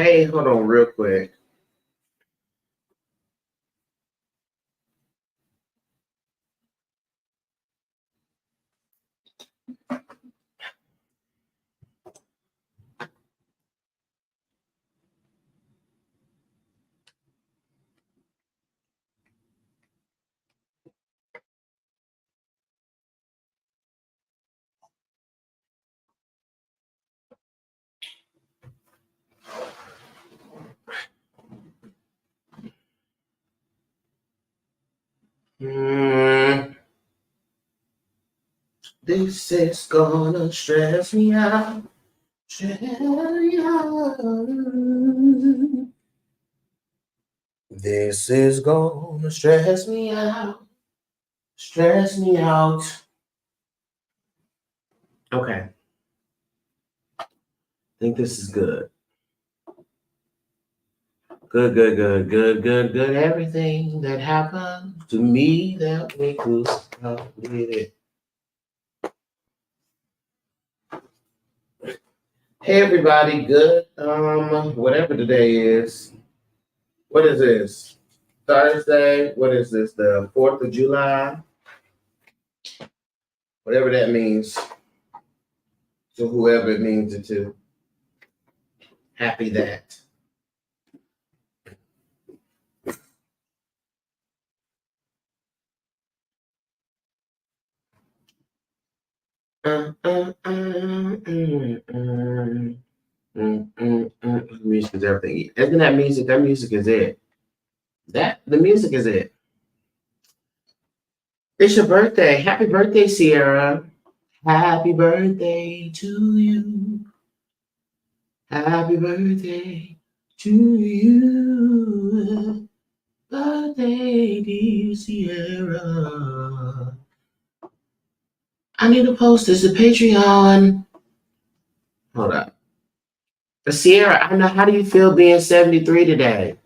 Hey, hold on real quick. This is gonna stress me out. This is gonna stress me out. Stress me out. Okay. I think this is good. Good. Everything that happened to me that we could stop with it. Hey everybody, good. Whatever today is. What is this? Thursday? What is this? The 4th of July? Whatever that means. To whoever it means it to. Happy that. Music is everything. Isn't that music? That music is it. The music is it. It's your birthday. Happy birthday, Sierra. Happy birthday to you. Happy birthday to you. Birthday, dear Sierra. I need to post this to Patreon. Hold up. Sierra, I know. How do you feel being 73 today?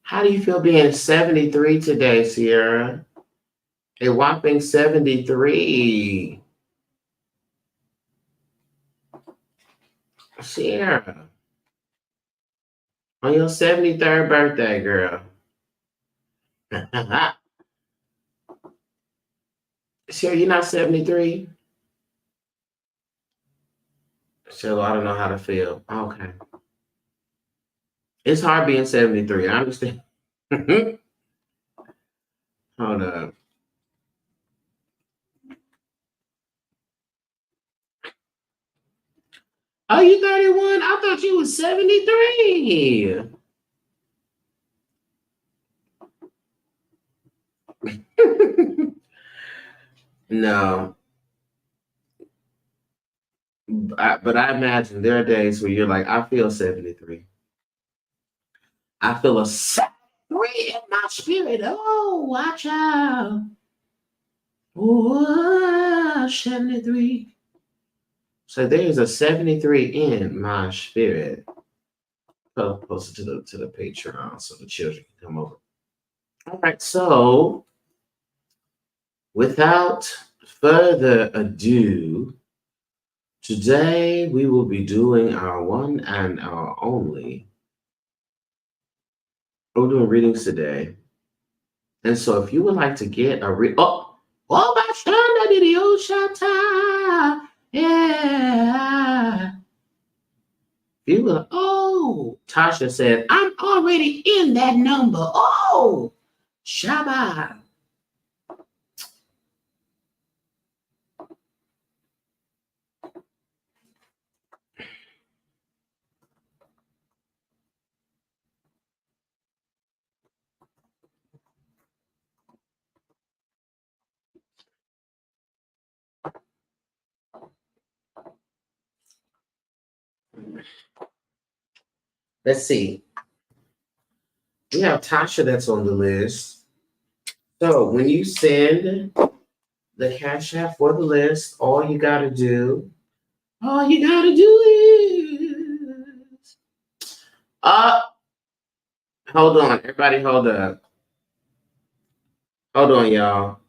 How do you feel being 73 today, Sierra? A whopping 73. Sierra. On your 73rd birthday, girl. Sierra, you're not 73? So I don't know how to feel. Okay. It's hard being 73. I understand. Hold up. Oh, you 31? I thought you was 73. No. But I imagine there are days where you're like, I feel 73. I feel a 73 in my spirit. Oh, watch out. Oh, 73. So there's a 73 in my spirit. Closer to the Patreon so the children can come over. All right, so without further ado, today we will be doing our one and our only. We're doing readings today. And so if you would like to get a read, my son, did the old shot. Yeah. If People are, oh, Tasha said, I'm already in that number. Oh, Shabbat. Let's see. We have Tasha that's on the list. So when you send the Cash App for the list, all you gotta do is hold on, everybody hold up. Hold on, y'all.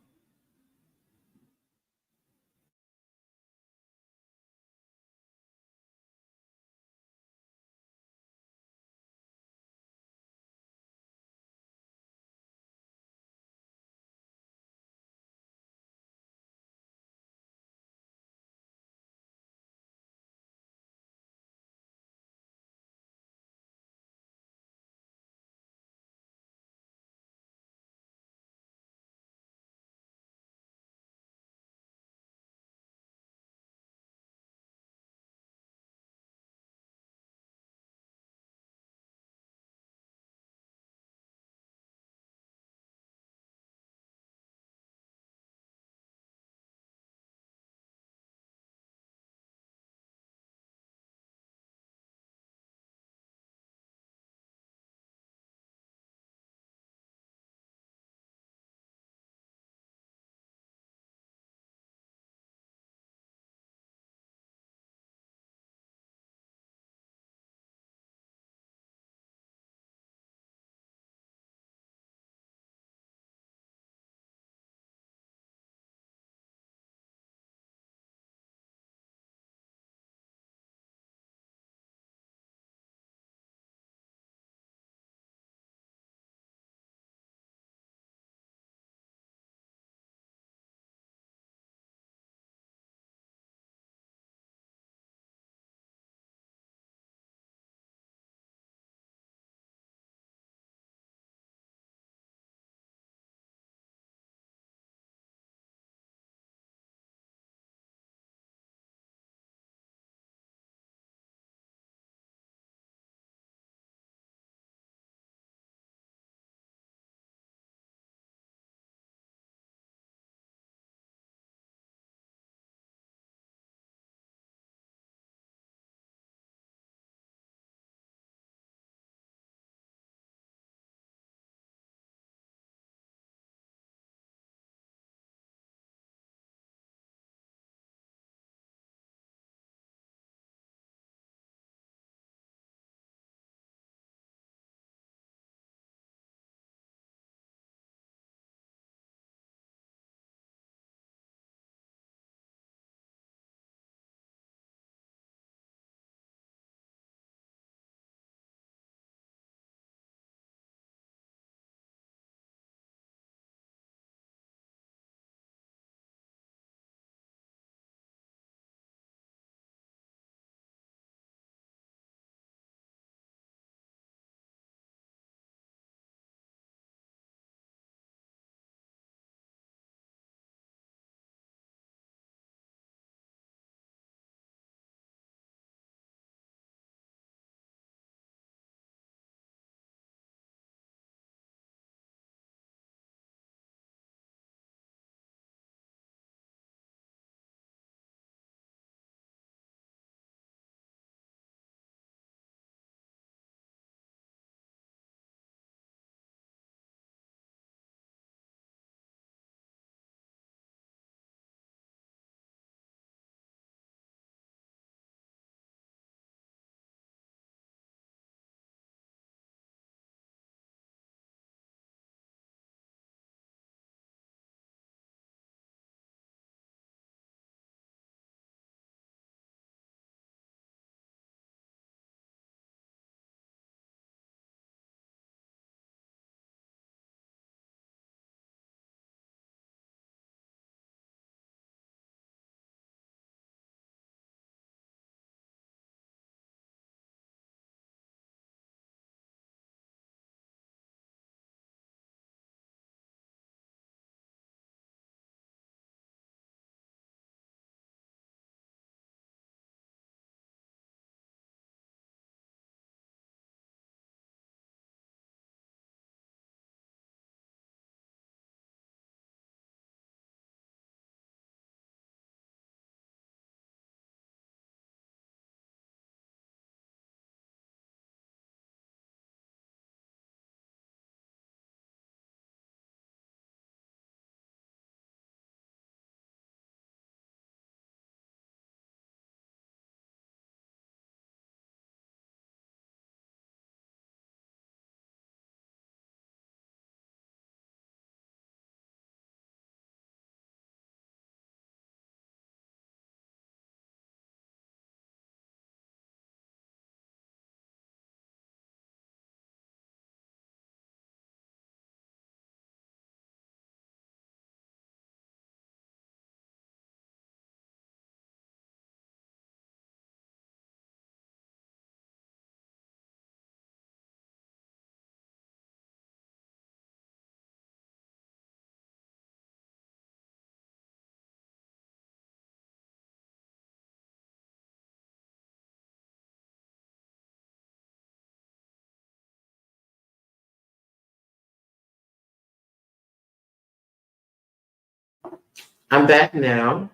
I'm back now.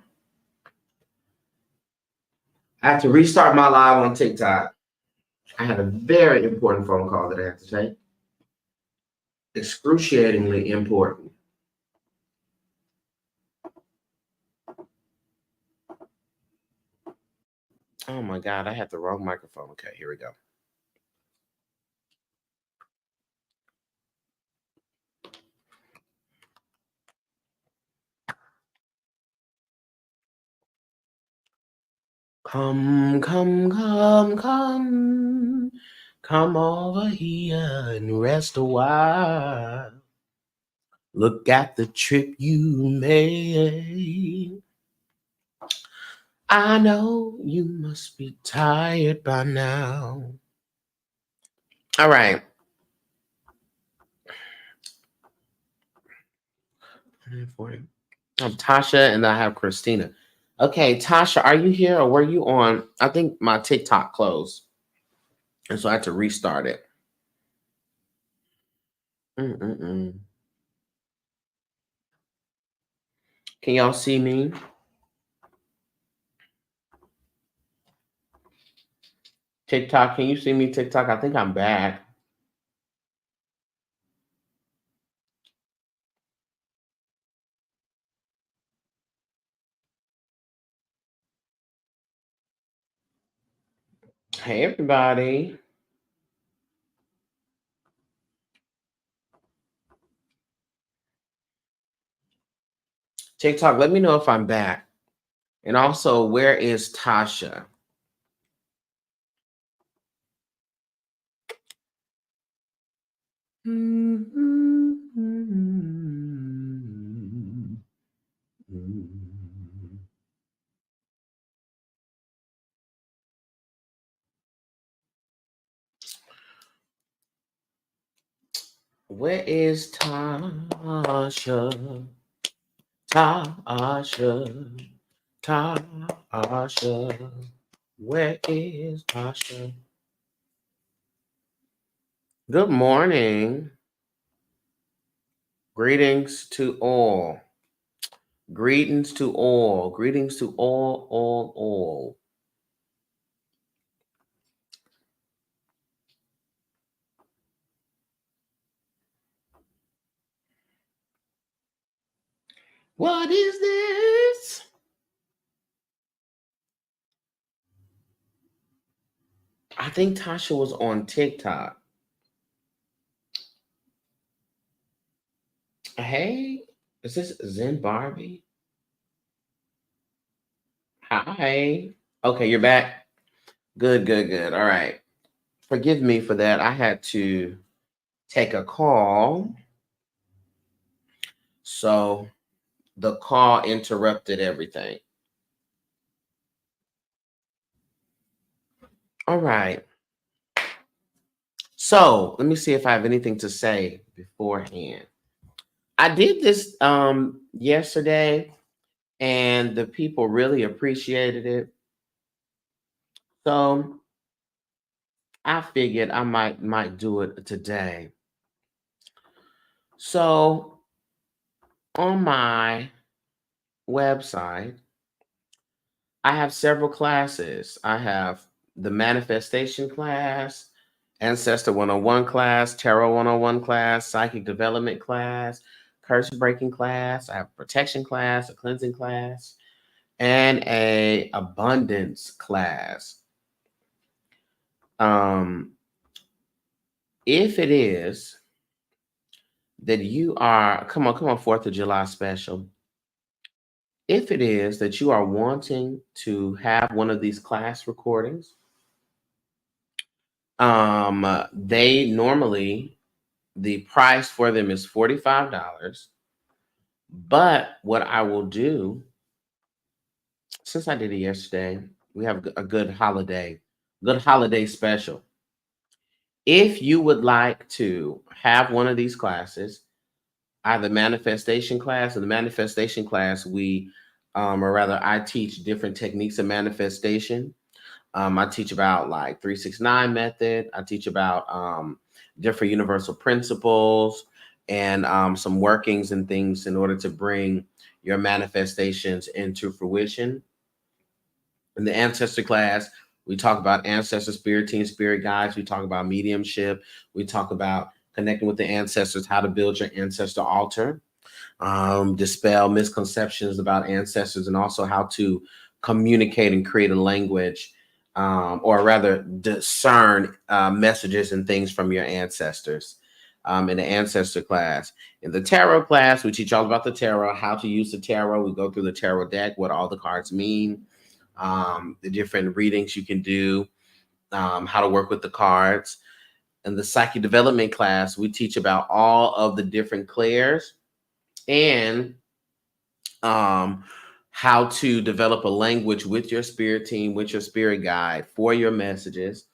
I have to restart my live on TikTok. I had a very important phone call that I had to take. Excruciatingly important. Oh my God, I had the wrong microphone. Okay, here we go. Come, come, come, come. Come over here and rest a while. Look at the trip you made. I know you must be tired by now. All right. I'm Tasha and I have Christina. Okay, Tasha, are you here or were you on? I think my TikTok closed. And so I had to restart it. Mm-mm-mm. Can y'all see me? TikTok, can you see me? TikTok, I think I'm back. Hey, everybody. TikTok, let me know if I'm back. And also, where is Tasha? Where is Tasha? Tasha. Tasha. Where is Tasha? Good morning. Greetings to all. Greetings to all. Greetings to all. What is this? I think Tasha was on TikTok. Hey, is this Zen Barbie? Hi. Okay, you're back. Good. All right. Forgive me for that. I had to take a call. So the call interrupted everything. All right. So let me see if I have anything to say beforehand. I did this yesterday and the people really appreciated it. So I figured I might do it today. So on my website, I have several classes. I have the manifestation class, Ancestor 101 class, Tarot 101 class, Psychic Development class, Curse Breaking class. I have protection class, a cleansing class, and a abundance class. If it is that you are, come on, 4th of July special. If it is that you are wanting to have one of these class recordings, they normally, the price for them is $45. But what I will do, since I did it yesterday, we have a good holiday special. If you would like to have one of these classes, either manifestation class or the manifestation class, or rather, I teach different techniques of manifestation. I teach about like 369 method. I teach about different universal principles. and some workings and things in order to bring your manifestations into fruition. In the ancestor class, we talk about ancestor spirit team, spirit guides. We talk about mediumship. We talk about connecting with the ancestors, how to build your ancestor altar, dispel misconceptions about ancestors, and also how to communicate and create a language, or rather discern messages and things from your ancestors. In the ancestor class. In the tarot class, we teach all about the tarot, how to use the tarot. We go through the tarot deck, what all the cards mean, the different readings you can do, how to work with the cards. In the psychic development class, we teach about all of the different clairs and how to develop a language with your spirit team, with your spirit guide for your messages,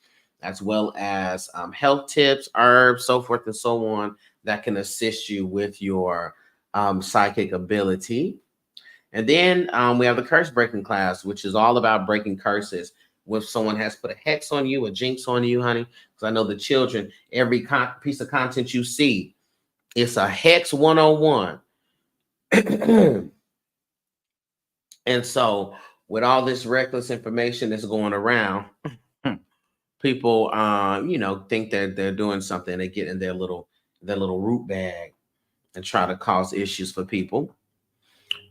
as well as health tips, herbs, so forth and so on, that can assist you with your psychic ability. And then we have the curse breaking class, which is all about breaking curses. If someone has put a hex on you, a jinx on you, honey, because I know the children, every piece of content you see, it's a hex 101. And so, with all this reckless information that's going around, people, think that they're doing something. They get in their little root bag and try to cause issues for people.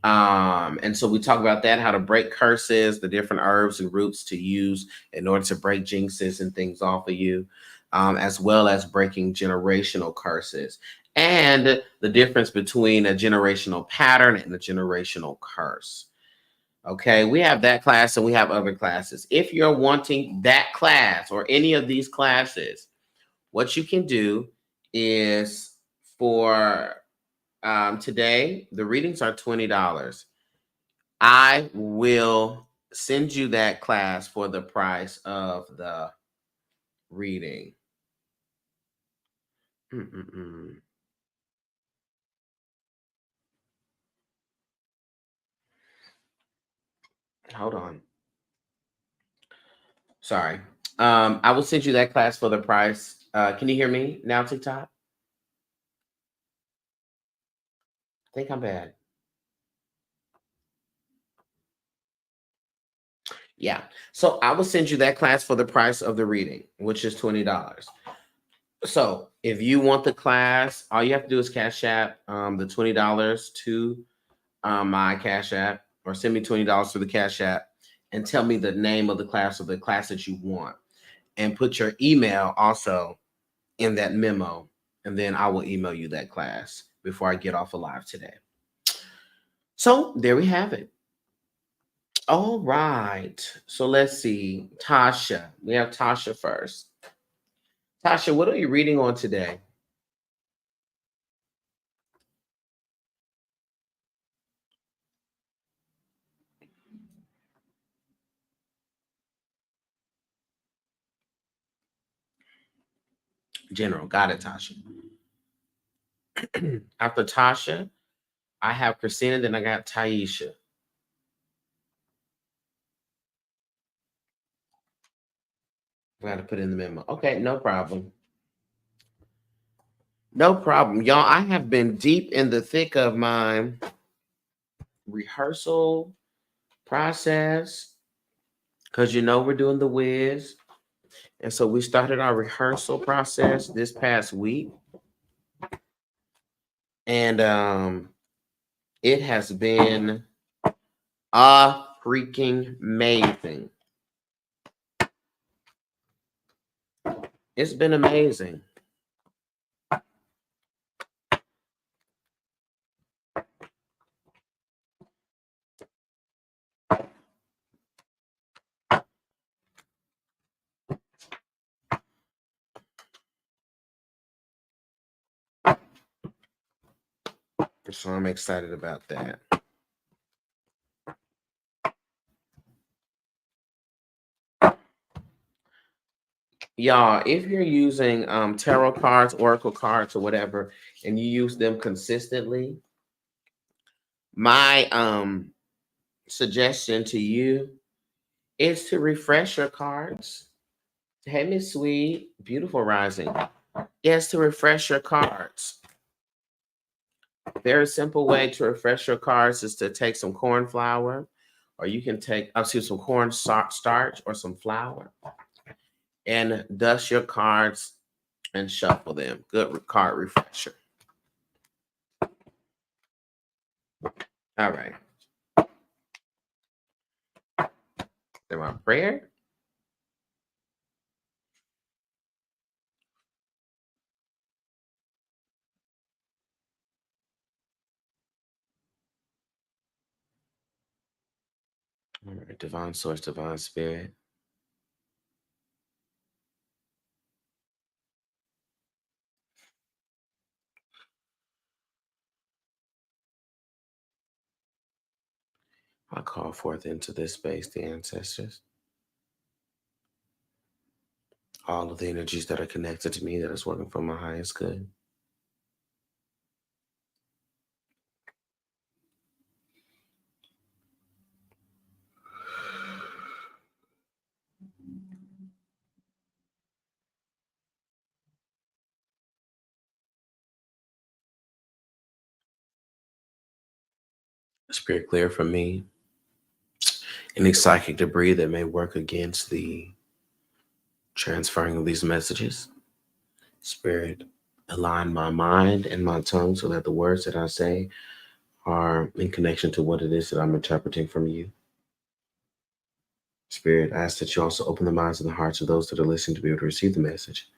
And so we talk about that, how to break curses, the different herbs and roots to use in order to break jinxes and things off of you, as well as breaking generational curses, and the difference between a generational pattern and a generational curse. Okay, we have that class and we have other classes. If you're wanting that class or any of these classes, what you can do is for today, the readings are $20. I will send you that class for the price of the reading. Hold on. Sorry. I will send you that class for the price. Can you hear me now, TikTok? I think I'm bad. Yeah. So I will send you that class for the price of the reading, which is $20. So if you want the class, all you have to do is Cash App the $20 to my Cash App, or send me $20 to the Cash App and tell me the name of the class or the class that you want, and put your email also in that memo, and then I will email you that class before I get off alive today. So there we have it. All right. So let's see. Tasha. We have Tasha first. Tasha, what are you reading on today? General. Got it, Tasha. After Tasha, I have Christina, then I got Taisha. I got to put in the memo. Okay, no problem. No problem. Y'all, I have been deep in the thick of my rehearsal process because we're doing the whiz. And so we started our rehearsal process this past week. And it has been a freaking amazing. It's been amazing. So I'm excited about that. Y'all, if you're using tarot cards, oracle cards, or whatever, and you use them consistently, my suggestion to you is to refresh your cards. Hey, Miss Sweet, beautiful rising. Yes, to refresh your cards. Very simple way to refresh your cards is to take some corn flour, or you can take, some corn starch or some flour, and dust your cards and shuffle them. Good card refresher. All right. Then my prayer. All right, divine source, divine spirit. I call forth into this space the ancestors, all of the energies that are connected to me that is working for my highest good. Spirit clear from me any psychic debris that may work against the transferring of these messages. Spirit, align my mind and my tongue so that the words that I say are in connection to what it is that I'm interpreting from you. Spirit, I ask that you also open the minds and the hearts of those that are listening to be able to receive the message,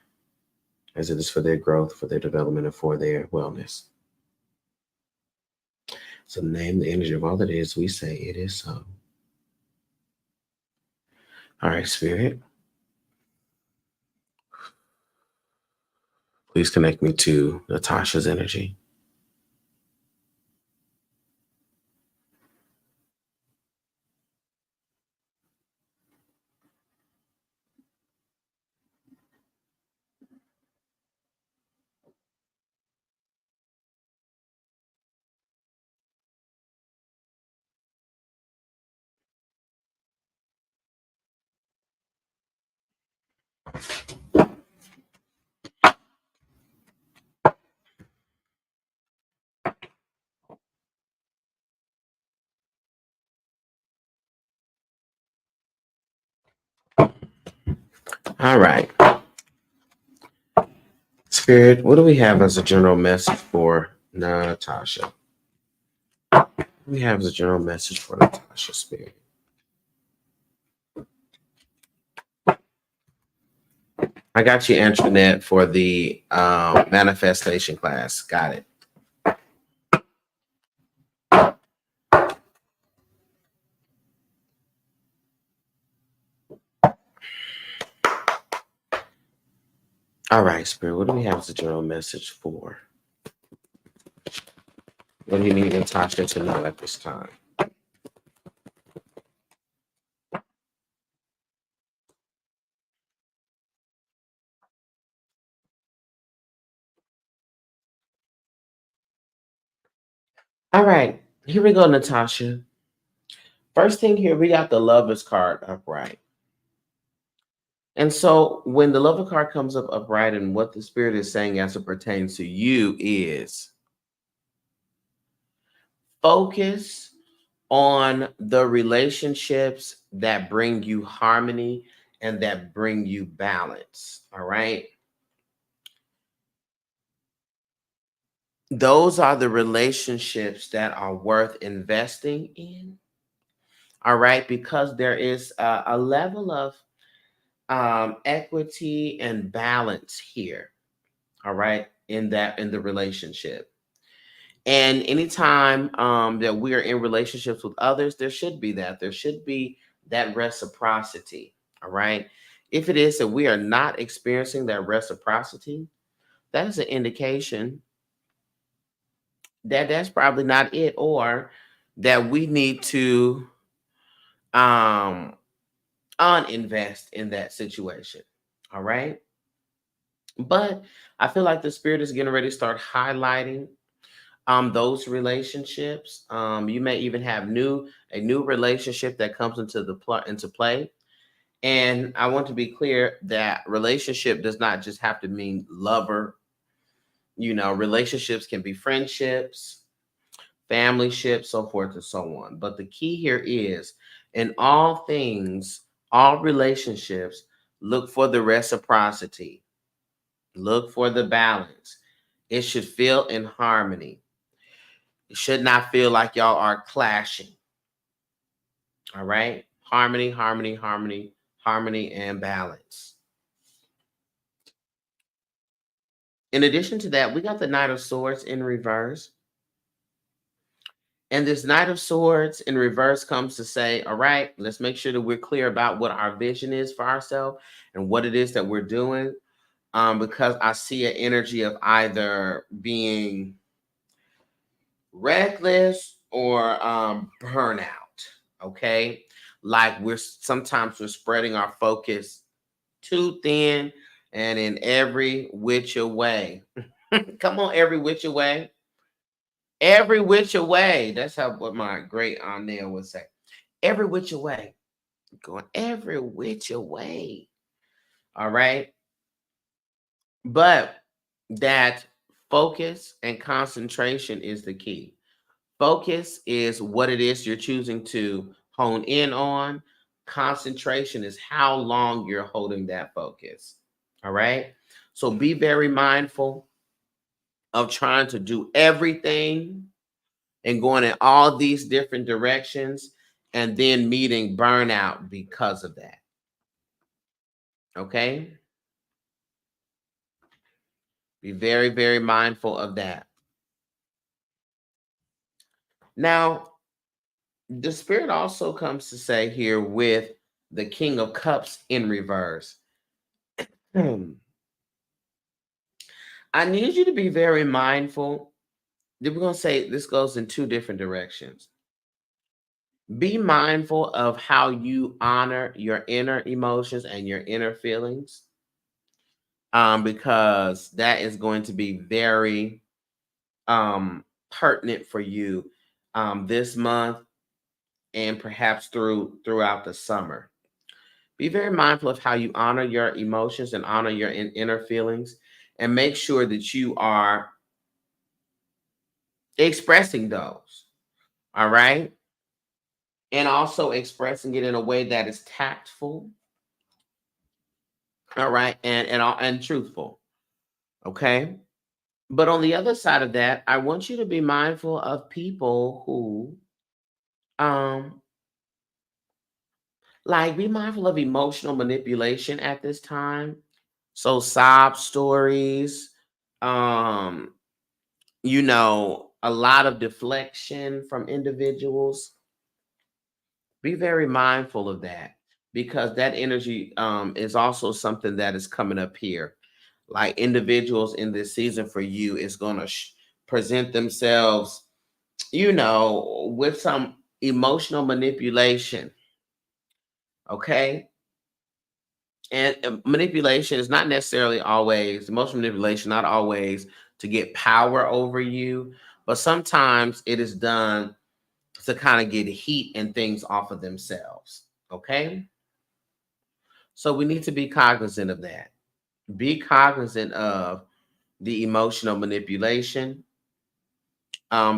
as it is for their growth, for their development, and for their wellness. So, in the name, the energy of all that is, we say it is so. All right, Spirit, please connect me to Natasha's energy. All right. Spirit, what do we have as a general message for Natasha? We have as a general message for Natasha, Spirit. I got you, Antoinette, for the manifestation class. Got it. All right, Spirit, what do we have as a general message for? What do you need Natasha to know at this time? All right, here we go, Natasha. First thing here, we got the Lovers card upright. And so when the Lover card comes up upright, and what the Spirit is saying as it pertains to you is focus on the relationships that bring you harmony and that bring you balance. All right. Those are the relationships that are worth investing in. All right. Because there is a level of equity and balance here. All right. In the relationship. And anytime that we are in relationships with others, there should be that. There should be that reciprocity. All right. If it is that we are not experiencing that reciprocity, that is an indication that that's probably not it, or that we need to um uninvest in that situation. All right. But I feel like the Spirit is getting ready to start highlighting those relationships. You may even have a new relationship that comes into play. And I want to be clear that relationship does not just have to mean lover. You know, relationships can be friendships, family ship, so forth and so on. But the key here is in all things, all relationships, look for the reciprocity, look for the balance. It should feel in harmony. It should not feel like y'all are clashing. All right? Harmony, harmony, harmony, harmony, and balance. In addition to that, we got the Knight of Swords in reverse. And this Knight of Swords in reverse comes to say, all right, let's make sure that we're clear about what our vision is for ourselves and what it is that we're doing. Because I see an energy of either being reckless or burnout. Okay. Like sometimes we're spreading our focus too thin and in every which way. Come on, every which way. Every which way. That's how what my great aunt Neil would say. Every which way. Going every which way. All right. But that focus and concentration is the key. Focus is what it is you're choosing to hone in on. Concentration is how long you're holding that focus. All right. So be very mindful of trying to do everything and going in all these different directions and then meeting burnout because of that. Okay. Be very, very mindful of that. Now, the spirit also comes to say here with the King of Cups in reverse. I need you to be very mindful. We're going to say this goes in two different directions. Be mindful of how you honor your inner emotions and your inner feelings, because that is going to be very pertinent for you this month and perhaps throughout the summer. Be very mindful of how you honor your emotions and honor your inner feelings, and make sure that you are expressing those. All right. And also expressing it in a way that is tactful. All right. And truthful. Okay. But on the other side of that, I want you to be mindful of people who um like be mindful of emotional manipulation at this time. So sob stories, um, a lot of deflection from individuals. Be very mindful of that because that energy is also something that is coming up here. Like individuals in this season for you is going to present themselves, with some emotional manipulation. Okay. And manipulation is not necessarily always, emotional manipulation, not always to get power over you, but sometimes it is done to kind of get heat and things off of themselves. Okay. So we need to be cognizant of that. Be cognizant of the emotional manipulation.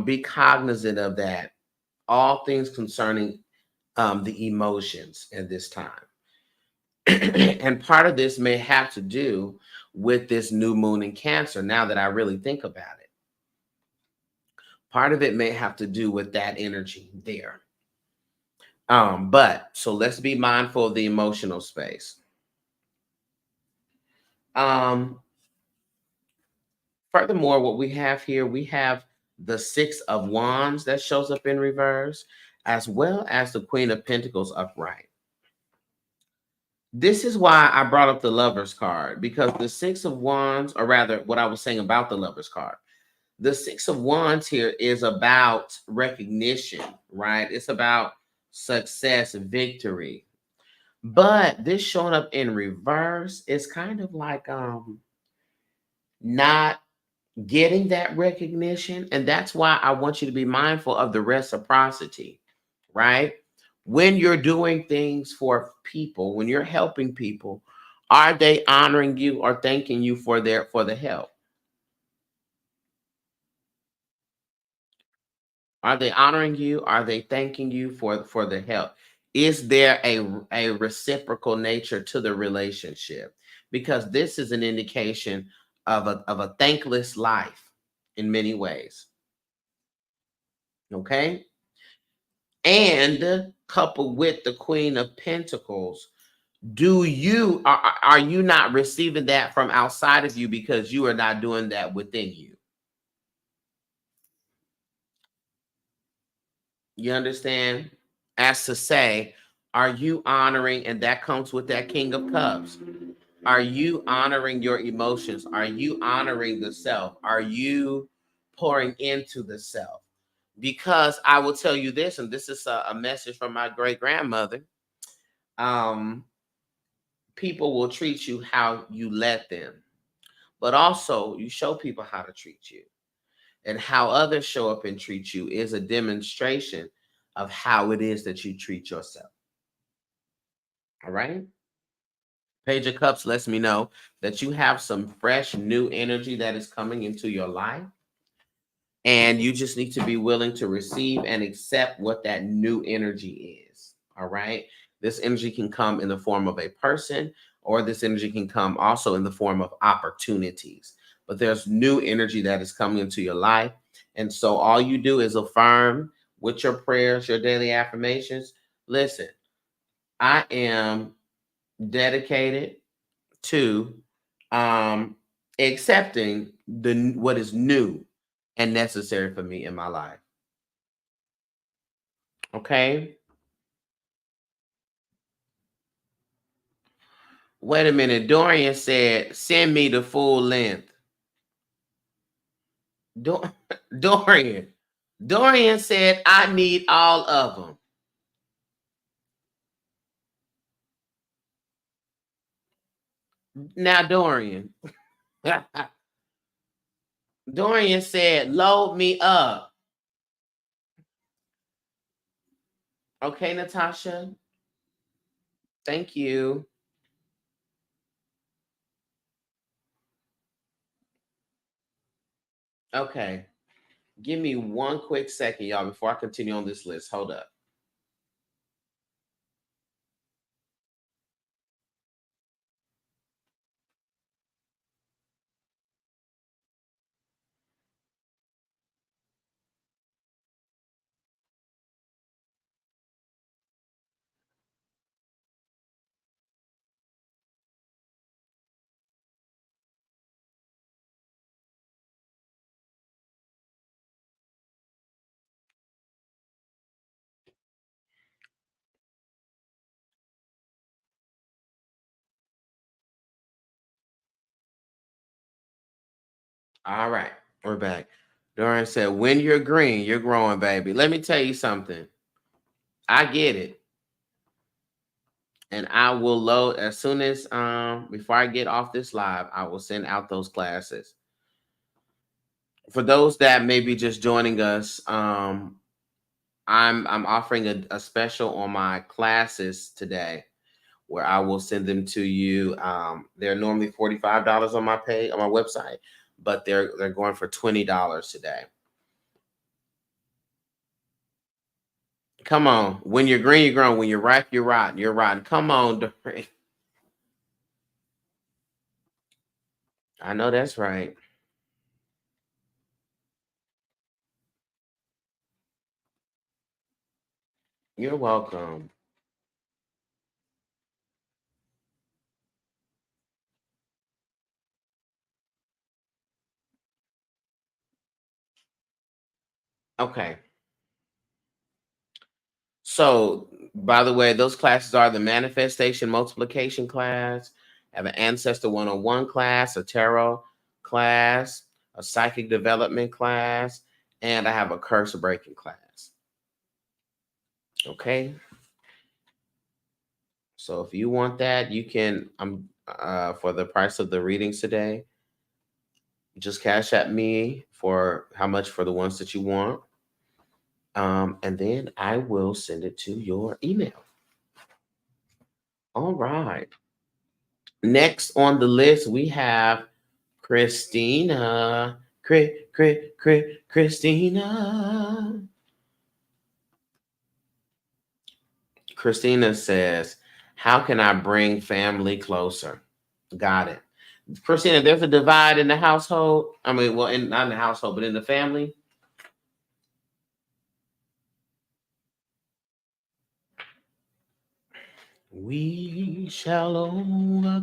Be cognizant of that. All things concerning the emotions at this time. And part of this may have to do with this new moon in Cancer. Now that I really think about it, part of it may have to do with that energy there. But so let's be mindful of the emotional space. Furthermore, what we have here, we have the Six of Wands that shows up in reverse, as well as the Queen of Pentacles upright. This is why I brought up the Lovers card, because the Six of Wands, or rather what I was saying about the Lovers card, the Six of Wands here is about recognition, right? It's about success, victory. But this showing up in reverse is kind of like not getting that recognition. And that's why I want you to be mindful of the reciprocity, right? When you're doing things for people, when you're helping people, are they honoring you or thanking you for the help? Are they honoring you? Are they thanking you for the help? Is there a reciprocal nature to the relationship? Because this is an indication of a thankless life in many ways. Okay. And coupled with the Queen of Pentacles, are you not receiving that from outside of you because you are not doing that within you? You understand? As to say, are you honoring, and that comes with that King of Cups. Are you honoring your emotions? Are you honoring the self? Are you pouring into the self? Because I will tell you this, and this is a message from my great grandmother. Um, People will treat you how you let them, but also you show people how to treat you. And how others show up and treat you is a demonstration of how it is that you treat yourself. All right. Page of Cups lets me know that you have some fresh new energy that is coming into your life. And you just need to be willing to receive and accept what that new energy is. All right. This energy can come in the form of a person, or this energy can come also in the form of opportunities. But there's new energy that is coming into your life. And so all you do is affirm with your prayers, your daily affirmations. Listen, I am dedicated to accepting the what is new and necessary for me in my life. Okay. Wait a minute. Dorian said, send me the full length. Dor- Dorian. Dorian said, I need all of them. Now, Dorian. Dorian said, load me up. Okay, Natasha. Thank you. Okay. Give me one quick second, y'all, before I continue on this list. Hold up. All right. We're back. Dorian said, when you're green, you're growing, baby. Let me tell you something. I get it. And I will load as soon as before I get off this live, I will send out those classes. For those that may be just joining us, I'm offering a special on my classes today where I will send them to you. They're normally $45 on my page on my website, but they're going for $20 today. Come on. When you're green, you're growing. When you're ripe, you're rotten. You're rotten. Come on, Doreen. I know that's right. You're welcome. Okay. So, by the way, those classes are the manifestation multiplication class, I have an ancestor 101 class, a tarot class, a psychic development class, and I have a curse breaking class. Okay. So if you want that, you can for the price of the readings today, just cash at me for how much for the ones that you want. And then I will send it to your email. All right. Next on the list, we have Christina. Christina. Christina says, how can I bring family closer? Got it. Christina, there's a divide in the household. I mean, well, not in the household, but in the family. We shall overcome.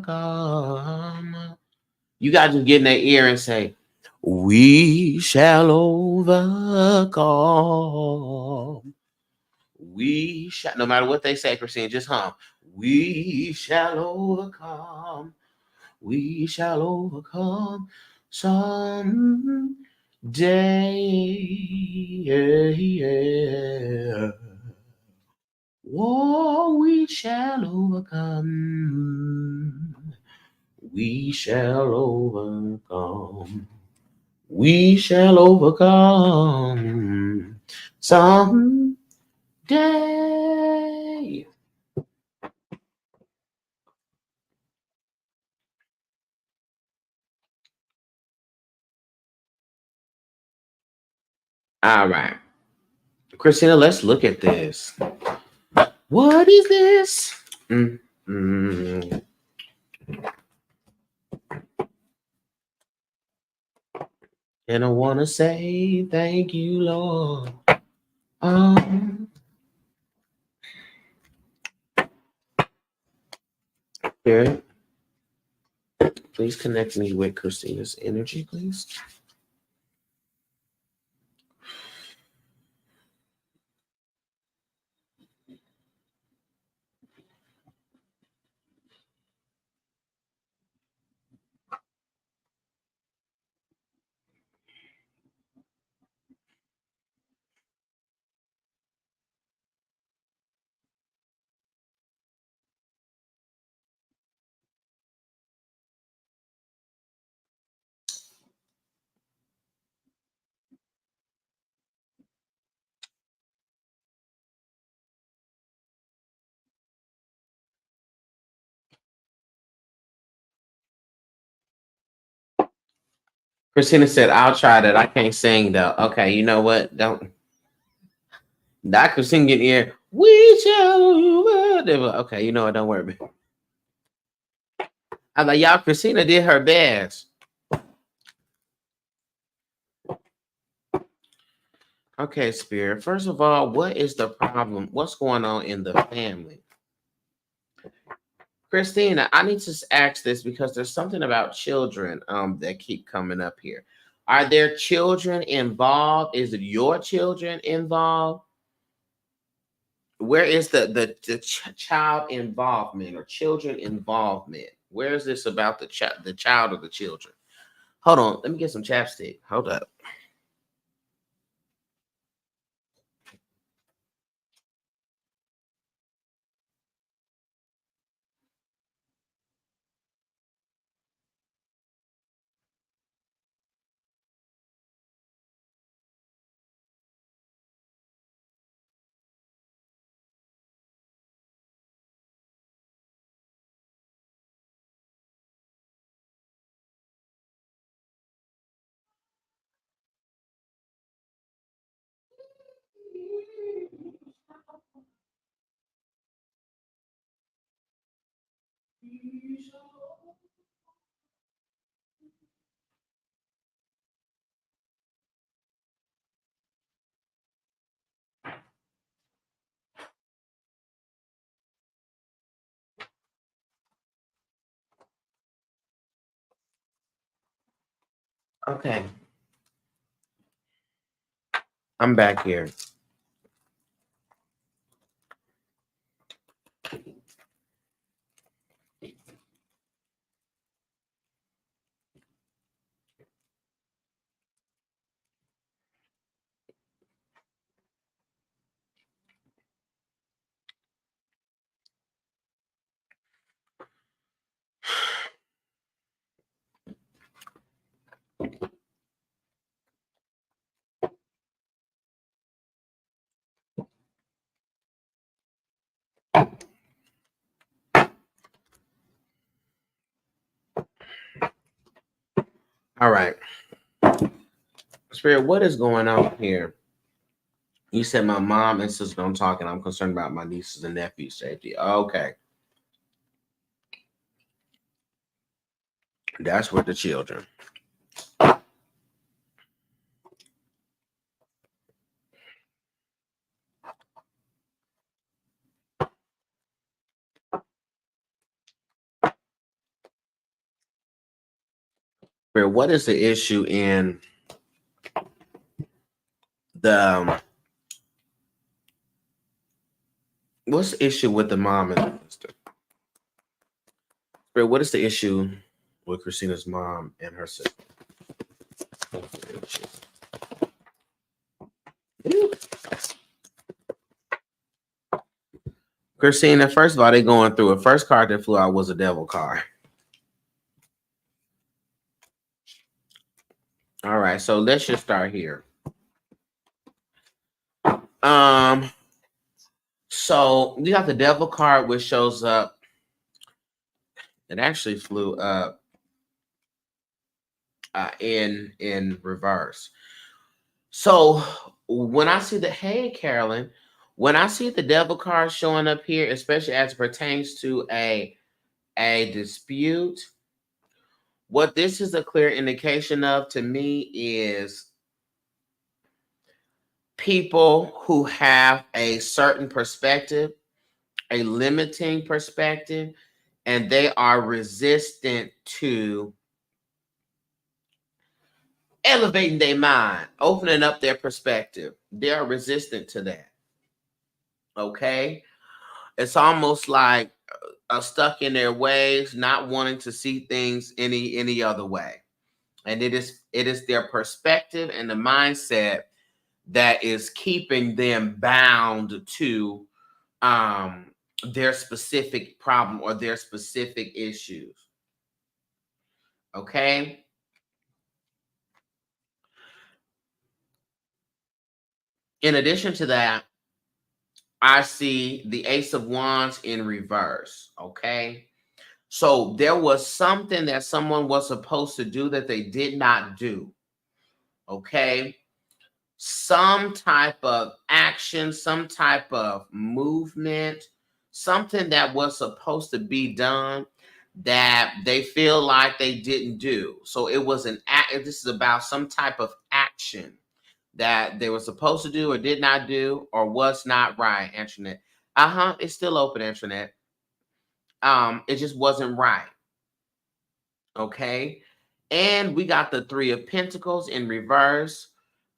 You got to get in their ear and say, we shall overcome. We shall, no matter what they say, Christine, just hum. We shall overcome. We shall overcome someday. Yeah. Oh, we shall overcome. We shall overcome. We shall overcome someday. All right. Christina, let's look at this. What is this? Mm-hmm. And I want to say thank you, Lord. Spirit, please connect me with Christina's energy, please. Christina said, I'll try that. I can't sing though. Okay, you know what? Don't. Not Christina get here. We shall. Okay, you know what? Don't worry. I'm like, y'all, Christina did her best. Okay, Spirit. First of all, what is the problem? What's going on in the family? Christina, I need to ask this because there's something about children that keep coming up here. Are there children involved? Is it your children involved? Where is the child involvement or children involvement? Where is this about the child or the children? Hold on, let me get some chapstick. Hold up. Okay, I'm back here. All right, Spirit, what is going on here? You said my mom and sister don't talk, and I'm concerned about my nieces and nephews' safety. Okay. That's with the children. What is the issue in the what's the issue with the mom and the sister? What is the issue with Christina's mom and her sister? Christina, first of all, they going through it. First card that flew out was a devil card. All right, so let's just start here. So you got the devil card, which shows up. It actually flew up in reverse. So when I see hey Carolyn, when I see the devil card showing up here, especially as it pertains to a dispute, what this is a clear indication of to me is people who have a certain perspective, a limiting perspective, and they are resistant to elevating their mind, opening up their perspective. They are resistant to that. Okay? It's almost like stuck in their ways, not wanting to see things any other way. And it is their perspective and the mindset that is keeping them bound to their specific problem or their specific issues. Okay? In addition to that, I see the Ace of Wands in reverse. Okay? So there was something that someone was supposed to do that they did not do. Okay? Some type of action, some type of movement, something that was supposed to be done that they feel like they didn't do. So it was an act. This is about some type of action that they were supposed to do or did not do or was not right, Antoinette. It's still open, Antoinette. It just wasn't right. Okay. And we got the Three of Pentacles in reverse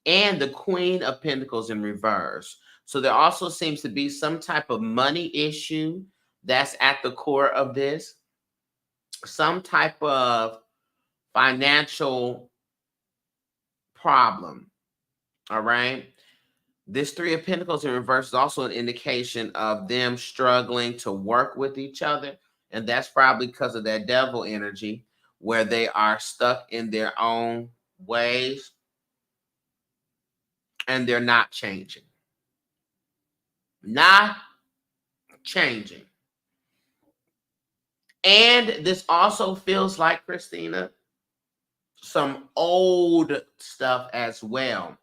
and the Queen of Pentacles in reverse. So there also seems to be some type of money issue that's at the core of this. Some type of financial problem. All right. This Three of Pentacles in reverse is also an indication of them struggling to work with each other. And that's probably because of that devil energy where they are stuck in their own ways and they're not changing. Not changing. And this also feels like, Christina, some old stuff as well,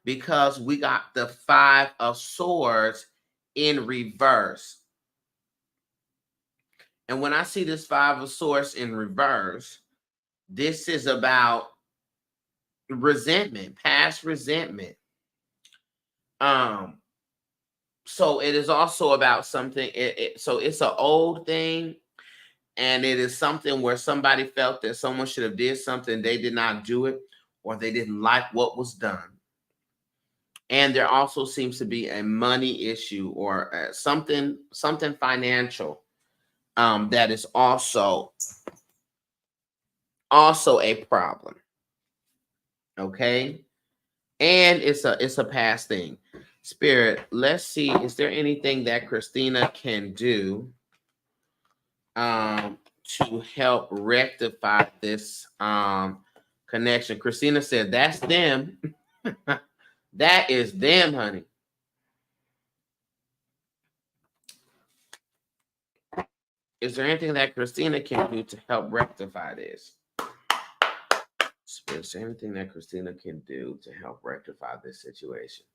because we got the Five of Swords in reverse. And when I see this Five of Swords in reverse, this is about resentment, past resentment. So it is also about something. So it's an old thing, and it is something where somebody felt that someone should have did something, they did not do it, or they didn't like what was done. And there also seems to be a money issue or something financial that is also a problem. Okay, and it's a past thing. Spirit, let's see, is there anything that Christina can do to help rectify this connection? Christina said, that's them. That is them, honey. Is there anything that Christina can do to help rectify this? Is there anything that Christina can do to help rectify this situation?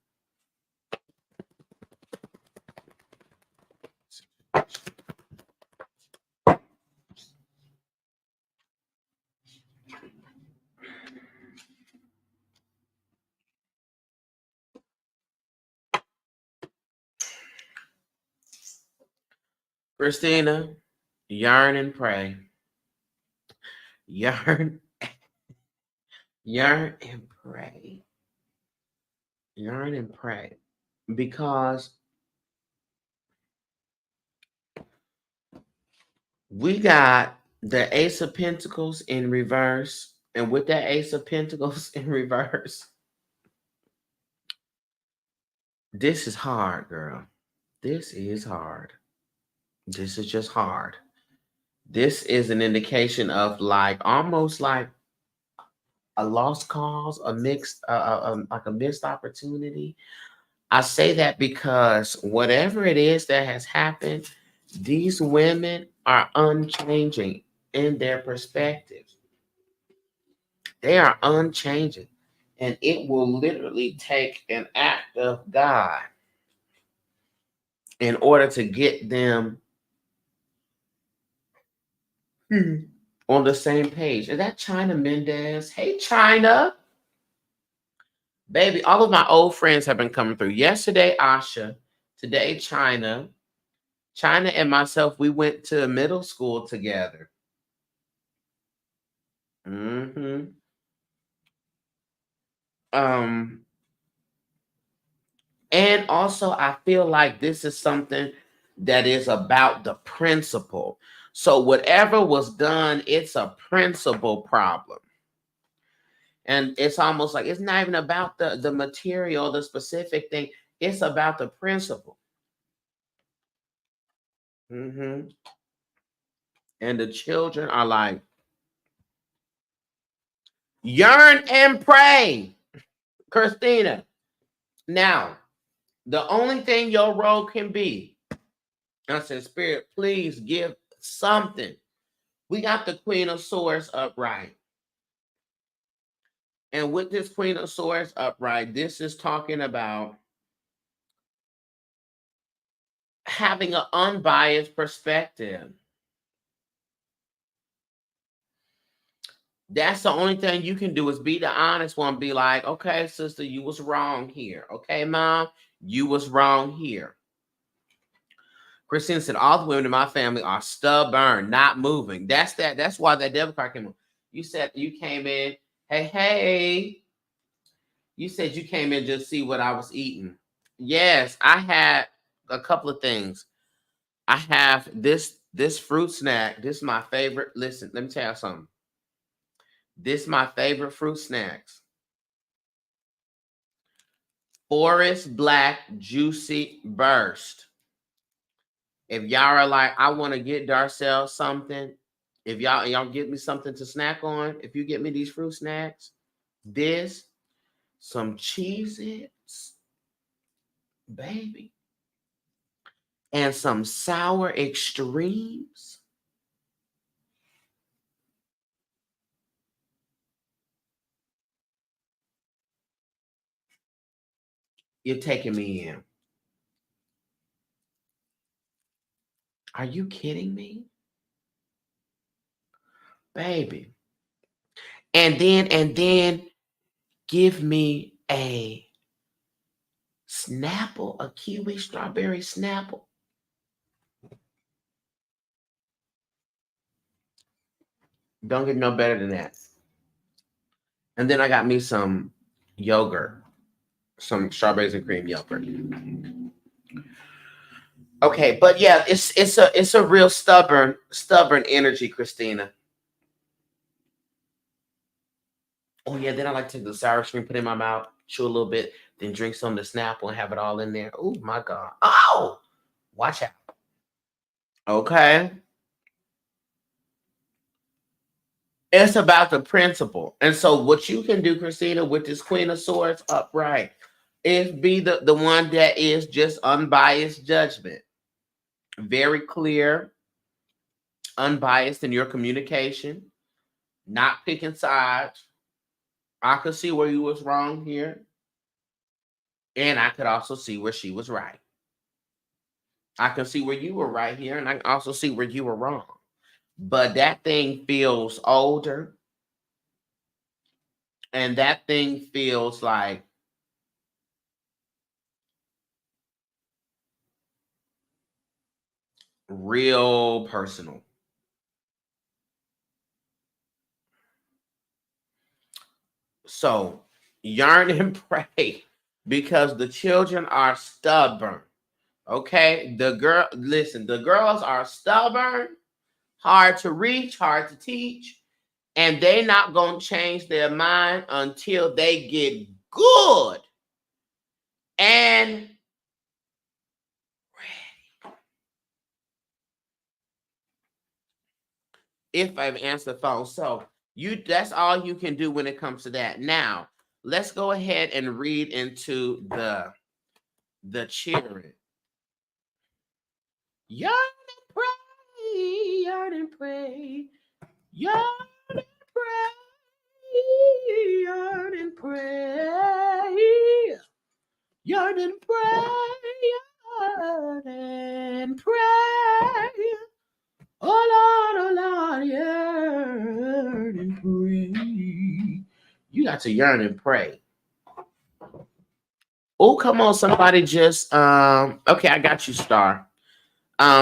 Christina, yearn and pray. Yearn, yearn and pray. Yearn and pray. Because we got the Ace of Pentacles in reverse. And with that Ace of Pentacles in reverse, this is hard, girl. This is hard. This is just hard. This is an indication of like almost like a lost cause, a mixed, like a missed opportunity. I say that because whatever it is that has happened, these women are unchanging in their perspective. They are unchanging. And it will literally take an act of God in order to get them on the same page. Is that China Mendez? Hey, China. Baby, all of my old friends have been coming through. Yesterday, Asha. Today, China. China and myself, we went to middle school together. Mm-hmm. And also, I feel like this is something that is about the principle. So whatever was done, it's a principle problem. And it's almost like it's not even about the material, the specific thing. It's about the principle. Mm-hmm. And the children are like, yearn and pray, Christina. Now, the only thing your role can be, I said, Spirit, please give something. We got the Queen of Swords upright. And with this Queen of Swords upright, this is talking about having an unbiased perspective. That's the only thing you can do is be the honest one. Be like, okay, sister, you was wrong here. Okay, mom, you was wrong here. Christina said, all the women in my family are stubborn, not moving. That's why that devil card came on. You said you came in, hey. You said you came in just to see what I was eating. Yes, I had a couple of things. I have this fruit snack. This is my favorite. Listen, let me tell you something. This is my favorite fruit snacks. Forest Black Juicy Burst. If y'all are like, I want to get Darcel something, if y'all get me something to snack on, if you get me these fruit snacks, this, some Cheez-Its, baby, and some sour extremes. You're taking me in. Are you kidding me? Baby. And then give me a Snapple, a kiwi strawberry Snapple. Don't get no better than that. And then I got me some yogurt, some strawberries and cream yogurt. Okay, but yeah, it's a real stubborn energy, Christina. Oh yeah, then I like to take the sour cream, put it in my mouth, chew a little bit, then drink some of the Snapple and have it all in there. Oh my God. Oh, watch out. Okay. It's about the principle. And so what you can do, Christina, with this Queen of Swords upright, is be the one that is just unbiased judgment. Very clear, unbiased in your communication, not picking sides. I could see where you was wrong here. And I could also see where she was right. I can see where you were right here, and I can also see where you were wrong. But that thing feels older. And that thing feels like real personal. So yearn and pray because the children are stubborn. Okay, the girls are stubborn, hard to reach, hard to teach, and they not gonna change their mind until they get good and ready. If I've answered the phone, so that's all you can do when it comes to that. Now let's go ahead and read into the cheering. Yearn and pray, yearn and pray, yearn and pray, yearn and pray, yearn and pray, yearn and pray. Oh Lord, yearn and pray. You got to yearn and pray. Oh, come on, somebody just okay, I got you, Star.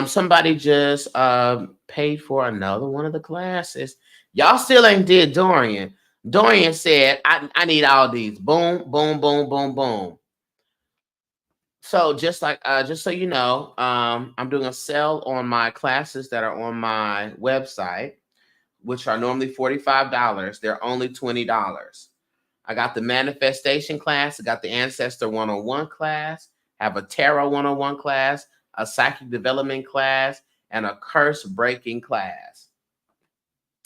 Somebody just paid for another one of the classes. Y'all still ain't did Dorian. Dorian said, I need all these. Boom, boom, boom, boom, boom. So just so you know, I'm doing a sale on my classes that are on my website, which are normally $45. They're only $20. I got the manifestation class, I got the ancestor 101 class, have a tarot 101 class, a psychic development class, and a curse breaking class.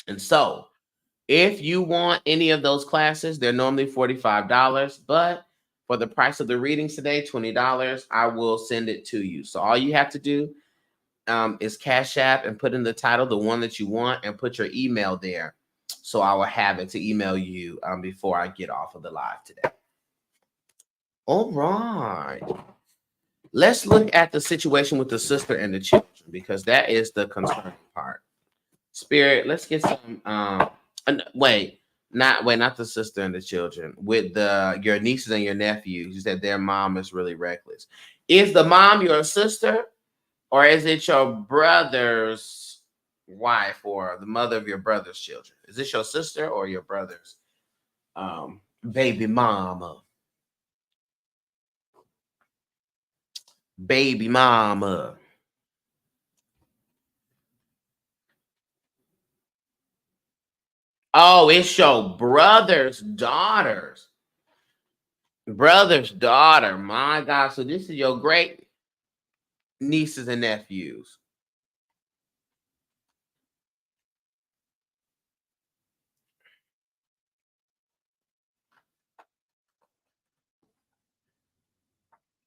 And so, if you want any of those classes, they're normally $45, but for the price of the readings today, $20, I will send it to you. So all you have to do is Cash App and put in the title the one that you want and put your email there. So I will have it to email you before I get off of the live today. All right. Let's look at the situation with the sister and the children because that is the concerning part. Spirit, let's get some not the sister and the children. With your nieces and your nephews, you said their mom is really reckless. Is the mom your sister, or is it your brother's wife or the mother of your brother's children? Is this your sister or your brother's baby mama? Baby mama. Oh, it's your brother's daughters. Brother's daughter. My God. So this is your great nieces and nephews.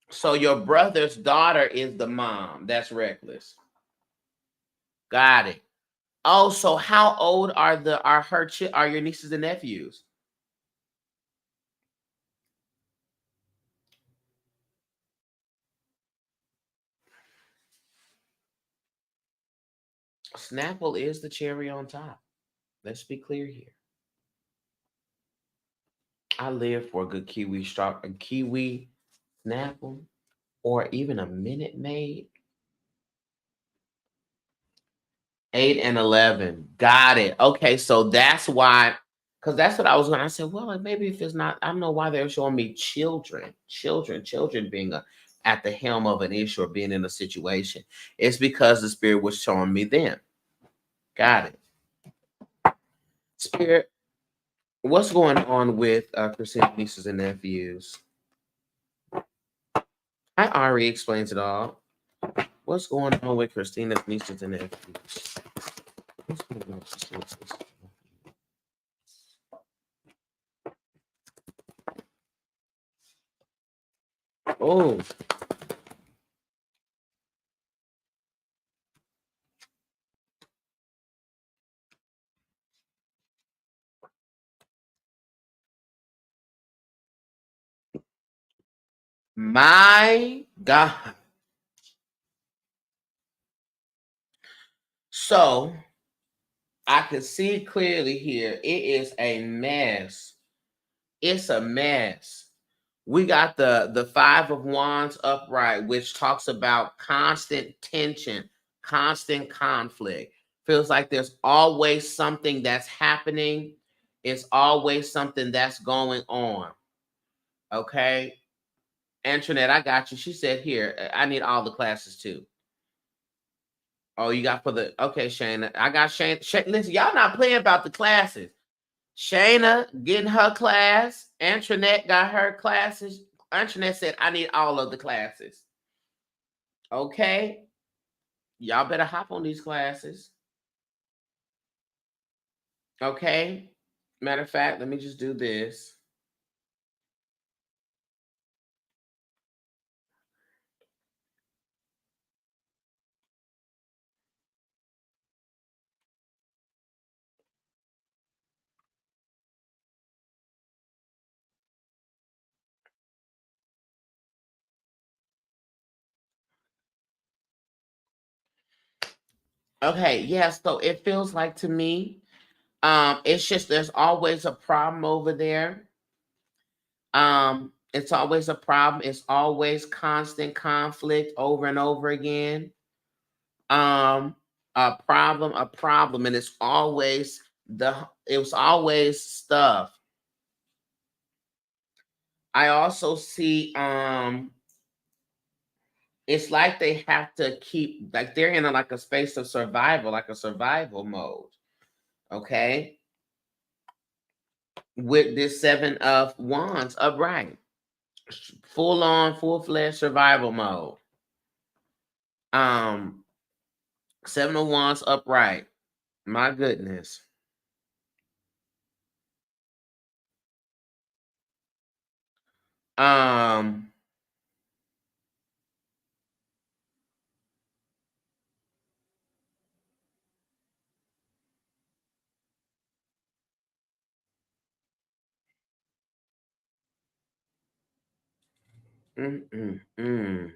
So your brother's daughter is the mom. That's reckless. Got it. Oh, so how old are your nieces and nephews? Snapple is the cherry on top. Let's be clear here. I live for a good kiwi Snapple, or even a Minute Maid. 8 and 11. Got it. Okay, so that's why, because that's what I was going to say. Well, maybe if it's not, I don't know why they're showing me children being at the helm of an issue or being in a situation. It's because the spirit was showing me them. Got it. Spirit, what's going on with Christina's nieces and nephews? I already explained it all. What's going on with Christina's nieces and nephews? What's going on with Christina's nieces and nephews? Oh, my God. So I can see clearly here. It is a mess. It's a mess. We got the Five of Wands upright, which talks about constant tension, constant conflict. Feels like there's always something that's happening. It's always something that's going on. Okay. Antoinette, I got you. She said, here, I need all the classes too. Oh, you got for the, okay, Shayna. I got Shayna. Listen, y'all not playing about the classes. Shayna getting her class. Antoinette got her classes. Antoinette said, I need all of the classes. Okay. Y'all better hop on these classes. Okay. Matter of fact, let me just do this. Okay, yeah, so it feels like to me, it's just there's always a problem over there. It's always a problem. It's always constant conflict over and over again. Um, a problem, and it was always stuff. I also see it's like they have to keep like they're in like a space of survival, like a survival mode. Okay. With this seven of wands upright. Full on, full-fledged survival mode. Um, Seven of wands upright. My goodness. Um, mm, mm, mm.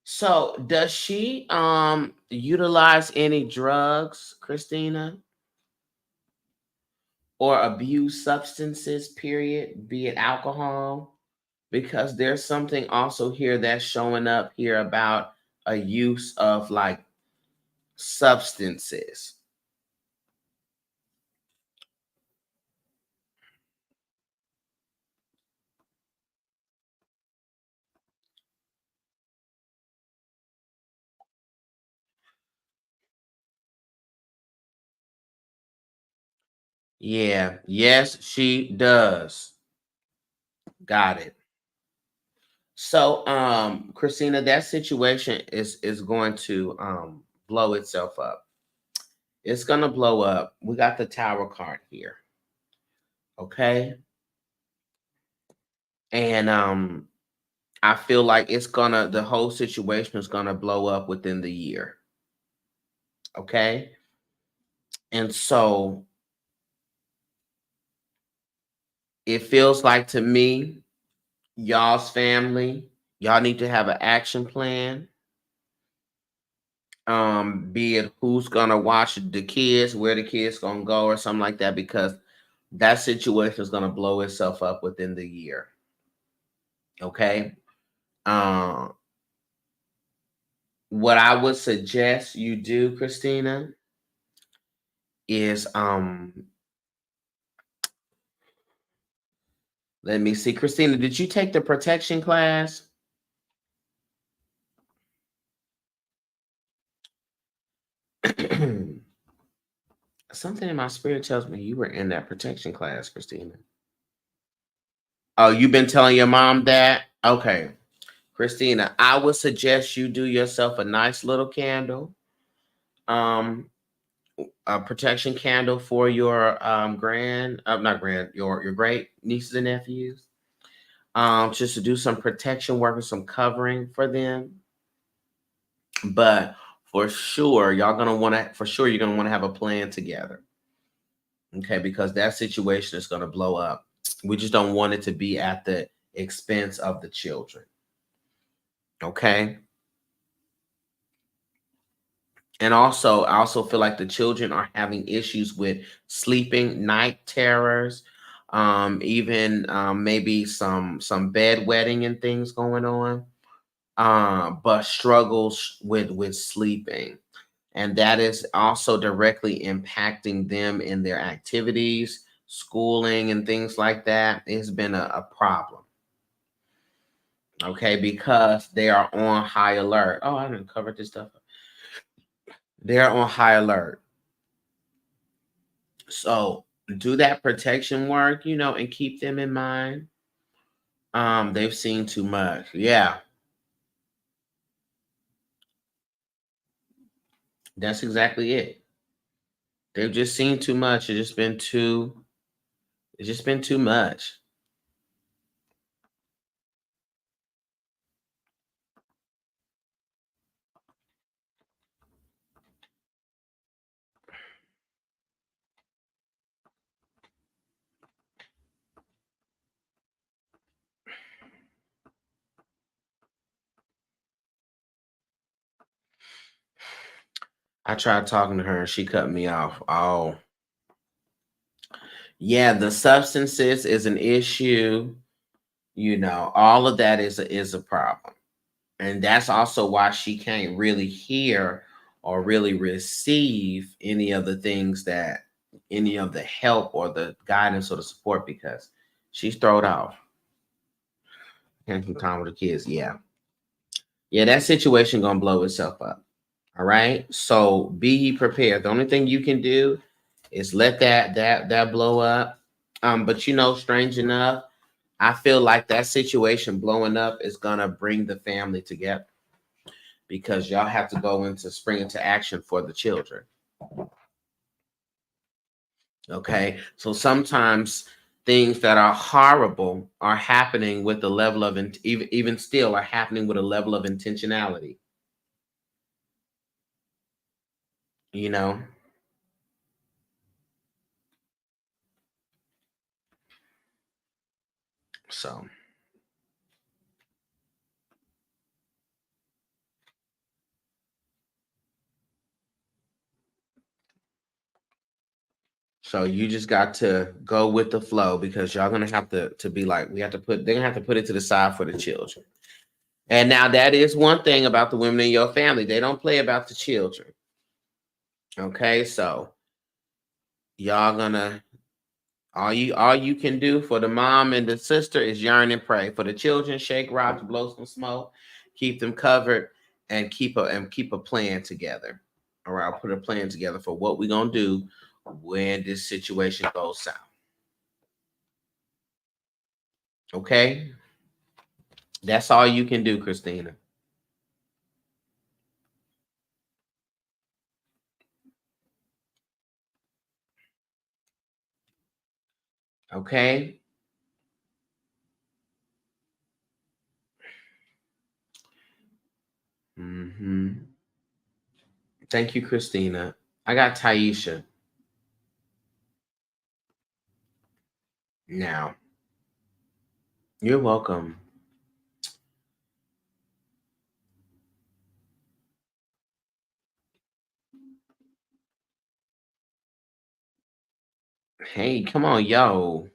So does she utilize any drugs, Christina, or abuse substances, period, be it alcohol? Because there's something also here that's showing up here about a use of like substances. Yeah, yes, she does. Got it. So, Christina, that situation is going to blow itself up. It's gonna blow up. We got the tower card here. Okay. And I feel like the whole situation is gonna blow up within the year. Okay. And so it feels like to me, y'all's family, y'all need to have an action plan. Be it who's gonna watch the kids, where the kids gonna go, or something like that, because that situation is gonna blow itself up within the year. Okay. Um, what I would suggest you do, Christina, is let me see. Christina, did you take the protection class? Something in my spirit tells me you were in that protection class, Christina. Oh, you've been telling your mom that? Okay. Christina, I would suggest you do yourself a nice little candle. Um, a protection candle for your not grand, your great nieces and nephews. Just to do some protection work and some covering for them. But for sure, you're gonna want to have a plan together. Okay, because that situation is gonna blow up. We just don't want it to be at the expense of the children. Okay. And also, I also feel like the children are having issues with sleeping, night terrors, even maybe some bedwetting and things going on. but struggles with sleeping. And that is also directly impacting them in their activities, schooling, and things like that. It's been a problem. Okay, because they are on high alert. Oh, I didn't cover this stuff. They're on high alert. So do that protection work, and keep them in mind. They've seen too much. Yeah, that's exactly it. They've just seen too much. It's just been too much. I tried talking to her and she cut me off. Oh, yeah, the substances is an issue. All of that is a problem. And that's also why she can't really hear or really receive any of the help or the guidance or the support because she's thrown off. And some time with the kids. Yeah. Yeah, that situation gonna blow itself up. All right. So be ye prepared. The only thing you can do is let that blow up. But strange enough, I feel like that situation blowing up is gonna bring the family together because y'all have to go into spring into action for the children. Okay. So sometimes things that are horrible are happening with the level of even still are happening with a level of intentionality, you know. So so you just got to go with the flow because y'all gonna have to be like we have to put they're gonna have to put it to the side for the children. And now that is one thing about the women in your family. They don't play about the children. Okay, so y'all gonna all you can do for the mom and the sister is yearn and pray. For the children, shake rocks, blow some smoke, keep them covered, and keep a plan together. All right, I'll put a plan together for what we're gonna do when this situation goes south. Okay, that's all you can do, Christina. Okay. Thank you, Christina. I got Taisha now. You're welcome. Hey, come on, yo.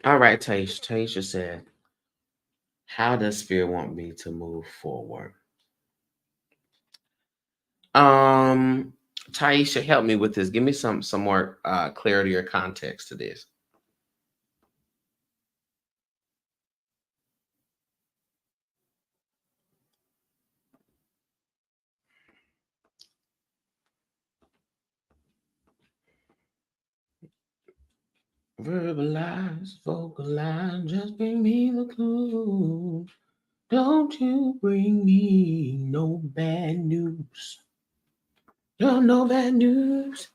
All right, Taisha. Taisha said, "How does Spirit want me to move forward?" Um, Taisha, help me with this. Give me some more clarity or context to this. Verbalize, vocalize, just bring me the clue. Don't you bring me no bad news. No bad news.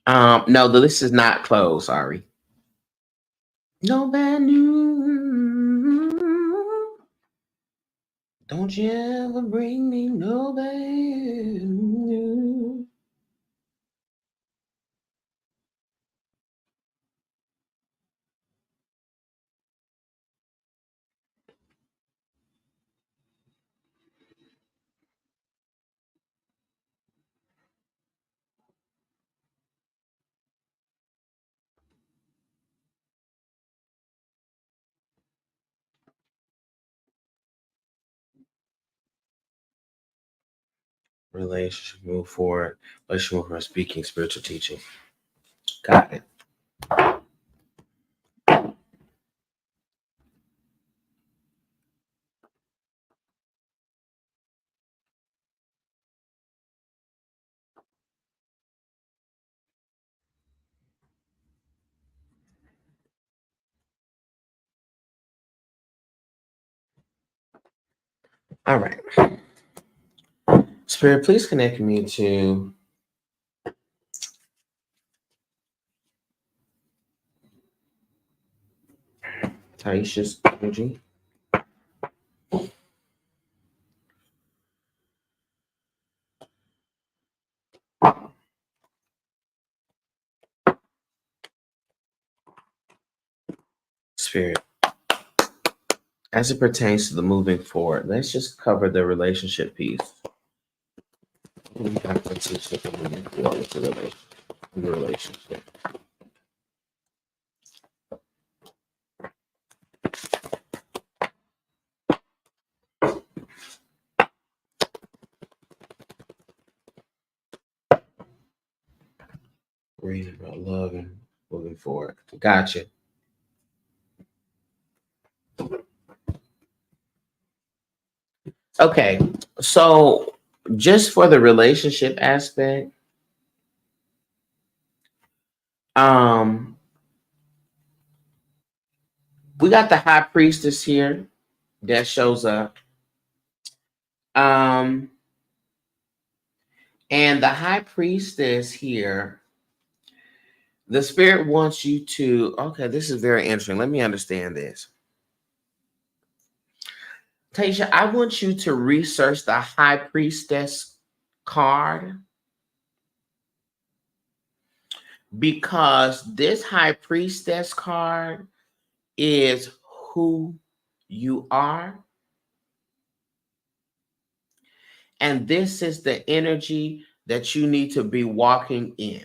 No, the list is not closed. Sorry. No bad news. Don't you ever bring me no bad news. Relationship, move forward. Relationship, move forward, speaking, spiritual teaching. Got it. All right. Spirit, please connect me to Taisha's energy. Spirit, as it pertains to the moving forward, let's just cover the relationship piece. We have to teach the moving forward with the relationship. Reading about love and moving forward. Gotcha. Okay, so just for the relationship aspect, we got the high priestess here that shows up. And the high priestess here, the spirit wants you to, okay, this is very interesting. Let me understand this. Taisha, I want you to research the high priestess card, because this high priestess card is who you are. And this is the energy that you need to be walking in.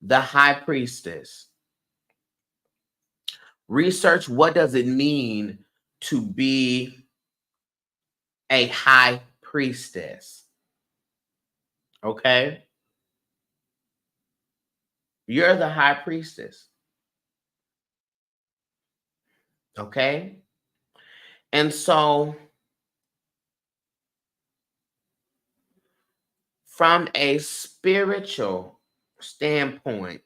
The high priestess. Research, what does it mean to be a high priestess? Okay? You're the high priestess. Okay? And so, from a spiritual standpoint,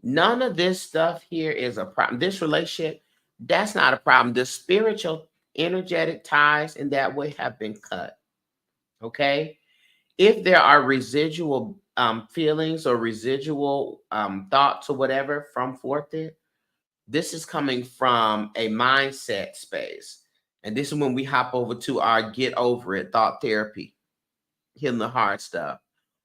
none of this stuff here is a problem. This relationship, that's not a problem. The spiritual, energetic ties in that way have been cut. Okay? If there are residual feelings or residual thoughts or whatever from forth it, this is coming from a mindset space. And this is when we hop over to our get over it thought therapy, healing the hard stuff.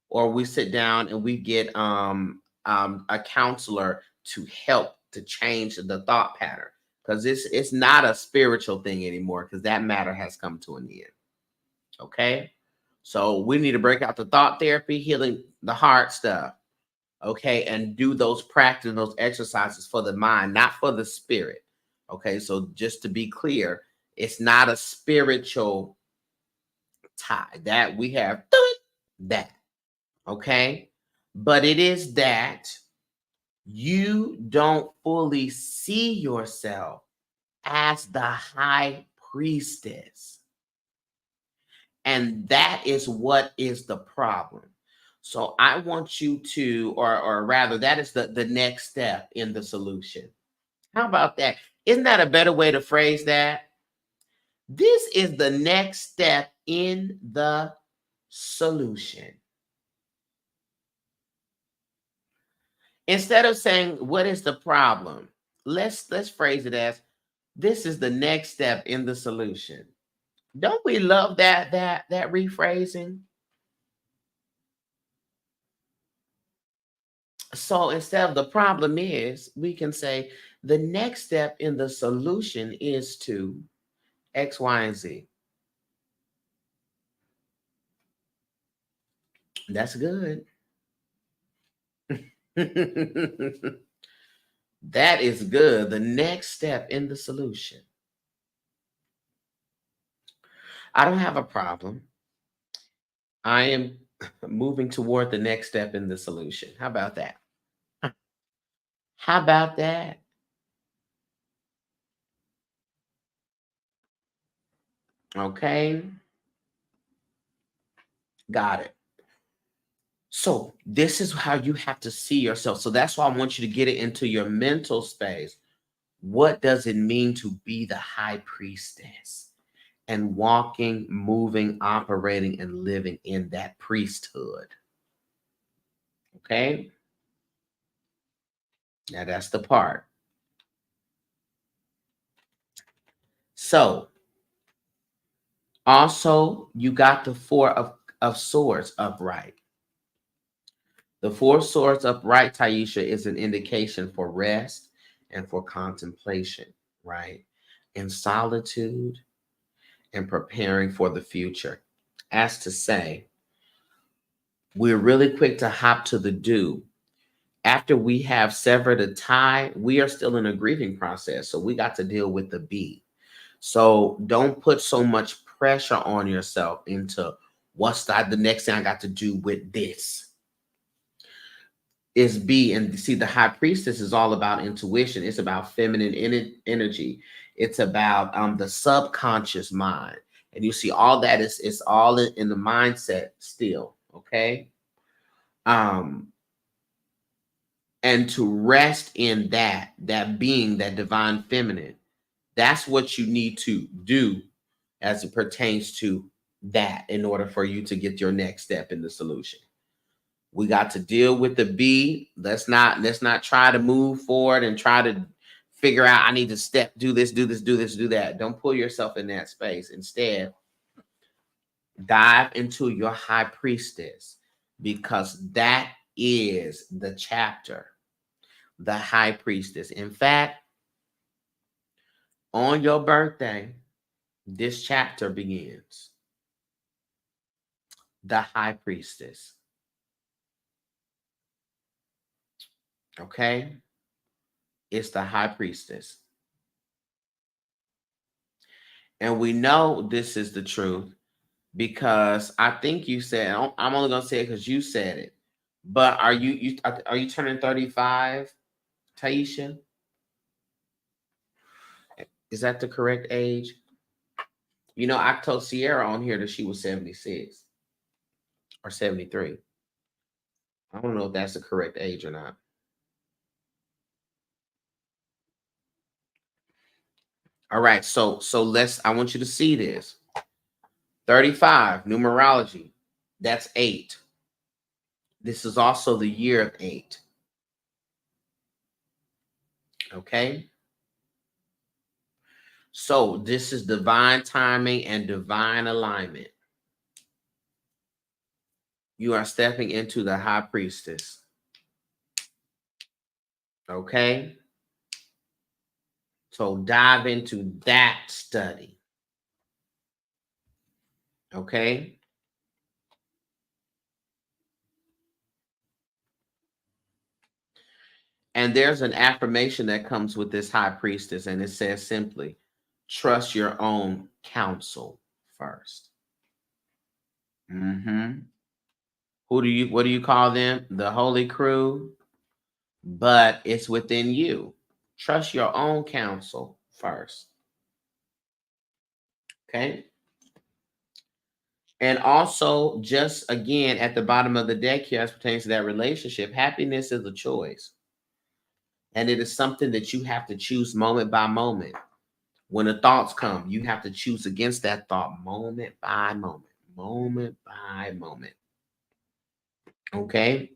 Or we sit down and we get a counselor to help to change the thought pattern. Because it's not a spiritual thing anymore, because that matter has come to an end. Okay? So we need to break out the thought therapy, healing the hard stuff. Okay, and do those practices, those exercises for the mind, not for the spirit. Okay, so just to be clear, it's not a spiritual tie that we have that. Okay, but it is that you don't fully see yourself as the high priestess. And that is what is the problem. So I want you to, or rather, that is the next step in the solution. How about that? Isn't that a better way to phrase that? This is the next step in the solution. Instead of saying, what is the problem? Let's phrase it as, this is the next step in the solution. Don't we love that rephrasing? So instead of the problem is, we can say the next step in the solution is to X, Y, and Z. That's good. That is good. The next step in the solution. I don't have a problem. I am moving toward the next step in the solution. How about that? How about that? Okay. Got it. So this is how you have to see yourself. So that's why I want you to get it into your mental space. What does it mean to be the high priestess? And walking, moving, operating, and living in that priesthood. Okay? Now that's the part. So also you got the four of swords upright. The four swords upright, Taisha, is an indication for rest and for contemplation, right? In solitude and preparing for the future. As to say, we're really quick to hop to the do. After we have severed a tie, we are still in a grieving process. So we got to deal with the be. So don't put so much pressure on yourself into what's the next thing I got to do with this. Is be. And see, the high priestess is all about intuition. It's about feminine energy. It's about the subconscious mind. And you see all that is all in the mindset still. Okay. And to rest in that being, that divine feminine, that's what you need to do as it pertains to that in order for you to get your next step in the solution. We got to deal with the B. Let's not try to move forward and try to figure out I need to do this, do that. Don't pull yourself in that space. Instead, dive into your high priestess, because that is the chapter. The high priestess. In fact, on your birthday, this chapter begins. The high priestess. Okay? It's the high priestess. And we know this is the truth because I think you said, I'm only going to say it because you said it. But are you turning 35, Taisha? Is that the correct age? You know, I told Sierra on here that she was 76 or 73. I don't know if that's the correct age or not. All right, so I want you to see this. 35, numerology, that's 8. This is also the year of 8. Okay? So this is divine timing and divine alignment. You are stepping into the high priestess. Okay? So dive into that study. Okay? And there's an affirmation that comes with this high priestess, and it says simply, trust your own counsel first. What do you call them? The holy crew. But it's within you. Trust your own counsel first. Okay. And also, just again, at the bottom of the deck here, as pertains to that relationship, happiness is a choice. And it is something that you have to choose moment by moment. When the thoughts come, you have to choose against that thought moment by moment, moment by moment. Okay.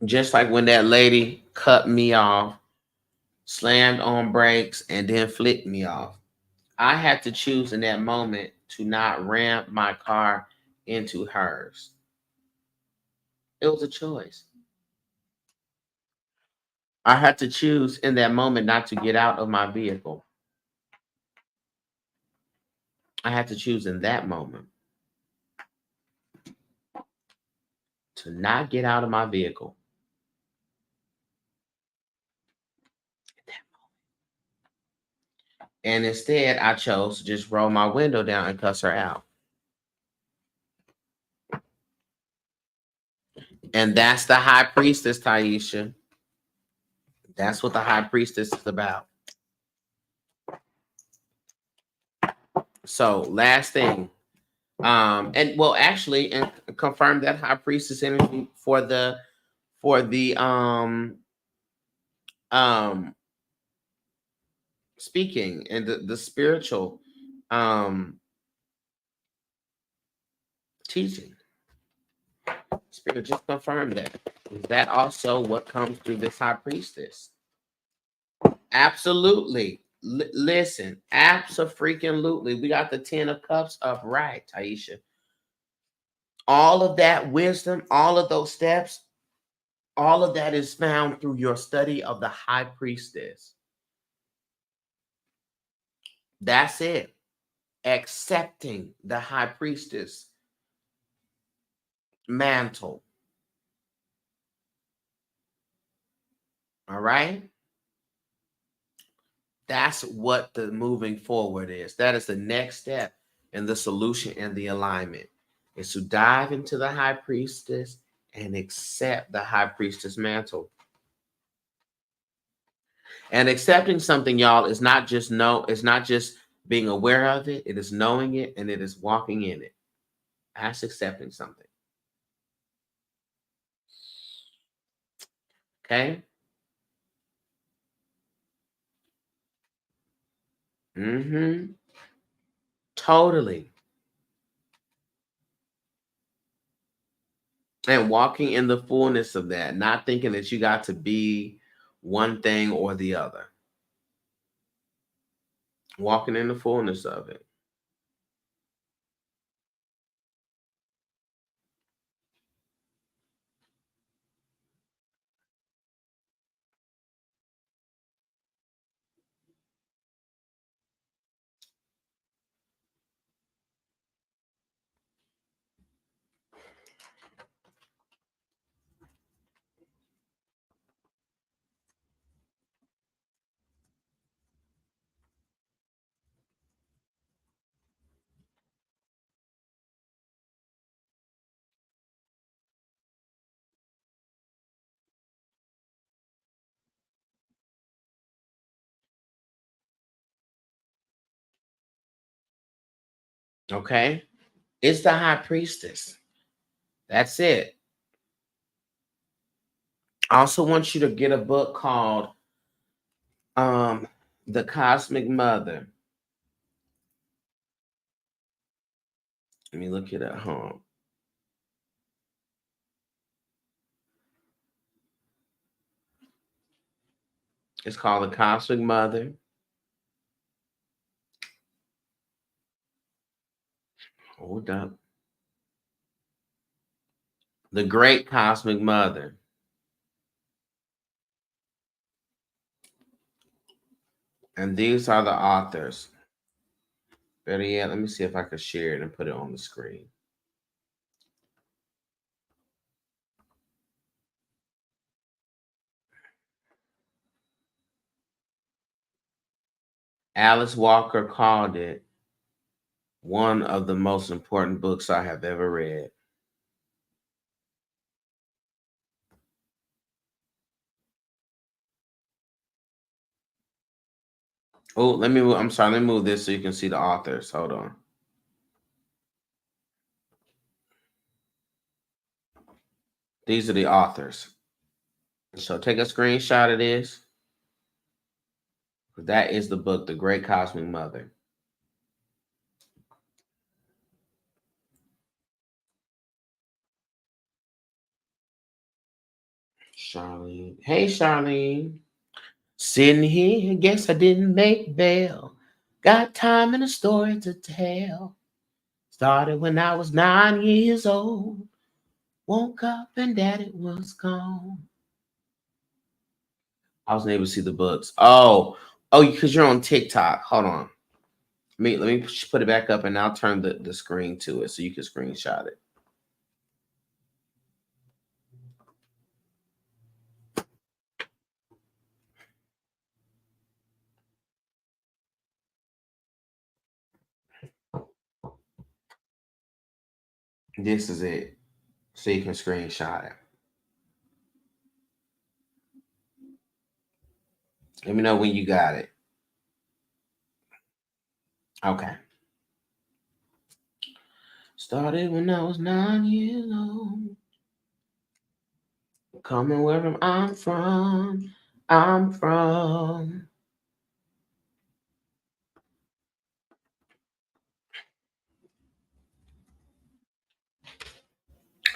Just like when that lady cut me off, slammed on brakes, and then flipped me off. I had to choose in that moment to not ram my car into hers. It was a choice. I had to choose in that moment not to get out of my vehicle. I had to choose in that moment to not get out of my vehicle. And instead, I chose to just roll my window down and cuss her out. And that's the high priestess, Taisha. That's what the high priestess is about. So last thing, and well, actually, and confirm that high priestess energy for the speaking and the spiritual teaching. Spirit just confirm that. Is that also what comes through this high priestess? Absolutely. Listen, abso-freaking-lutely. We got the 10 of cups up right, Taisha. All of that wisdom, all of those steps, all of that is found through your study of the high priestess. That's it. Accepting the high priestess mantle. All right? That's what the moving forward is. That is the next step in the solution and the alignment, is to dive into the high priestess and accept the high priestess mantle. And accepting something, y'all, is not just it's not just being aware of it. It is knowing it and it is walking in it. That's accepting something. Okay? Mm-hmm. Totally. And walking in the fullness of that, not thinking that you got to be one thing or the other. Walking in the fullness of it. Okay? It's the high priestess. That's it. I also want you to get a book called The Cosmic Mother. Let me look it at home. It's called The Cosmic Mother. Hold up. The Great Cosmic Mother. And these are the authors. Better yet, let me see if I can share it and put it on the screen. Alice Walker called it one of the most important books I have ever read. Oh, let me move this so you can see the authors. Hold on. These are the authors. So take a screenshot of this. That is the book, The Great Cosmic Mother. Charlene. Hey, Charlene. Sitting here, guess I didn't make bail. Got time and a story to tell. Started when I was 9 years old. Woke up and daddy was gone. I wasn't able to see the books. Oh, because you're on TikTok. Hold on. Let me put it back up and I'll turn the screen to it so you can screenshot it. This is it. So you can screenshot it. Let me know when you got it. Okay. Started when I was 9 years old. Coming where I'm from. I'm from.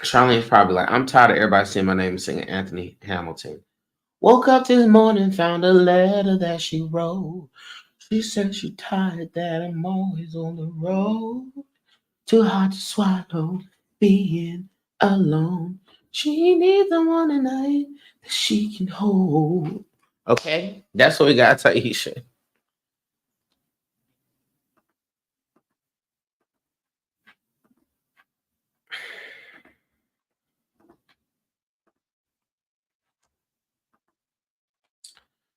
Charlene's probably like, I'm tired of everybody saying my name and singing Anthony Hamilton. Woke up this morning, found a letter that she wrote. She said she tired that I'm always on the road. Too hard to swallow, being alone. She needs someone tonight that she can hold. Okay, that's what we got, Taisha.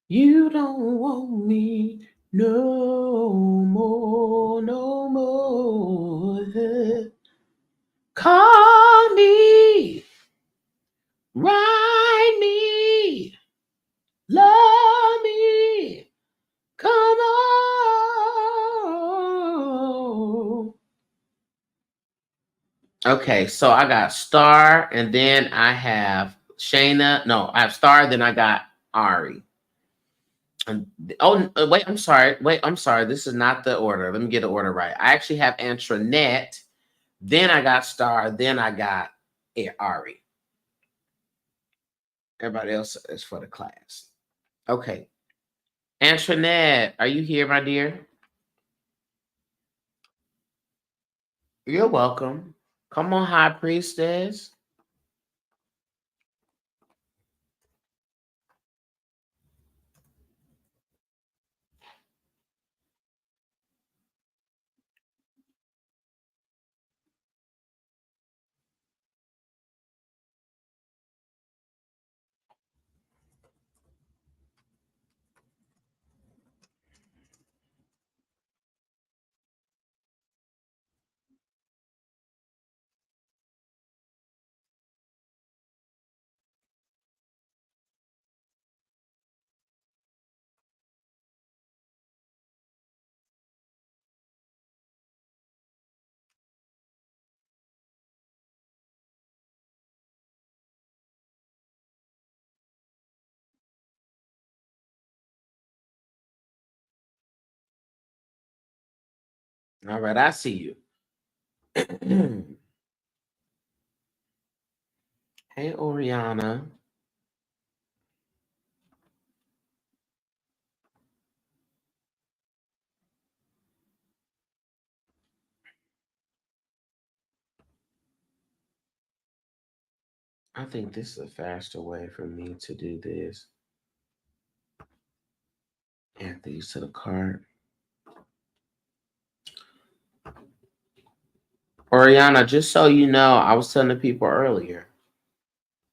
You don't want me no more, no more. Call me, write me, love me, come on. Okay, so I got Star, and then I have Shayna. No, I have Star, then I got Ari. And, wait, I'm sorry. Wait, I'm sorry. This is not the order. Let me get the order right. I actually have Antoinette, then I got Star, then I got Ari. Everybody else is for the class. Okay. Antoinette, are you here, my dear? You're welcome. Come on, High Priestess. All right, I see you. Hey, Oriana. I think this is a faster way for me to do this. Add these to the cart. Oriana, just so you know, I was telling the people earlier,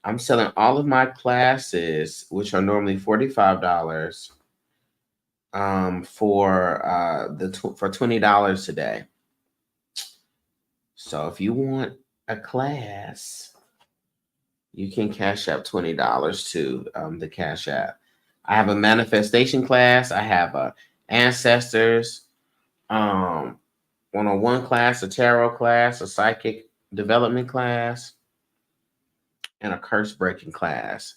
I'm selling all of my classes, which are normally $45, for $20 today. So if you want a class, you can cash up $20 to the Cash App. I have a manifestation class. I have a ancestors, 101 class, a tarot class, a psychic development class, and a curse breaking class.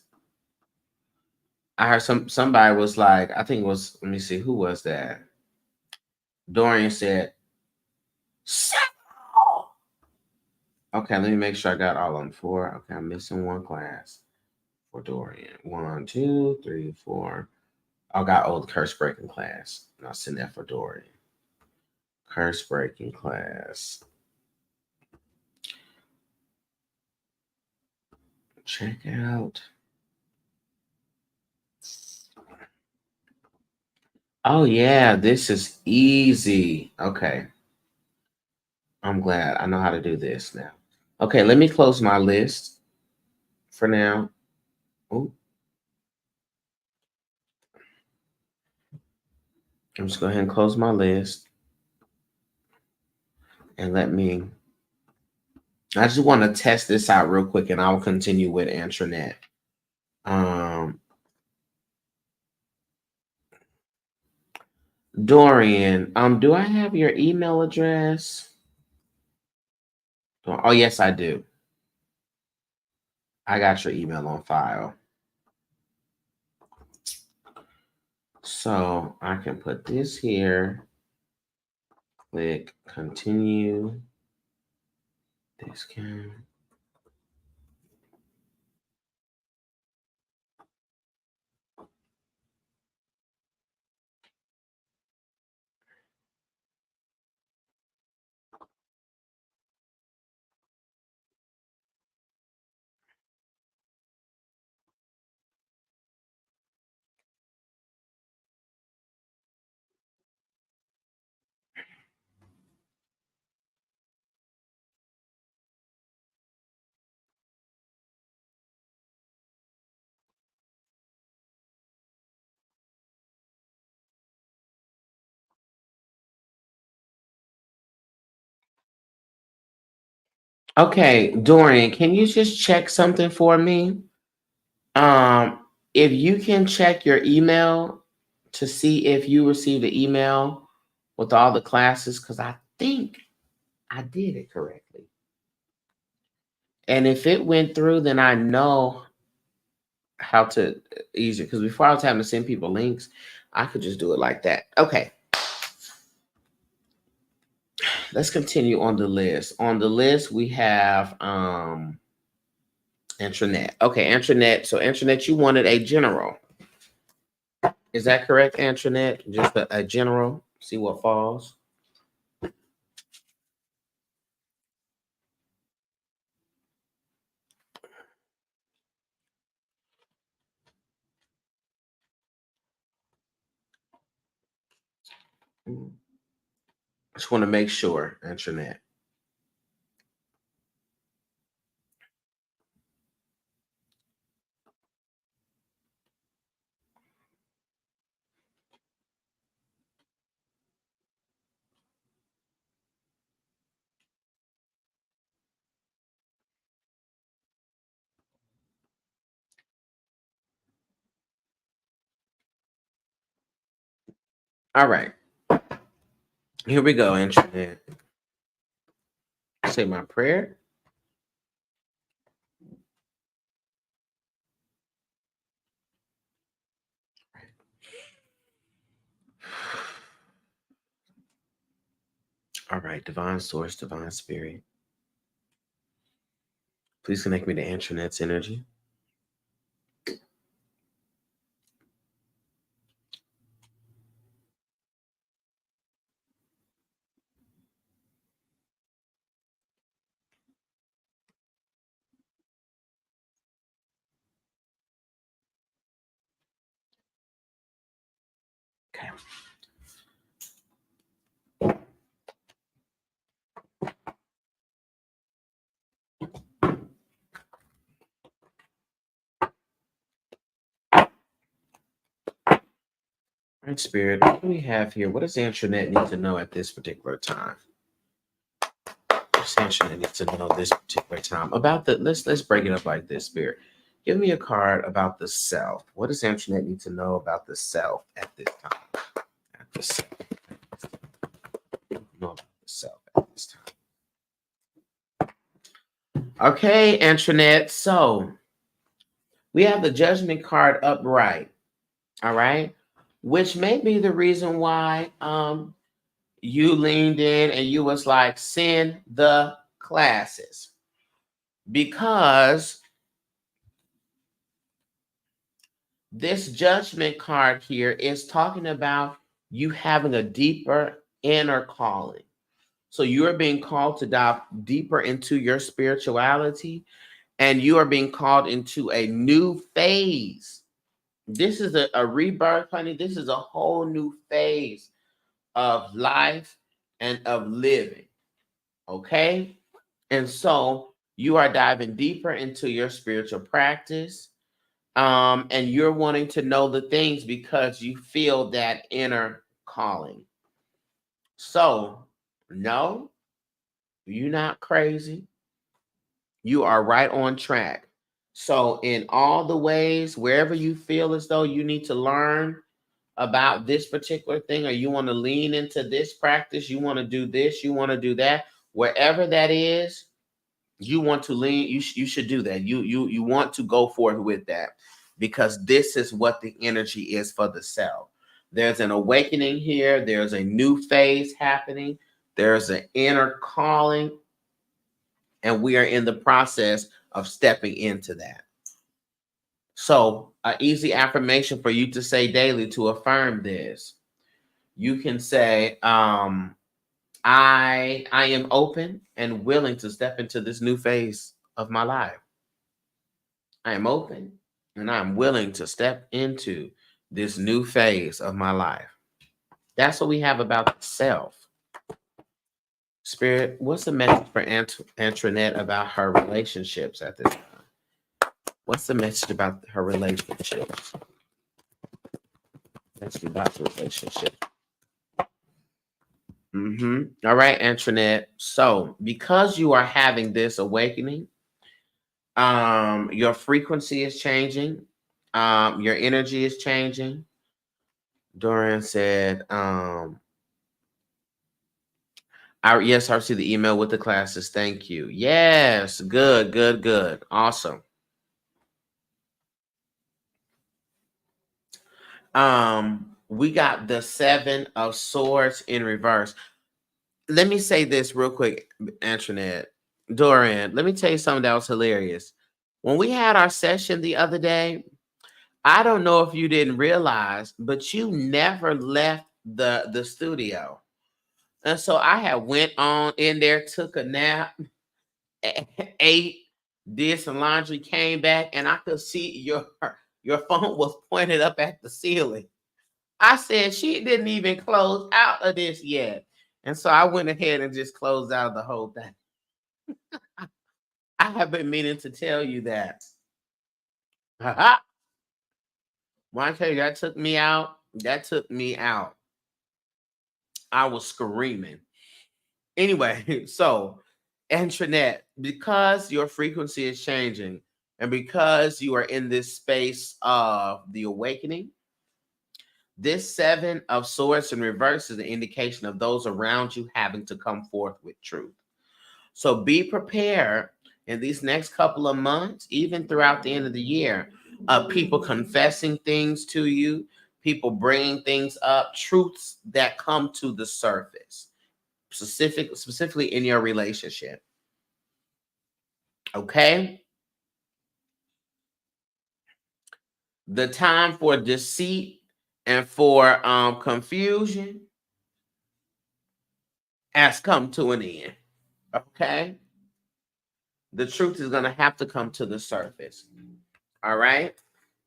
I heard somebody was like, I think it was, let me see, who was that? Dorian said, "Sell." Okay, let me make sure I got all of them. Four. Okay, I'm missing one class for Dorian. 1, 2, 3, 4. I got the curse breaking class. And I'll send that for Dorian. Curse breaking class. Check out. Oh yeah, this is easy. Okay. I'm glad I know how to do this now. Okay, let me close my list for now. Oh, I'm just going to go ahead and close my list and let me I just want to test this out real quick, and I'll continue with Intranet. Dorian, do I have your email address? Oh, yes, I do. I got your email on file. So I can put this here. Click continue. This can. Okay, Dorian, can you just check something for me? If you can check your email to see if you received the email with all the classes, because I think I did it correctly. And if it went through, then I know how to easier. Because before I was having to send people links, I could just do it like that. Okay. Let's continue on the list. On the list, we have intranet. Okay, intranet. So intranet, you wanted a general. Is that correct, intranet? Just a general. See what falls. Just want to make sure, intranet. All right. Here we go, intranet. Say my prayer. All right, divine source, divine spirit. Please connect me to intranet's energy. Okay. All right, spirit. What do we have here? What does the intranet need to know at this particular time? Intranet needs to know this particular time about the. Let's break it up like this, spirit. Give me a card about the self. What does intranet need to know about the self at this time? At the self. Know about the self at this time. Okay, intranet. So we have the judgment card upright. All right, which may be the reason why you leaned in and you was like, send the classes, because this judgment card here is talking about you having a deeper inner calling. So you are being called to dive deeper into your spirituality, and you are being called into a new phase. This is a rebirth, honey. This is a whole new phase of life and of living. Okay. And so you are diving deeper into your spiritual practice. And you're wanting to know the things because you feel that inner calling. So, no, you're not crazy. You are right on track. So in all the ways, wherever you feel as though you need to learn about this particular thing, or you want to lean into this practice, you want to do this, you want to do that, wherever that is, you want to lean, you should do that. You want to go forth with that, because this is what the energy is for the self. There's an awakening here. There's a new phase happening. There's an inner calling, and we are in the process of stepping into that. So an easy affirmation for you to say daily to affirm this. You can say, I am open and willing to step into this new phase of my life. I am open and I'm willing to step into this new phase of my life. That's what we have about the self. Spirit, what's the message for Antoinette about her relationships at this time? What's the message about her relationships? Let's be about the relationship. All right, Antoinette. So because you are having this awakening, your frequency is changing. Your energy is changing. Dorian said, yes, I see the email with the classes. Thank you. Yes, good. Awesome. We got the 7 of Swords in reverse. Let me say this real quick, Antoinette. Dorian, let me tell you something that was hilarious. When we had our session the other day, I don't know if you didn't realize, but you never left the studio. And so I had went on in there, took a nap, ate, did some laundry, came back, and I could see your phone was pointed up at the ceiling. I said, she didn't even close out of this yet. And so I went ahead and just closed out the whole thing. I have been meaning to tell you that. When I tell you that took me out, I was screaming. Anyway, so Antoinette, because your frequency is changing and because you are in this space of the awakening, this 7 of Swords in reverse is an indication of those around you having to come forth with truth. So be prepared in these next couple of months, even throughout the end of the year, of people confessing things to you, people bringing things up, truths that come to the surface, specifically in your relationship. Okay? The time for deceit and for confusion has come to an end. Okay? The truth is going to have to come to the surface. All right?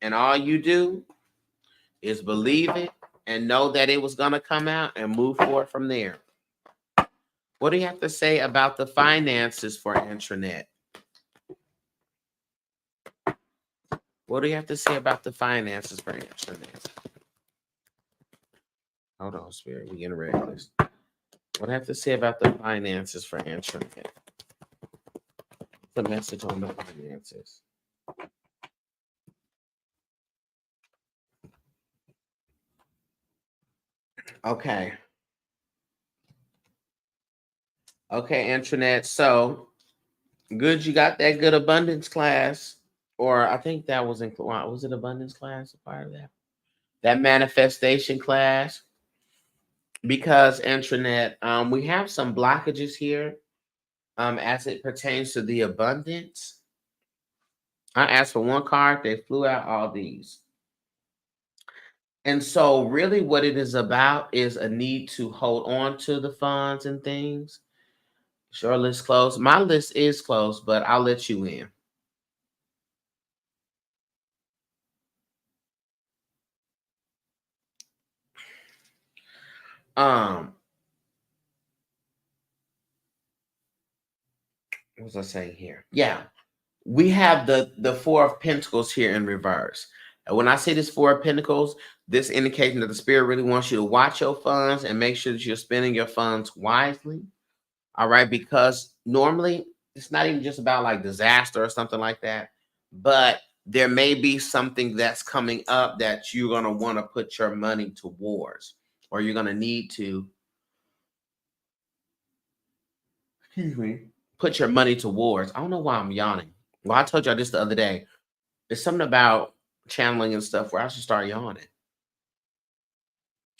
And all you do is believe it and know that it was going to come out and move forward from there. What do you have to say about the finances for Antoinette? What do you have to say about the finances for Antoinette? Hold on, Spirit. We're getting ready. What do I have to say about the finances for Antoinette? The message on the finances. Okay. Okay, Antoinette. So good, you got that good abundance class, or I think that was was it abundance class? A part of that, that manifestation class. Because Antoinette, we have some blockages here, as it pertains to the abundance. I asked for one card; they flew out all these. And so really what it is about is a need to hold on to the funds and things. Sure, list closed. My list is closed, but I'll let you in. What was I saying here? Yeah. We have the 4 of Pentacles here in reverse. And when I say this 4 of Pentacles, this indicating that the Spirit really wants you to watch your funds and make sure that you're spending your funds wisely. All right, because normally It's not even just about like disaster or something like that, but there may be something that's coming up that you're going to want to put your money towards, or you're going to need to, excuse me, put your money towards. I don't know why I'm yawning. Well, I told y'all this the other day. There's something about channeling and stuff where I should start yawning.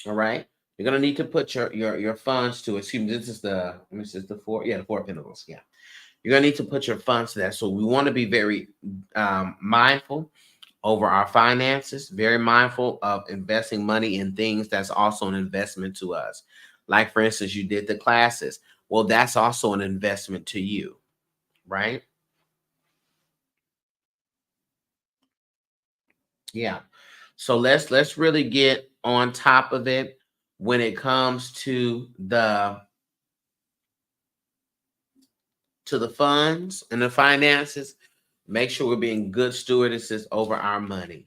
All right. You're gonna need to put your funds to, excuse me, this is the, this is the four, yeah, the four of pentacles. Yeah. You're gonna need to put your funds to that. So we want to be very mindful over our finances, very mindful of investing money in things that's also an investment to us. Like, for instance, you did the classes. Well, that's also an investment to you, right? Yeah. So let's really get on top of it when it comes to the funds and the finances. Make sure we're being good stewardesses over our money.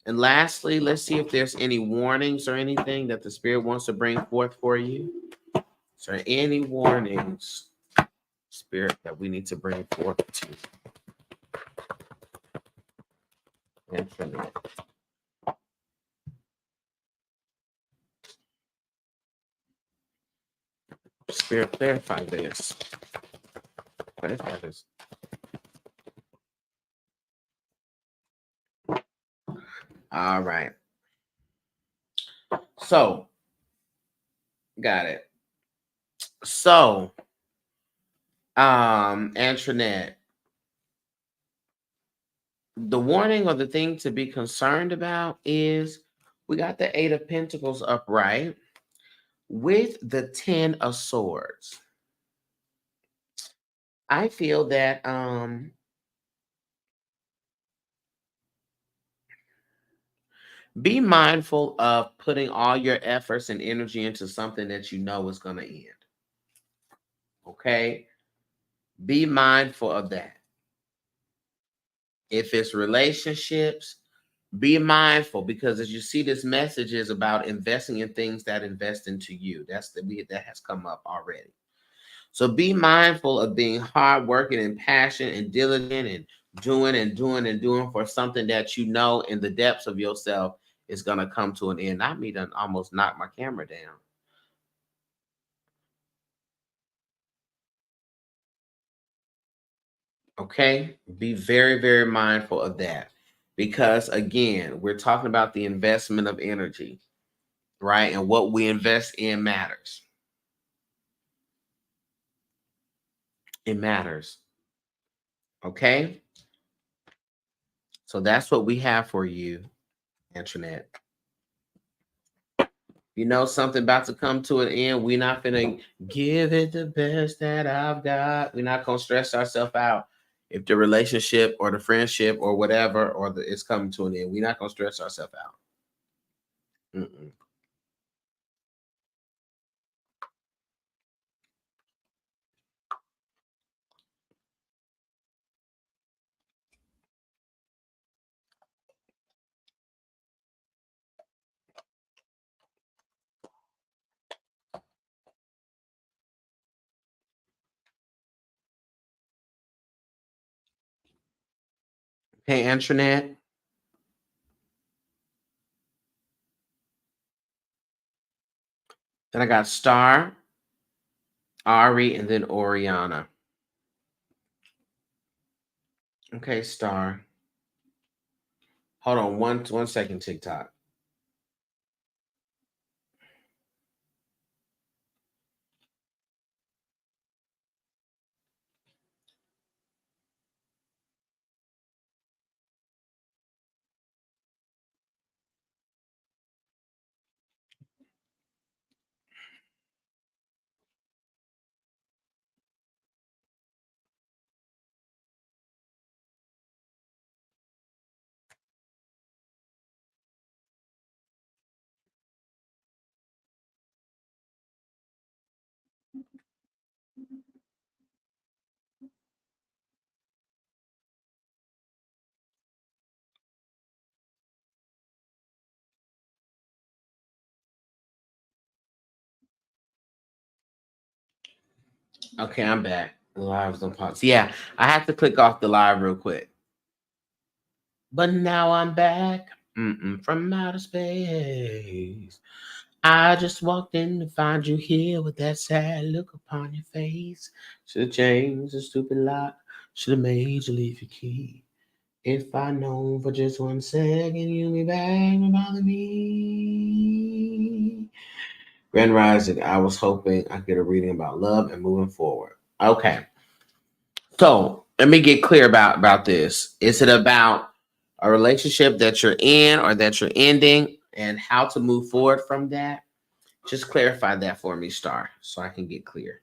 And lastly, let's see if there's any warnings or anything that the spirit wants to bring forth for you. Is there any warnings, spirit, that we need to bring forth to infinite? Spirit, clarify this. Clarify this. All right. So, got it. So, Antoinette, the warning or the thing to be concerned about is we got the Eight of Pentacles upright with the Ten of Swords. I feel that be mindful of putting all your efforts and energy into something that you know is going to end. Okay? Be mindful of that. If it's relationships, be mindful, because as you see, this message is about investing in things that invest into you. That has come up already. So be mindful of being hardworking and passionate and diligent and doing for something that you know in the depths of yourself is going to come to an end. Not me to almost knock my camera down. Okay? Be very, very mindful of that. Because again, we're talking about the investment of energy, right? And what we invest in matters. It matters. Okay? So that's what we have for you, Antoinette. You know something about to come to an end. We're not gonna give it the best that I've got. We're not gonna stress ourselves out if the relationship or the friendship or whatever it's coming to an end. We're not gonna stress ourselves out. Mm-mm. Hey, Antoinette. Then I got Star, Ari, and then Oriana. Okay, Star. Hold on one second, TikTok. Okay, I'm back. The live's on pause. Yeah, I have to click off the live real quick. But now I'm back from outer space. I just walked in to find you here with that sad look upon your face. Should have changed the stupid lock. Should have made you leave your key. If I know for just 1 second you'll be back and bother me. Grand Rising, I was hoping I could get a reading about love and moving forward. Okay. So let me get clear about this. Is it about a relationship that you're in or that you're ending and how to move forward from that? Just clarify that for me, Star, so I can get clear.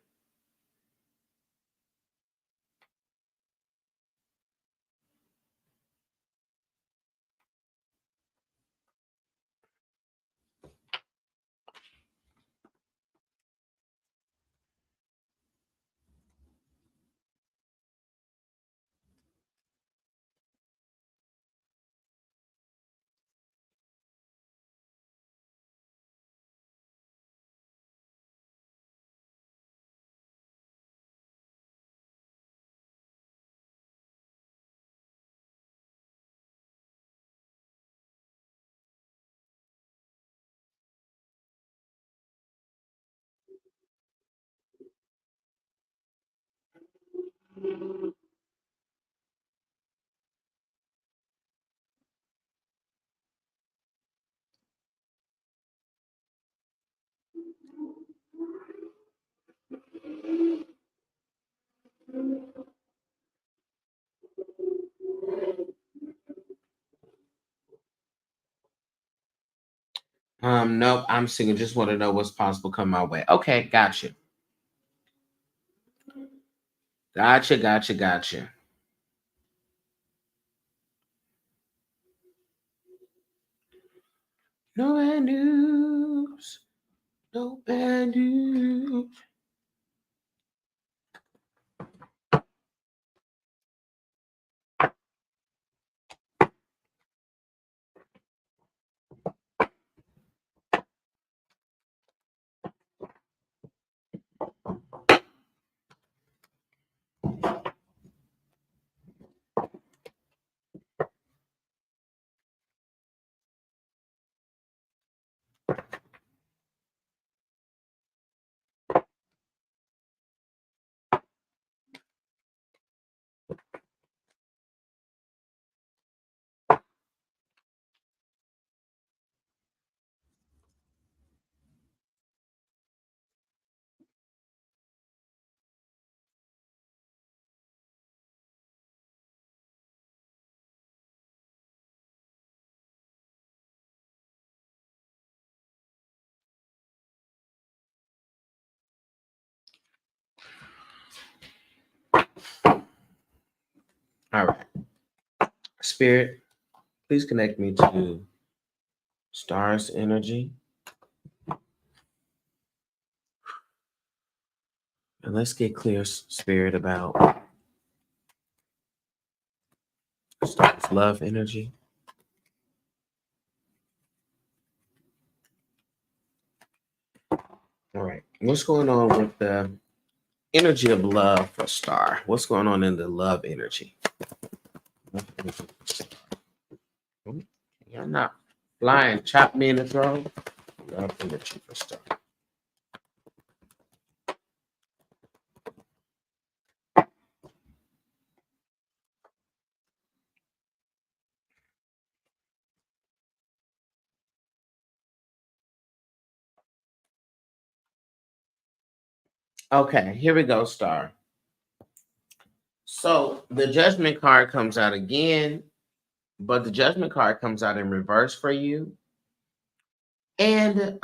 Nope, I'm single. Just want to know what's possible come my way. Okay, gotcha. Gotcha. No bad news. No bad news. All right. Spirit, please connect me to Star's energy. And let's get clear, Spirit, about Star's love energy. All right. What's going on with the energy of love for Star? What's going on in the love energy? You're not flying, chop me in the throat. Love energy for Star. Okay, here we go, Star. So the judgment card comes out again, but the judgment card comes out in reverse for you. And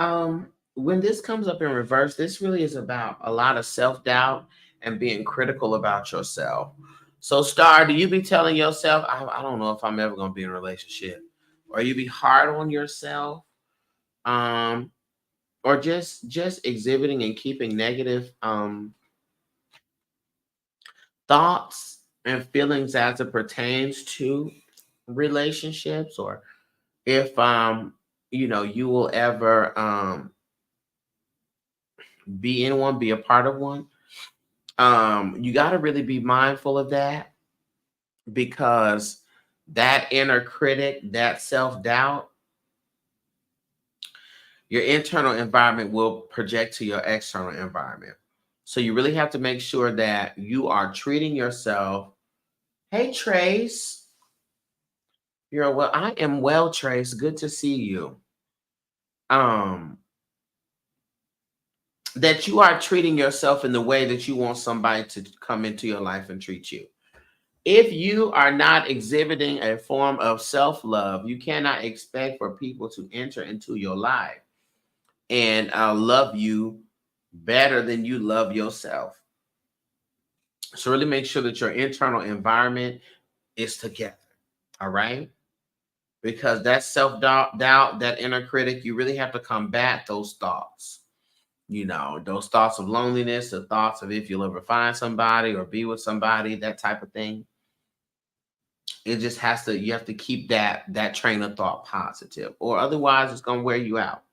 when this comes up in reverse, this really is about a lot of self-doubt and being critical about yourself. So, Star, do you be telling yourself, I don't know if I'm ever gonna be in a relationship, or you be hard on yourself, um, or just exhibiting and keeping negative thoughts and feelings as it pertains to relationships, or if you will ever be in one, be a part of one. You got to really be mindful of that, because that inner critic, that self-doubt, your internal environment will project to your external environment. So you really have to make sure that you are treating yourself. Hey, Trace. I am well, Trace. Good to see you. That you are treating yourself in the way that you want somebody to come into your life and treat you. If you are not exhibiting a form of self-love, you cannot expect for people to enter into your life and love you better than you love yourself. So really make sure that your internal environment is together. All right. Because that self-doubt, that inner critic, you really have to combat those thoughts. Those thoughts of loneliness, the thoughts of if you'll ever find somebody or be with somebody, that type of thing. It just you have to keep that train of thought positive, or otherwise it's going to wear you out.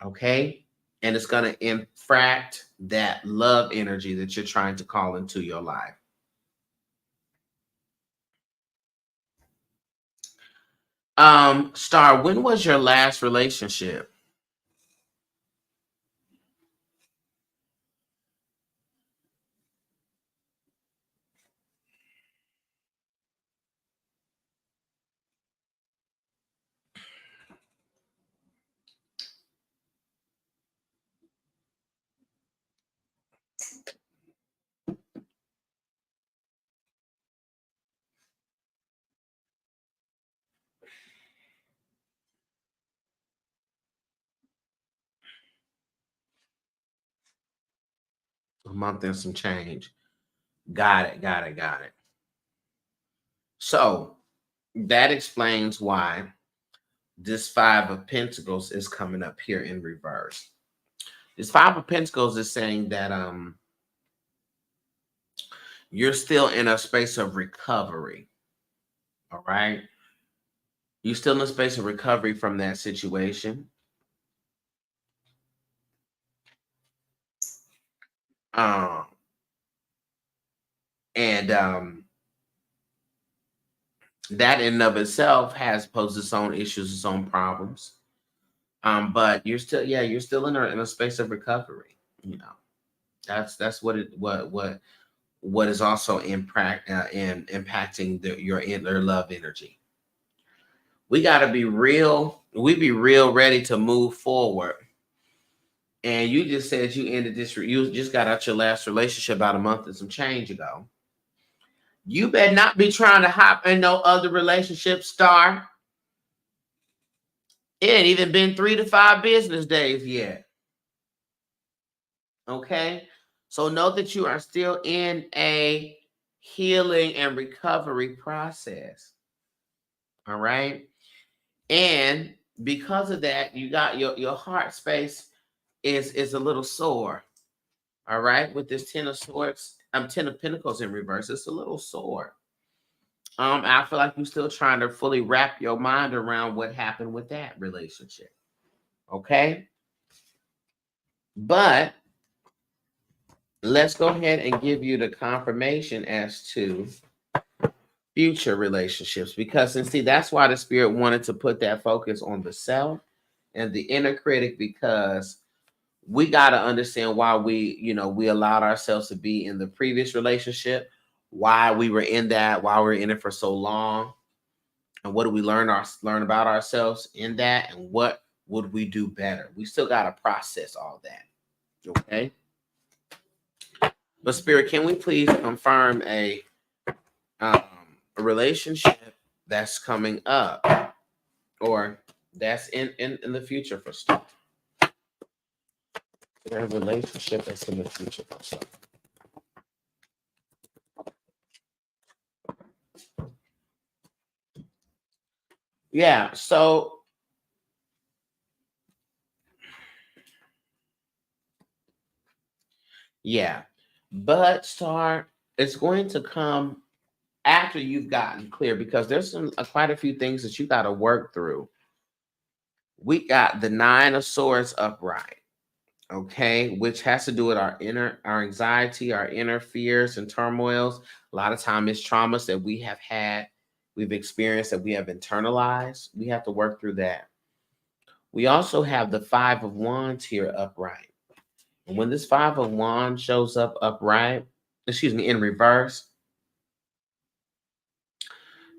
Okay. And it's going to infract that love energy that you're trying to call into your life. Star, when was your last relationship? A month and some change. Got it. So that explains why this Five of Pentacles is coming up here in reverse. This Five of Pentacles is saying that you're still in a space of recovery. All right. You're still in a space of recovery from that situation. Um, and that in and of itself has posed its own issues, its own problems. But you're still in a space of recovery. That's what is also impacting your inner love energy. We got to be real. We be real ready to move forward. And you just said you ended this. You just got out your last relationship about a month and some change ago. You better not be trying to hop in no other relationship, Star. It ain't even been 3 to 5 business days yet. Okay. So know that you are still in a healing and recovery process. All right. And because of that, you got your heart space is a little sore. All right. With this 10 of swords, 10 of pentacles in reverse, it's a little sore. I feel like you're still trying to fully wrap your mind around what happened with that relationship. Okay. But let's go ahead and give you the confirmation as to future relationships, because and see, that's why the spirit wanted to put that focus on the self and the inner critic, because we got to understand why we allowed ourselves to be in the previous relationship, why we were in that, why we were in it for so long, and what do we learn about ourselves in that, and what would we do better. We still got to process all that. Okay. But spirit, can we please confirm um, a relationship that's coming up, or that's in the future for stuff? A relationship that's in the future for stuff. Yeah. So yeah, but Star, it's going to come after you've gotten clear, because there's quite a few things that you got to work through. We got the 9 of Swords upright. Okay, which has to do with our anxiety, our inner fears and turmoils. A lot of time it's traumas that we have had, we've experienced, that we have internalized. We have to work through that. We also have the Five of Wands here upright. And when this Five of Wands shows up upright, in reverse,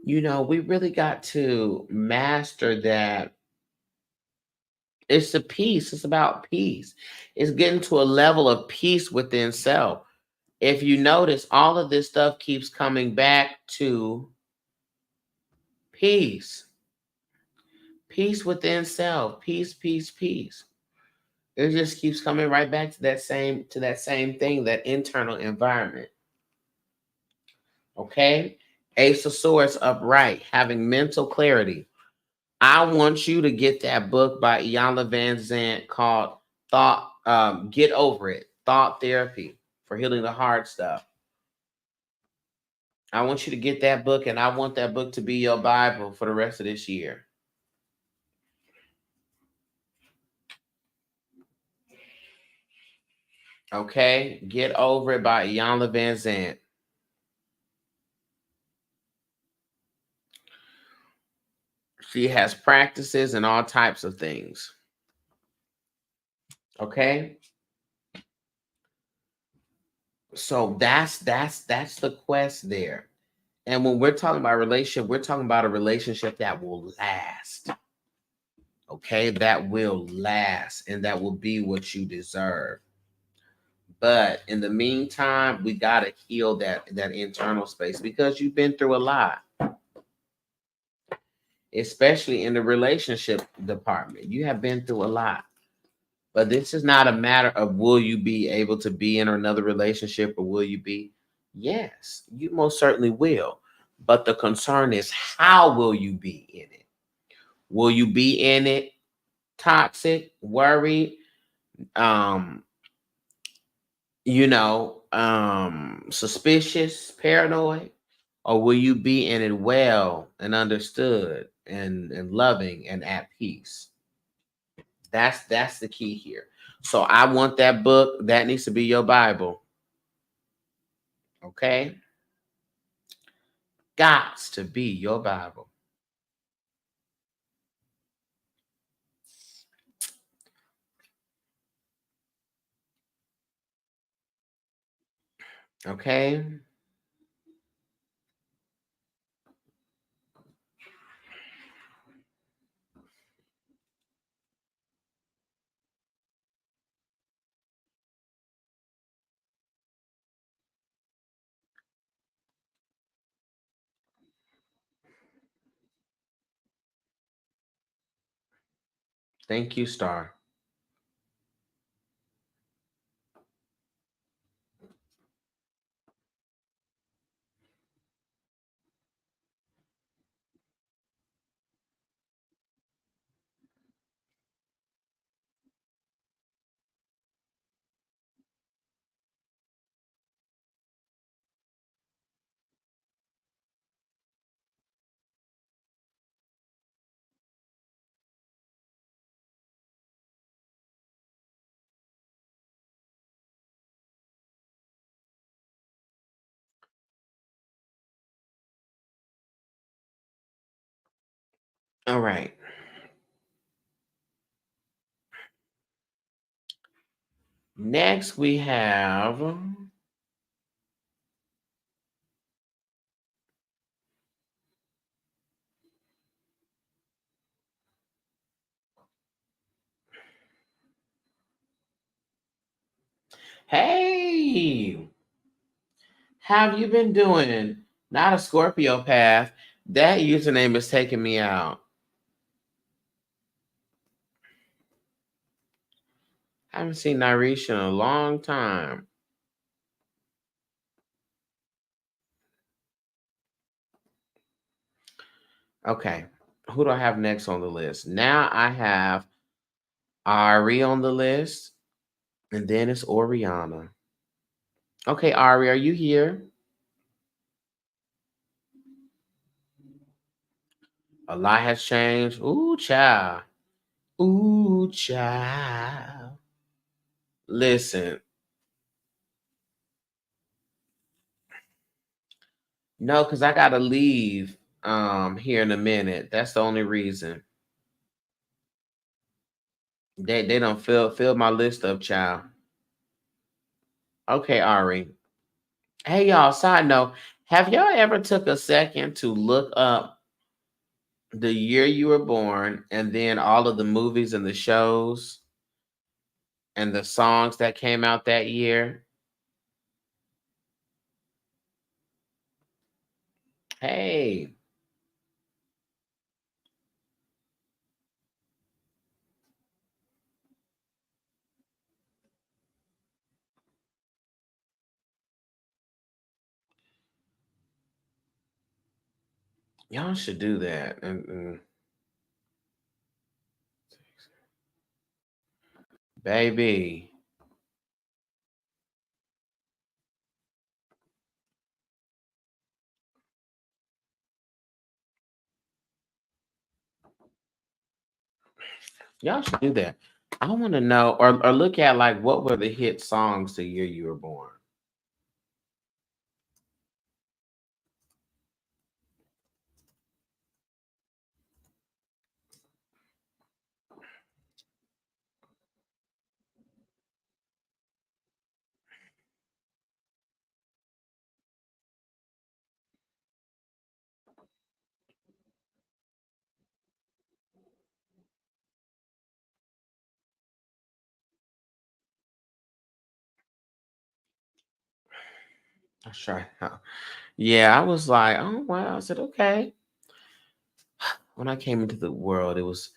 we really got to master that. It's the peace. It's about peace. It's getting to a level of peace within self. If you notice, all of this stuff keeps coming back to peace. Peace within self. Peace, peace, peace. It just keeps coming right back to that same thing, that internal environment. Okay? Ace of Swords upright, having mental clarity. I want you to get that book by Iyanla Van Zant called Get Over It, Thought Therapy for Healing the Hard Stuff. I want you to get that book, and I want that book to be your Bible for the rest of this year. Okay? Get Over It by Iyanla Van Zant. She has practices and all types of things. Okay? So that's the quest there. And when we're talking about a relationship, we're talking about a relationship that will last. Okay, that will last, and that will be what you deserve. But in the meantime, we got to heal that internal space, because you've been through a lot, especially in the relationship department. You have been through a lot. But this is not a matter of will you be able to be in another relationship, or will you be? Yes, you most certainly will. But the concern is, how will you be in it? Will you be in it toxic, worried, um, suspicious, paranoid? Or will you be in it well and understood and loving and at peace? That's the key here. So I want that book. That needs to be your Bible. Okay? Gots to be your Bible. Okay? Thank you, Star. All right. Next, we have hey, how have you been doing? Not a Scorpio path. That username is taking me out. I haven't seen Narisha in a long time. Okay. Who do I have next on the list? Now I have Ari on the list, and then it's Oriana. Okay, Ari, are you here? A lot has changed. Ooh, child. Ooh, child. Listen, no, because I gotta leave here in a minute. That's the only reason. They don't fill my list up, child. Okay, Ari. Hey y'all, side note, have y'all ever took a second to look up the year you were born and then all of the movies and the shows and the songs that came out that year? Hey, y'all should do that. And baby, y'all should do that. I want to know or look at like what were the hit songs the year you were born. I try. Yeah, I was like, oh wow. I said, okay. When I came into the world, it was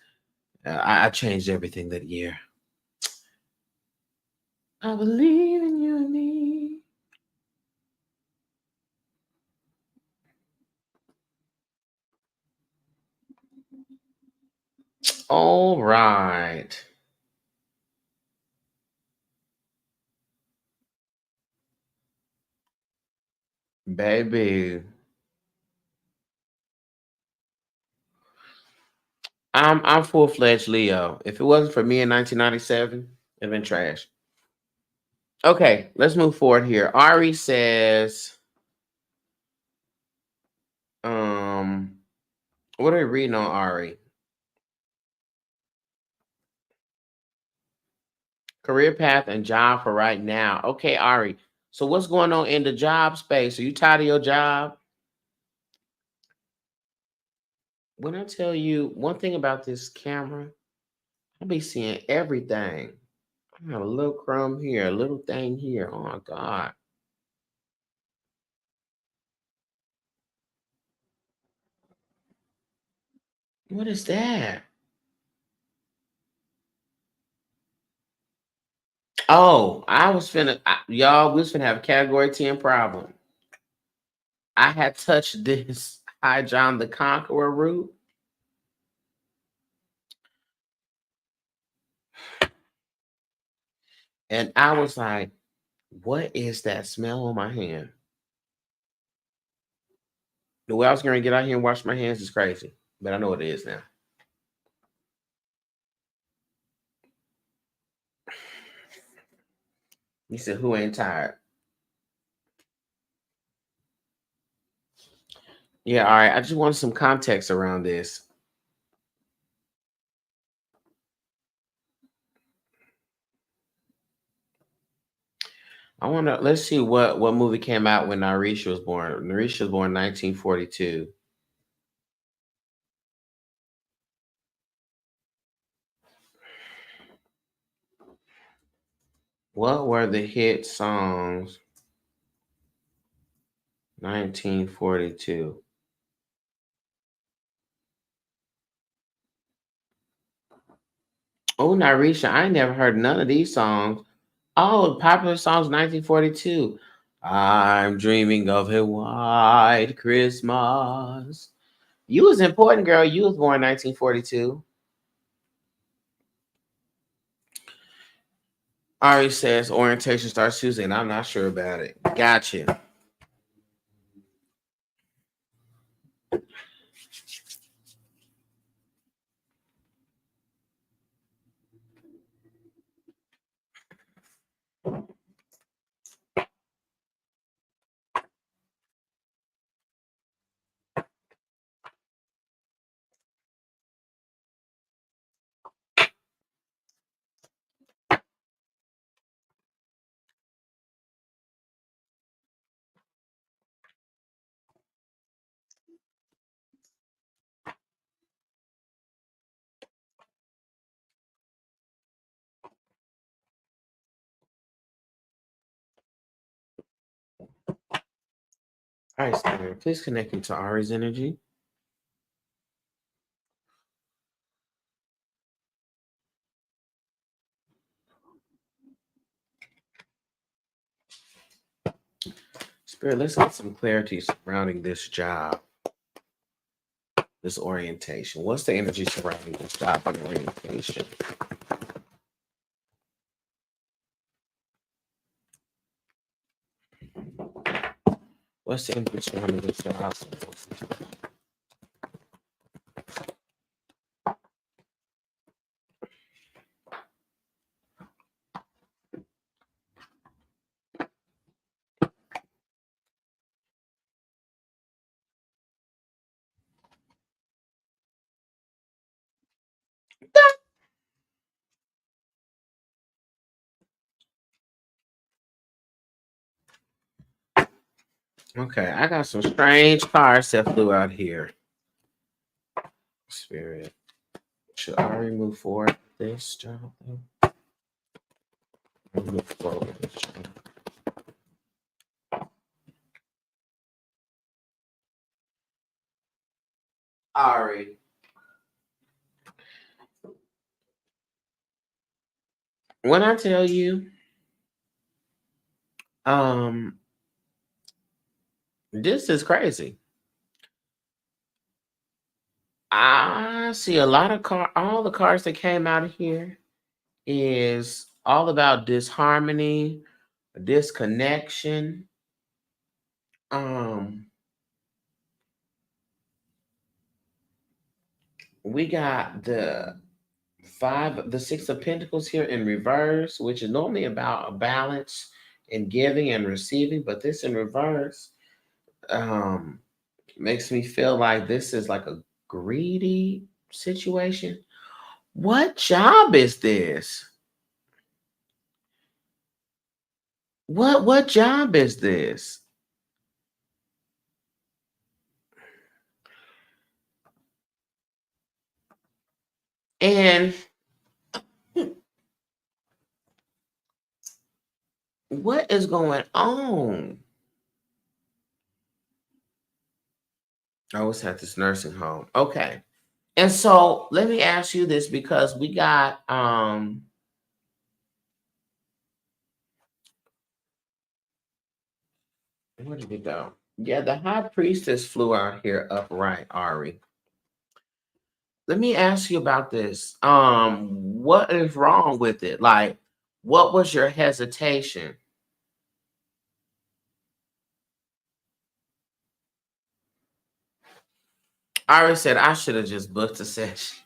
I changed everything that year. I believe in you and me. All right, baby. I'm full fledged Leo. If it wasn't for me in 1997, it'd been trash. Okay, let's move forward here. Ari says, um, what are we reading on Ari? Career path and job for right now. Okay, Ari. So what's going on in the job space? Are you tired of your job? When I tell you one thing about this camera, I be seeing everything. I have a little crumb here, a little thing here. Oh my God. What is that? Oh, y'all, we was finna have a category 10 problem. I had touched this High John the Conqueror root, and I was like, what is that smell on my hand? The way I was going to get out here and wash my hands is crazy, but I know what it is now. He said, who ain't tired? Yeah, all right. I just wanted some context around this. Let's see what movie came out when Narisha was born. Narisha was born in 1942. What were the hit songs 1942? Oh, Narisha, I ain't never heard none of these songs. Oh, popular songs 1942. I'm dreaming of a white Christmas. You was important, girl. You was born 1942. Ari says orientation starts Tuesday, and I'm not sure about it. Gotcha. All right, Spirit, please connect me to Ari's energy. Spirit, let's get some clarity surrounding this job, this orientation. What's the energy surrounding this job and orientation? What's the energy surrounding this job? Okay, I got some strange cards that flew out here. Spirit, should Ari move forward with this job thing? Move forward with this job. Ari, when I tell you, this is crazy. I see a lot of all the cards that came out of here is all about disharmony, disconnection. We got the Six of Pentacles here in reverse, which is normally about a balance in giving and receiving, but this in reverse makes me feel like this is like a greedy situation. What job is this? What job is this? And what is going on? I always had this nursing home. Okay. And so let me ask you this, because we got where did it go? Yeah, the high priestess flew out here upright, Ari. Let me ask you about this. What is wrong with it? Like, what was your hesitation? Ari said I should have just booked a session.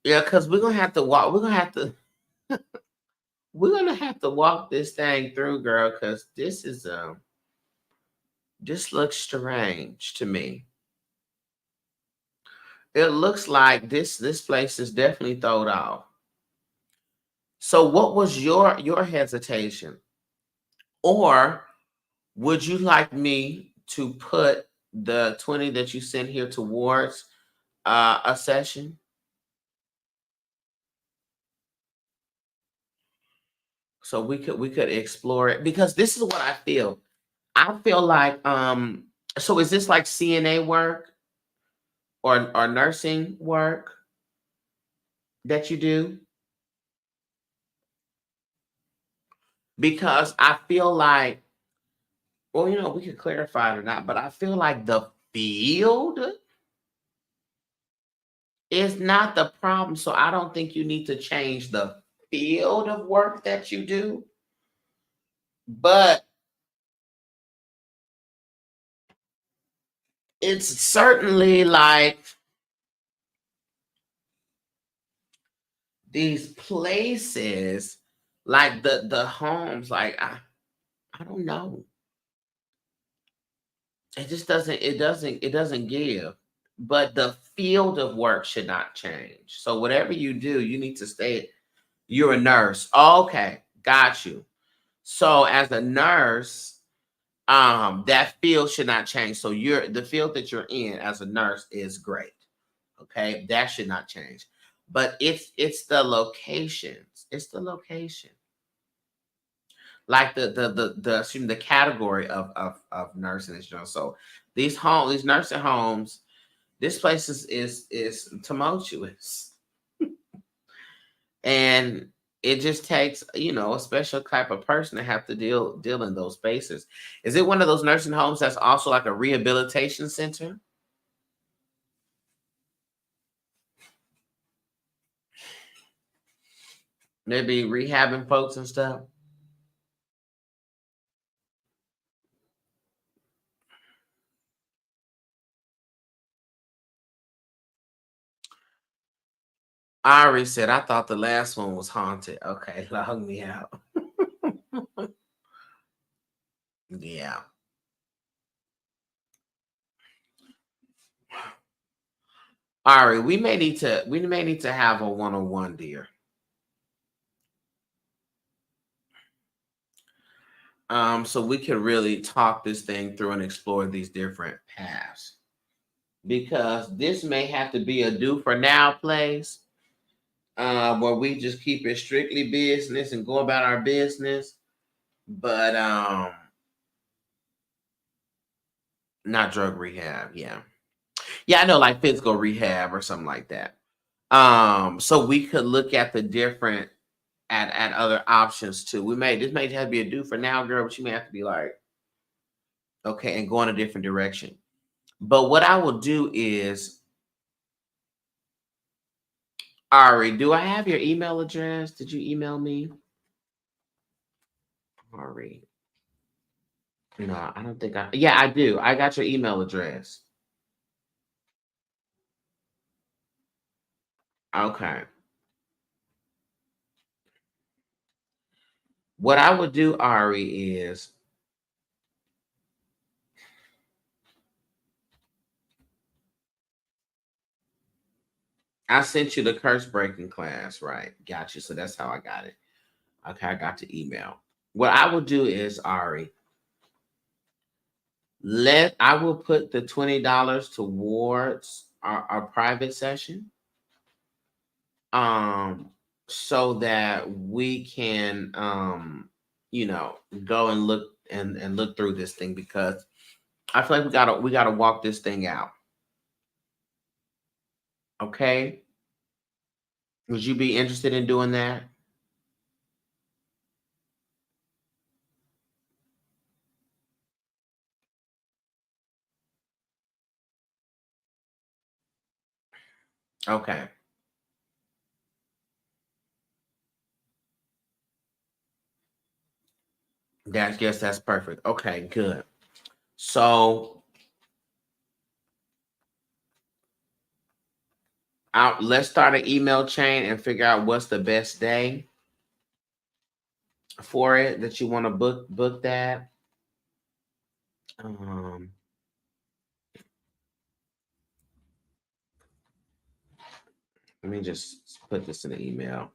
Yeah, because we're gonna have to walk. We're gonna have to walk this thing through, girl, because this looks strange to me. It looks like this place is definitely thrown off. So what was your hesitation? Or would you like me to put the 20 that you sent here towards a session? So we could explore it, because this is what I feel. I feel like so is this like CNA work or nursing work that you do? Because I feel like, well, we could clarify it or not, but I feel like the field is not the problem. So I don't think you need to change the field of work that you do. But it's certainly like these places, like the homes, like I don't know. It just doesn't give. But the field of work should not change. So whatever you do, you need to stay. You're a nurse. Okay, got you. So as a nurse, that field should not change. So the field that you're in as a nurse is great. Okay, that should not change. But it's the locations. It's the location. like the category of nursing is, so these nursing homes, this place is tumultuous, and it just takes, a special type of person to have to deal in those spaces. Is it one of those nursing homes that's also like a rehabilitation center? Maybe rehabbing folks and stuff. I already said I thought the last one was haunted. Okay, log me out. Yeah. Ari, we may need to have a one-on-one, dear. So we can really talk this thing through and explore these different paths. Because this may have to be a do for now place, where we just keep it strictly business and go about our business, but not drug rehab. Yeah. Yeah, I know, like physical rehab or something like that. So we could look at the different at other options too. This may have to be a do for now, girl, but you may have to be like, okay, and go in a different direction. But what I will do is, Ari, do I have your email address? Did you email me? Ari. No, I don't think yeah, I do. I got your email address. Okay. What I would do, Ari, is I sent you the curse breaking class, right? Got you. So that's how I got it. Okay, I got the email. What I will do is, Ari, I will put the $20 towards our private session. Um, so that we can go and look through this thing, because I feel like we gotta walk this thing out. Okay. Would you be interested in doing that? Okay. That's perfect. Okay, good. So let's start an email chain and figure out what's the best day for it that you want to book that. Um, Let me just put this in the email.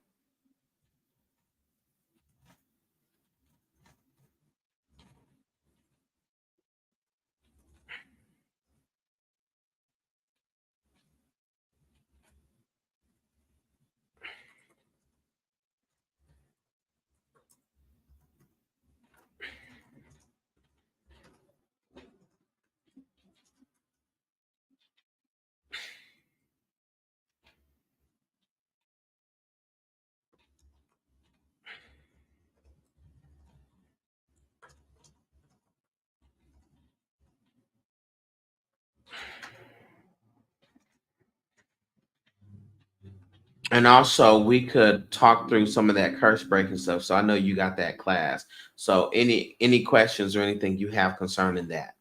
And also, we could talk through some of that curse breaking stuff. So I know you got that class. So any questions or anything you have concerning that,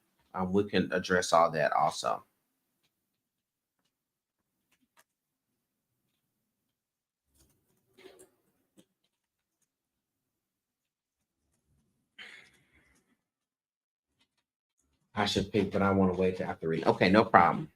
we can address all that also. I should pick, but I want to wait till after reading. Okay, no problem.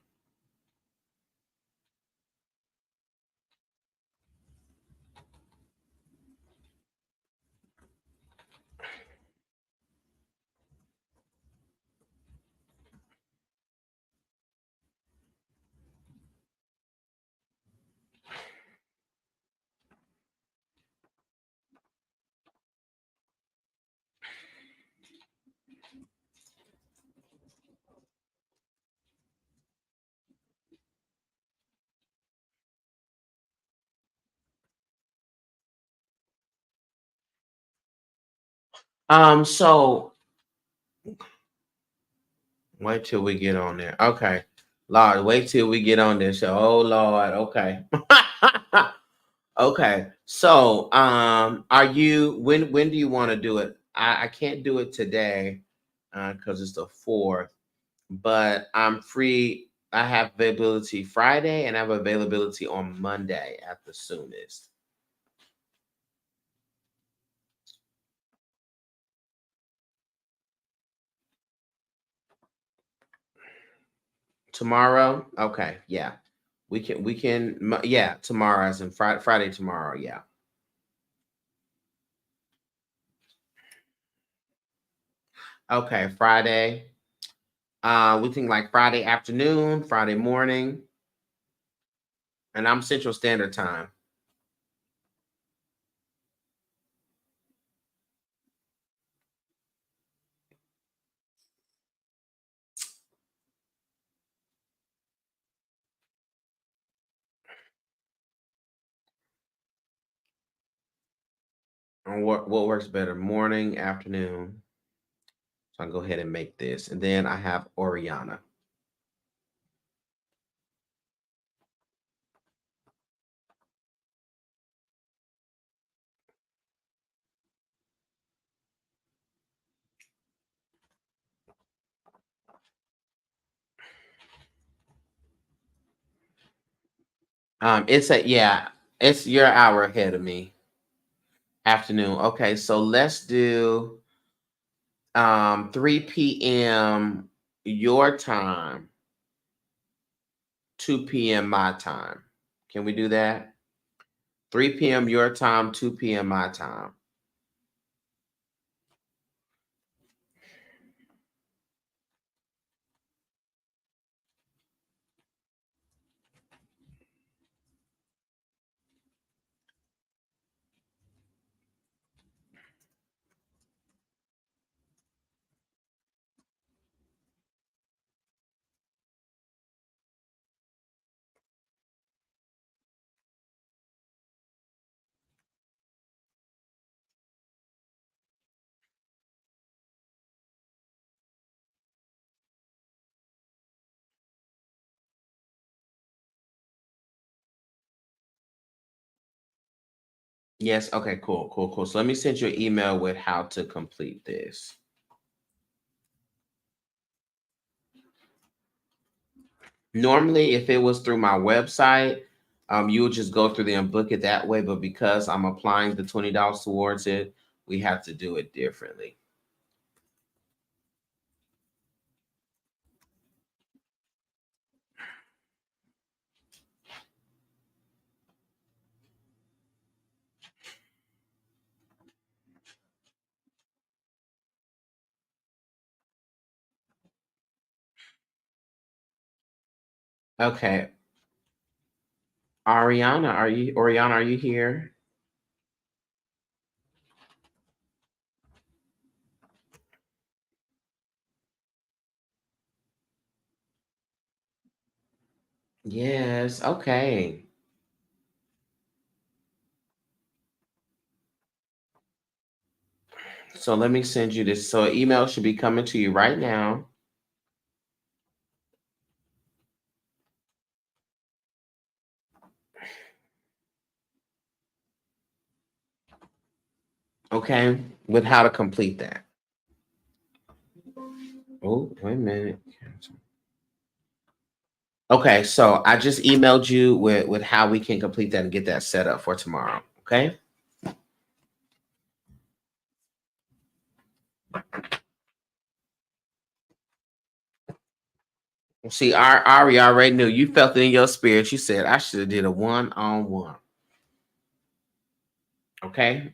So wait till we get on there. Okay. Lord, wait till we get on this show. Oh Lord, okay. Okay. So are you when do you want to do it? I can't do it today because it's the 4th, but I'm free. I have availability Friday and I have availability on Monday at the soonest. Tomorrow? Okay, yeah. Yeah, tomorrow as in Friday tomorrow, yeah. Okay, Friday. We think like Friday afternoon, Friday morning, and I'm Central Standard Time. And what works better, morning, afternoon? So I'll go ahead and make this. And then I have Oriana. It's your hour ahead of me. Afternoon. Okay, so let's do 3 p.m. your time, 2 p.m. my time. Can we do that? 3 p.m. your time, 2 p.m. my time. Yes. Okay. Cool. Cool. Cool. So let me send you an email with how to complete this. Normally, if it was through my website, you would just go through there and book it that way. But because I'm applying the $20 towards it, we have to do it differently. Okay. Oriana, are you here? Yes. Okay. So let me send you this. So email should be coming to you right now. Okay. With how to complete that. Oh, wait a minute. Okay, so I just emailed you with how we can complete that and get that set up for tomorrow. Okay. See, Ari already knew. You felt it in your spirit. You said I should have did a one-on-one. Okay.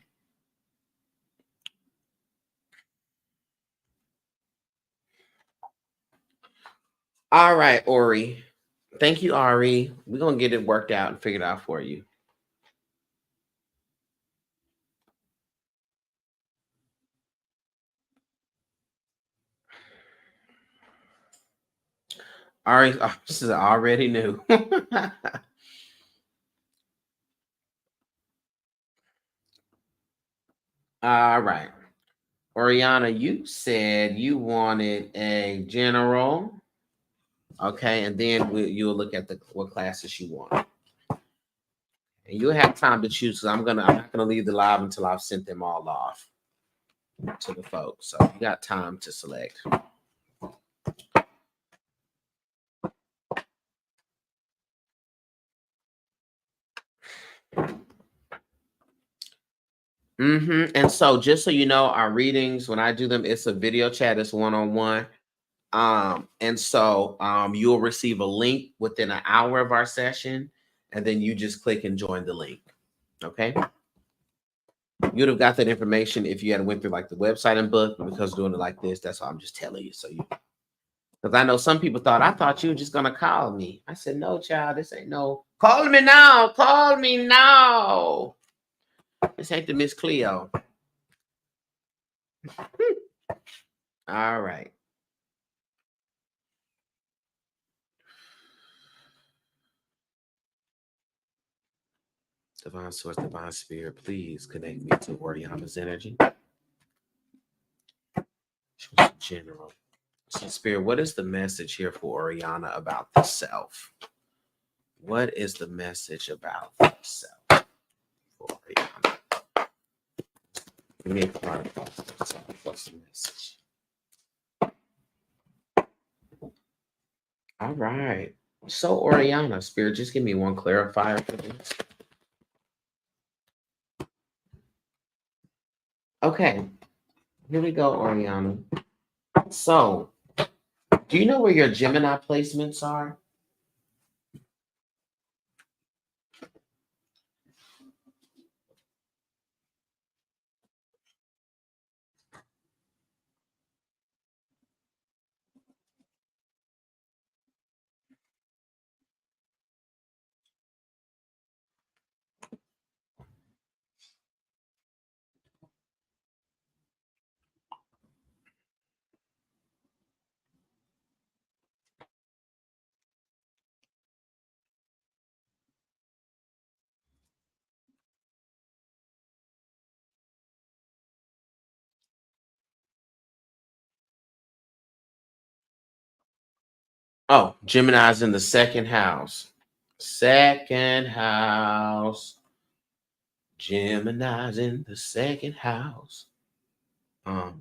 All right, Ori. Thank you, Ari. We're gonna get it worked out and figured out for you. Ari, oh, this is already new. All right. Oriana, you said you wanted a general. Okay, and then you'll look at what classes you want. And you'll have time to choose. I'm not gonna leave the live until I've sent them all off to the folks. So you got time to select. And so just so you know, our readings, when I do them, it's a video chat, it's one-on-one. And so you'll receive a link within an hour of our session, and then you just click and join the link. Okay. You'd have got that information if you had went through like the website and book, but because doing it like this, that's why I'm just telling you. So because I know some people I thought you were just gonna call me. I said, no, child, this ain't no call me now. Call me now. This ain't the Miss Cleo. All right. Divine Source, Divine Spirit, please connect me to Oriana's energy. General. So, Spirit, what is the message here for Oriana about the self? What is the message about the self for Oriana? Give me a card. What's the message? All right. So, Oriana, Spirit, just give me one clarifier for this. Okay. Here we go, Oriana. So, do you know where your Gemini placements are? Oh, Gemini's in the second house. Second house. Gemini's in the second house.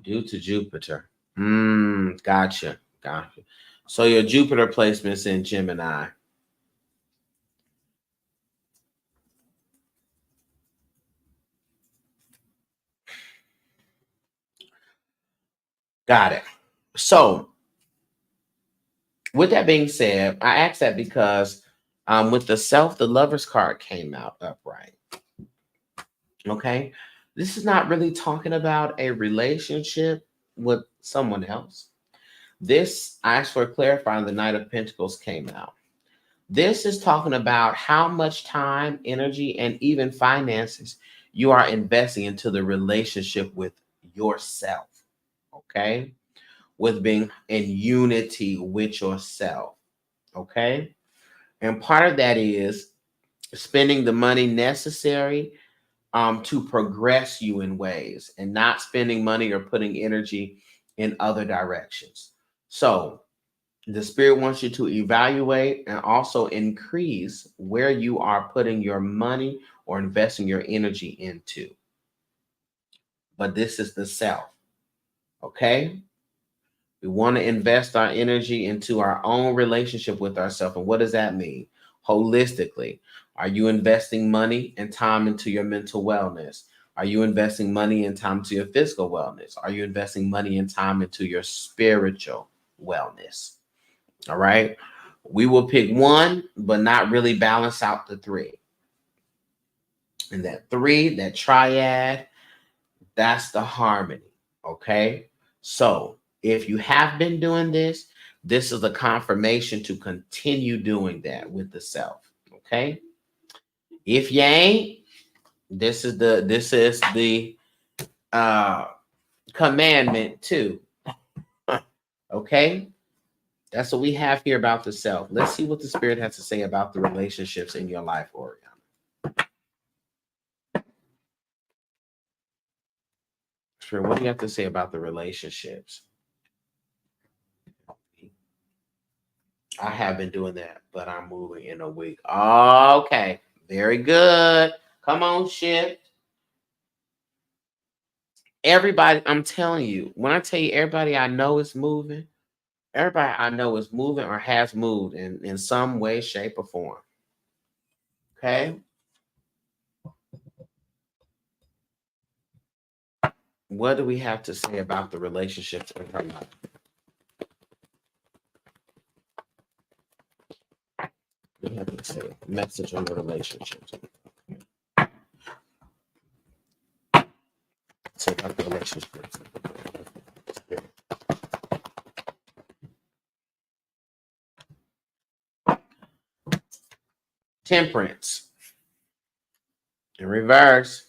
Due to Jupiter. Gotcha. So your Jupiter placement's in Gemini. Got it. So with that being said, I asked that because with the self, the Lover's card came out upright. Okay. This is not really talking about a relationship with someone else. This, I asked for clarifying, the Knight of Pentacles came out. This is talking about how much time, energy, and even finances you are investing into the relationship with yourself. Okay. With being in unity with yourself. Okay. And part of that is spending the money necessary to progress you in ways, and not spending money or putting energy in other directions. So the Spirit wants you to evaluate and also increase where you are putting your money or investing your energy into. But this is the self. Okay. We want to invest our energy into our own relationship with ourselves. And what does that mean? Holistically, are you investing money and time into your mental wellness? Are you investing money and time to your physical wellness? Are you investing money and time into your spiritual wellness? All right. We will pick one, but not really balance out the three. And that three, that triad, that's the harmony. Okay. So if you have been doing this, this is a confirmation to continue doing that with the self. Okay. If you ain't, this is the commandment too. Okay. That's what we have here about the self. Let's see what the Spirit has to say about the relationships in your life, Oriana. Spirit, what do you have to say about the relationships? I have been doing that, but I'm moving in a week. Okay. Very good. Come on, shift. Everybody, I'm telling you, when I tell you everybody I know is moving, everybody I know is moving or has moved in some way, shape, or form. Okay? What do we have to say about the relationships in her life? We have to say a message on the relationships. Say about the relationships. Temperance. In reverse.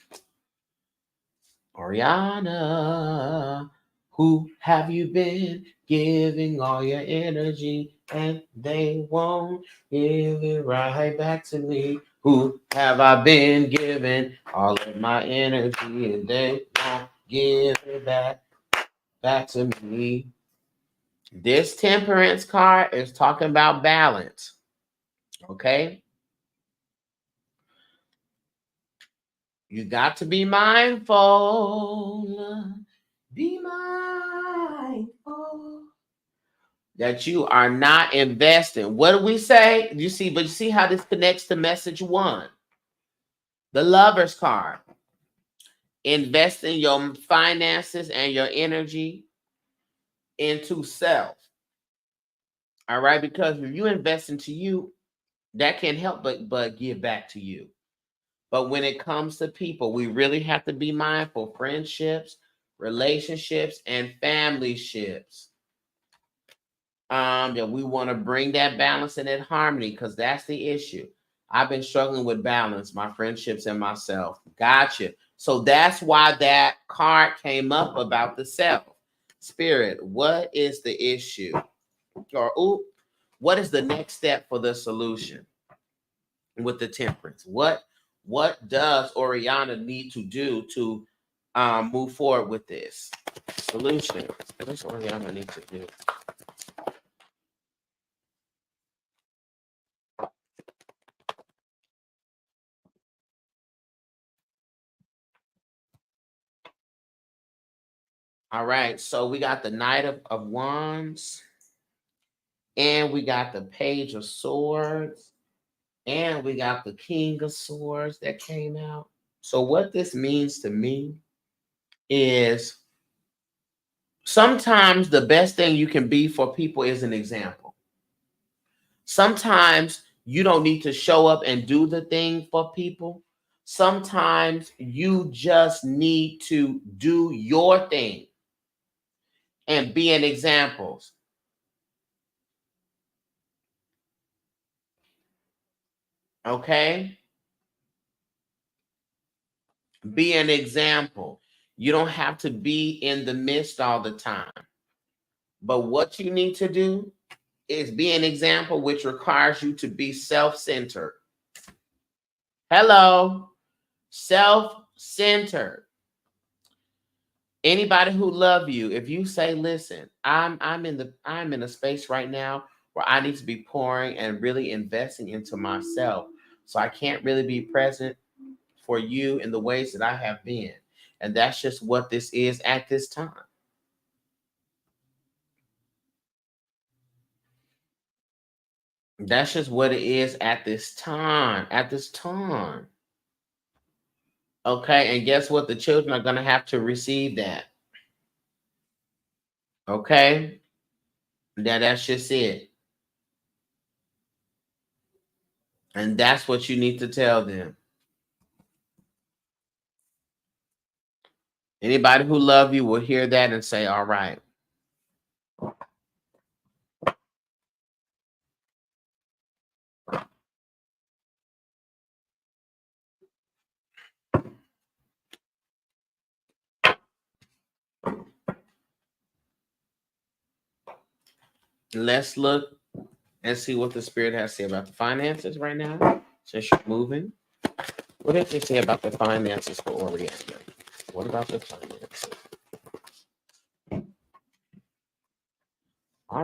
Oriana, who have you been giving all your energy and they won't give it right back to me? Who have I been giving all of my energy and they won't give it back to me? This temperance card is talking about balance. Okay? You got to be mindful. Be mindful that you are not investing. What do we say? You see, but you see how this connects to message 1. The Lover's card. Investing your finances and your energy into self. All right, because if you invest into you, that can't help but give back to you. But when it comes to people, we really have to be mindful. Friendships, relationships, and family ships. That we want to bring that balance and that harmony, because that's the issue. I've been struggling with balance, my friendships and myself. Gotcha. So that's why that card came up about the self. Spirit, what is the issue? Or what is the next step for the solution with the temperance? What does Oriana need to do to move forward with this solution? What does Oriana need to do? All right, so we got the Knight of Wands, and we got the Page of Swords, and we got the King of Swords that came out. So what this means to me is sometimes the best thing you can be for people is an example. Sometimes you don't need to show up and do the thing for people. Sometimes you just need to do your thing and be an example. Okay? Be an example. You don't have to be in the midst all the time. But what you need to do is be an example, which requires you to be self-centered. Hello? Self-centered. Anybody who love you, if you say, listen, I'm in a space right now where I need to be pouring and really investing into myself. So I can't really be present for you in the ways that I have been. And that's just what this is at this time. That's just what it is at this time. At this time. Okay, and guess what? The children are going to have to receive that. Okay? That's just it. And that's what you need to tell them. Anybody who love you will hear that and say, all right. Let's look and see what the Spirit has to say about the finances right now. Since you're moving. What does it say about the finances for Oriana? What about the finances?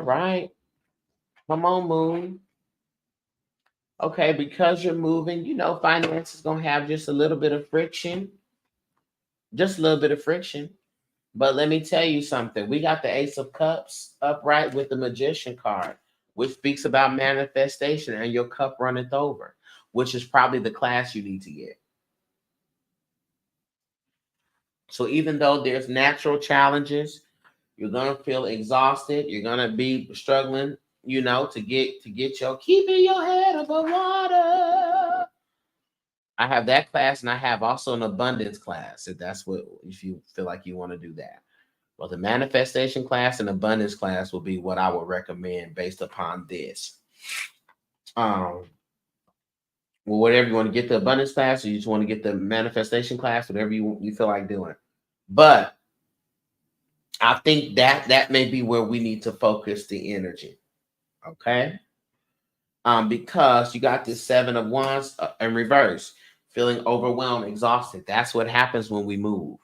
right. Come on, Moon. Okay, because you're moving, finance is going to have just a little bit of friction. Just a little bit of friction. But let me tell you something. We got the Ace of Cups upright with the Magician card, which speaks about manifestation and your cup runneth over, which is probably the class you need to get. So even though there's natural challenges, you're gonna feel exhausted. You're gonna be struggling, to get your keeping your head above water. I have that class, and I have also an abundance class. If you feel like you want to do that. Well, the manifestation class and abundance class will be what I would recommend based upon this. Well, whatever you want to get the abundance class, or you just want to get the manifestation class, whatever you feel like doing. But I think that may be where we need to focus the energy. Okay. Because you got this 7 of Wands in reverse, feeling overwhelmed, exhausted. That's what happens when we move.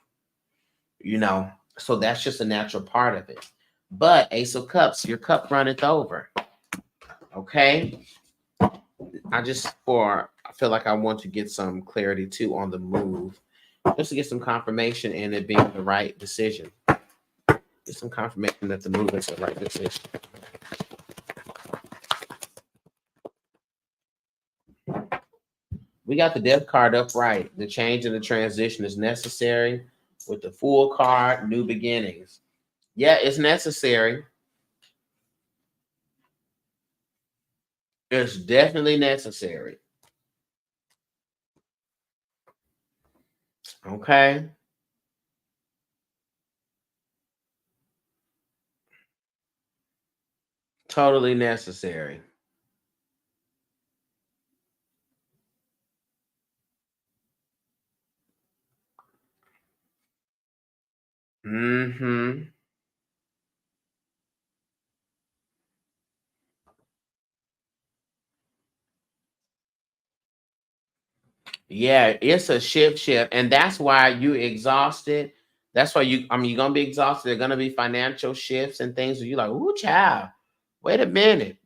So that's just a natural part of it. But Ace of Cups, your cup runneth over. Okay. I feel like I want to get some clarity too on the move, just to get some confirmation and it being the right decision. Get some confirmation that the move is the right decision. We got the Death card upright. The change and the transition is necessary. With the Fool card, new beginnings. Yeah, it's necessary. It's definitely necessary. Okay. Totally necessary. Mm-hmm. Yeah, it's a shift, and that's why you exhausted. That's why you're gonna be exhausted. There are gonna be financial shifts and things where you're like, ooh, child, wait a minute.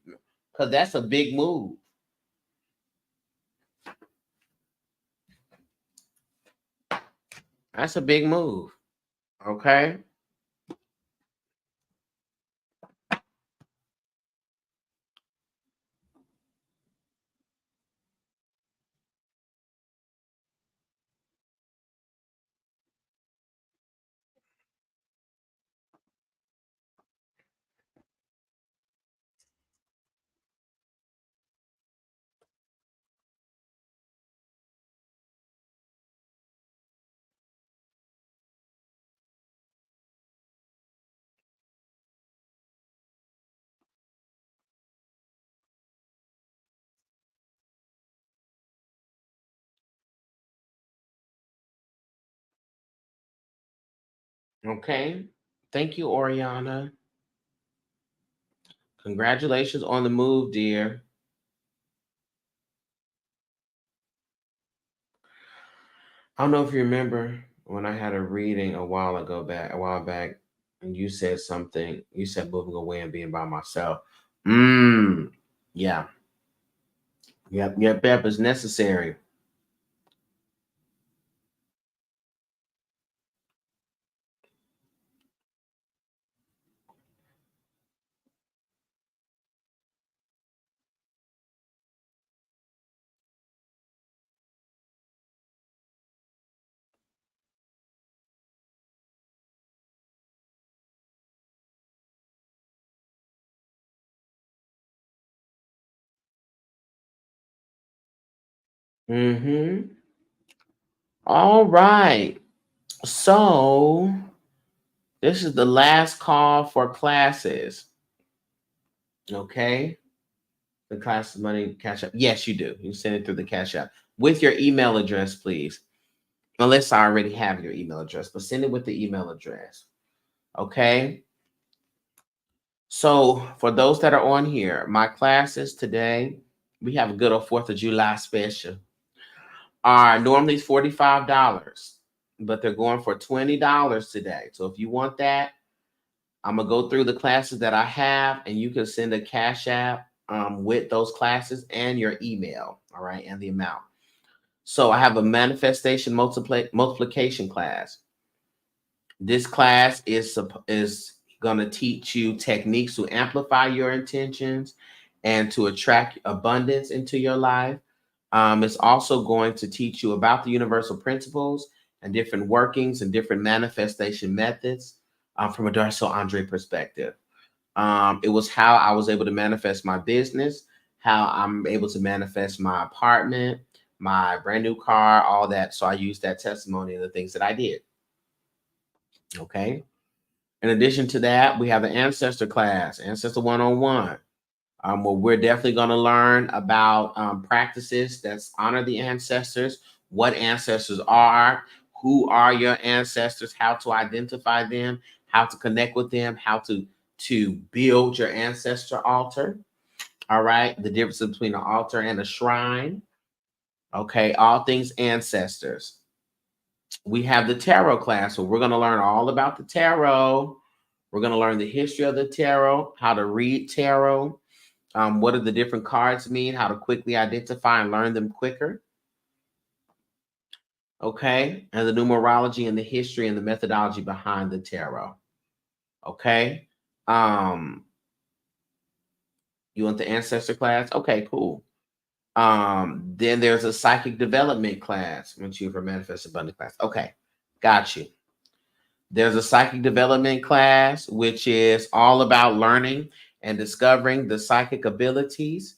Because that's a big move. That's a big move. Okay. Okay. Thank you, Oriana. Congratulations on the move, dear. I don't know if you remember when I had a reading a while back, and you said something. You said moving away and being by myself. Yeah. Yep, is necessary. Mm-hmm. All right. So this is the last call for classes. Okay. The class money cash app. Yes, you do. You send it through the cash app with your email address, please. Unless I already have your email address, but send it with the email address. Okay. So for those that are on here, my classes today, we have a good old 4th of July special. Are normally $45, but they're going for $20 today. So if you want that, I'm gonna go through the classes that I have, and you can send a cash app with those classes and your email. All right, and the amount. So I have a manifestation multiplication class. This class is going to teach you techniques to amplify your intentions and to attract abundance into your life. It's also going to teach you about the universal principles and different workings and different manifestation methods from a darcellandre perspective. It was how I was able to manifest my business, how I'm able to manifest my apartment, my brand new car, all that. So I used that testimony and the things that I did. Okay. In addition to that, we have the ancestor class, ancestor one-on-one, where we're definitely going to learn about practices that's honor the ancestors, what ancestors are, who are your ancestors, how to identify them, how to connect with them, how to build your ancestor altar. All right, the difference between an altar and a shrine. Okay, all things ancestors. We have the tarot class, so we're going to learn all about the tarot. We're going to learn the history of the tarot, how to read tarot, what do the different cards mean, how to quickly identify and learn them quicker. Okay, and the numerology and the history and the methodology behind the tarot. Okay, you want the ancestor class? Okay, cool. Then there's a psychic development class. I want you for manifest abundant class. Okay, got you. There's a psychic development class, which is all about learning and discovering the psychic abilities.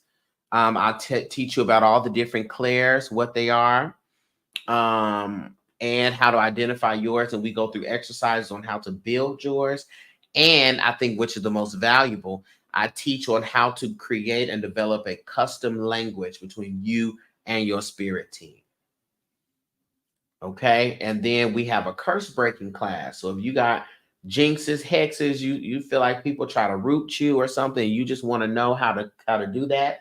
I'll teach you about all the different clairs, what they are, and how to identify yours. And we go through exercises on how to build yours. And I think, which is the most valuable, I teach on how to create and develop a custom language between you and your spirit team. Okay. And then we have a curse breaking class. So if you got jinxes, hexes, you feel like people try to root you or something, you just want to know how to do that,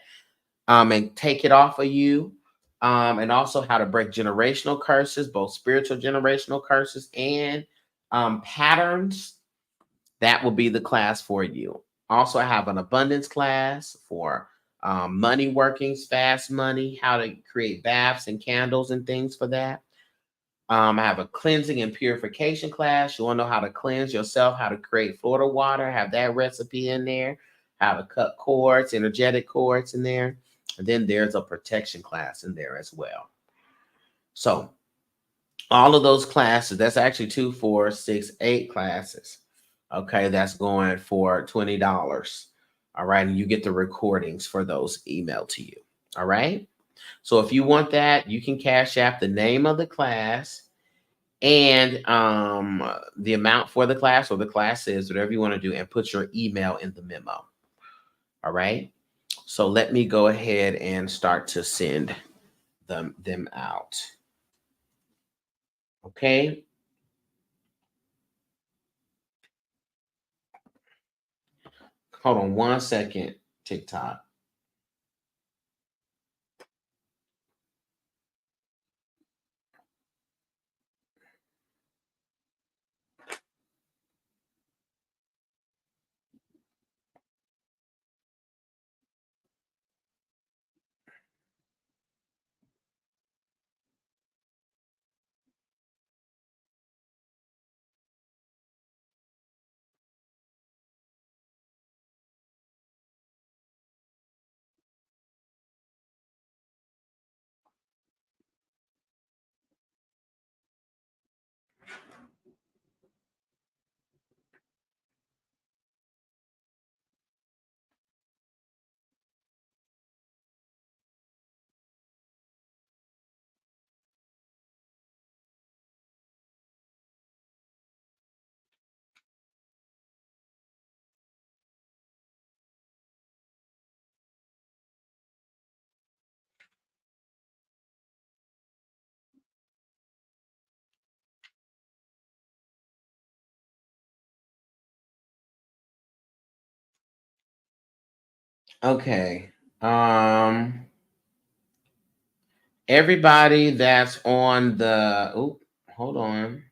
and take it off of you. And also how to break generational curses, both spiritual generational curses and patterns. That will be the class for you. Also, I have an abundance class for money workings, fast money, how to create baths and candles and things for that. I have a cleansing and purification class. You want to know how to cleanse yourself, how to create Florida water, have that recipe in there, how to cut cords, energetic cords in there. And then there's a protection class in there as well. So all of those classes, that's actually 2, 4, 6, 8 classes. Okay, that's going for $20. All right, and you get the recordings for those emailed to you. All right. So if you want that, you can cash app the name of the class and the amount for the class, or the class is whatever you want to do, and put your email in the memo. All right. So let me go ahead and start to send them out. Okay. Hold on 1 second, TikTok. Okay. Everybody that's on the hold on.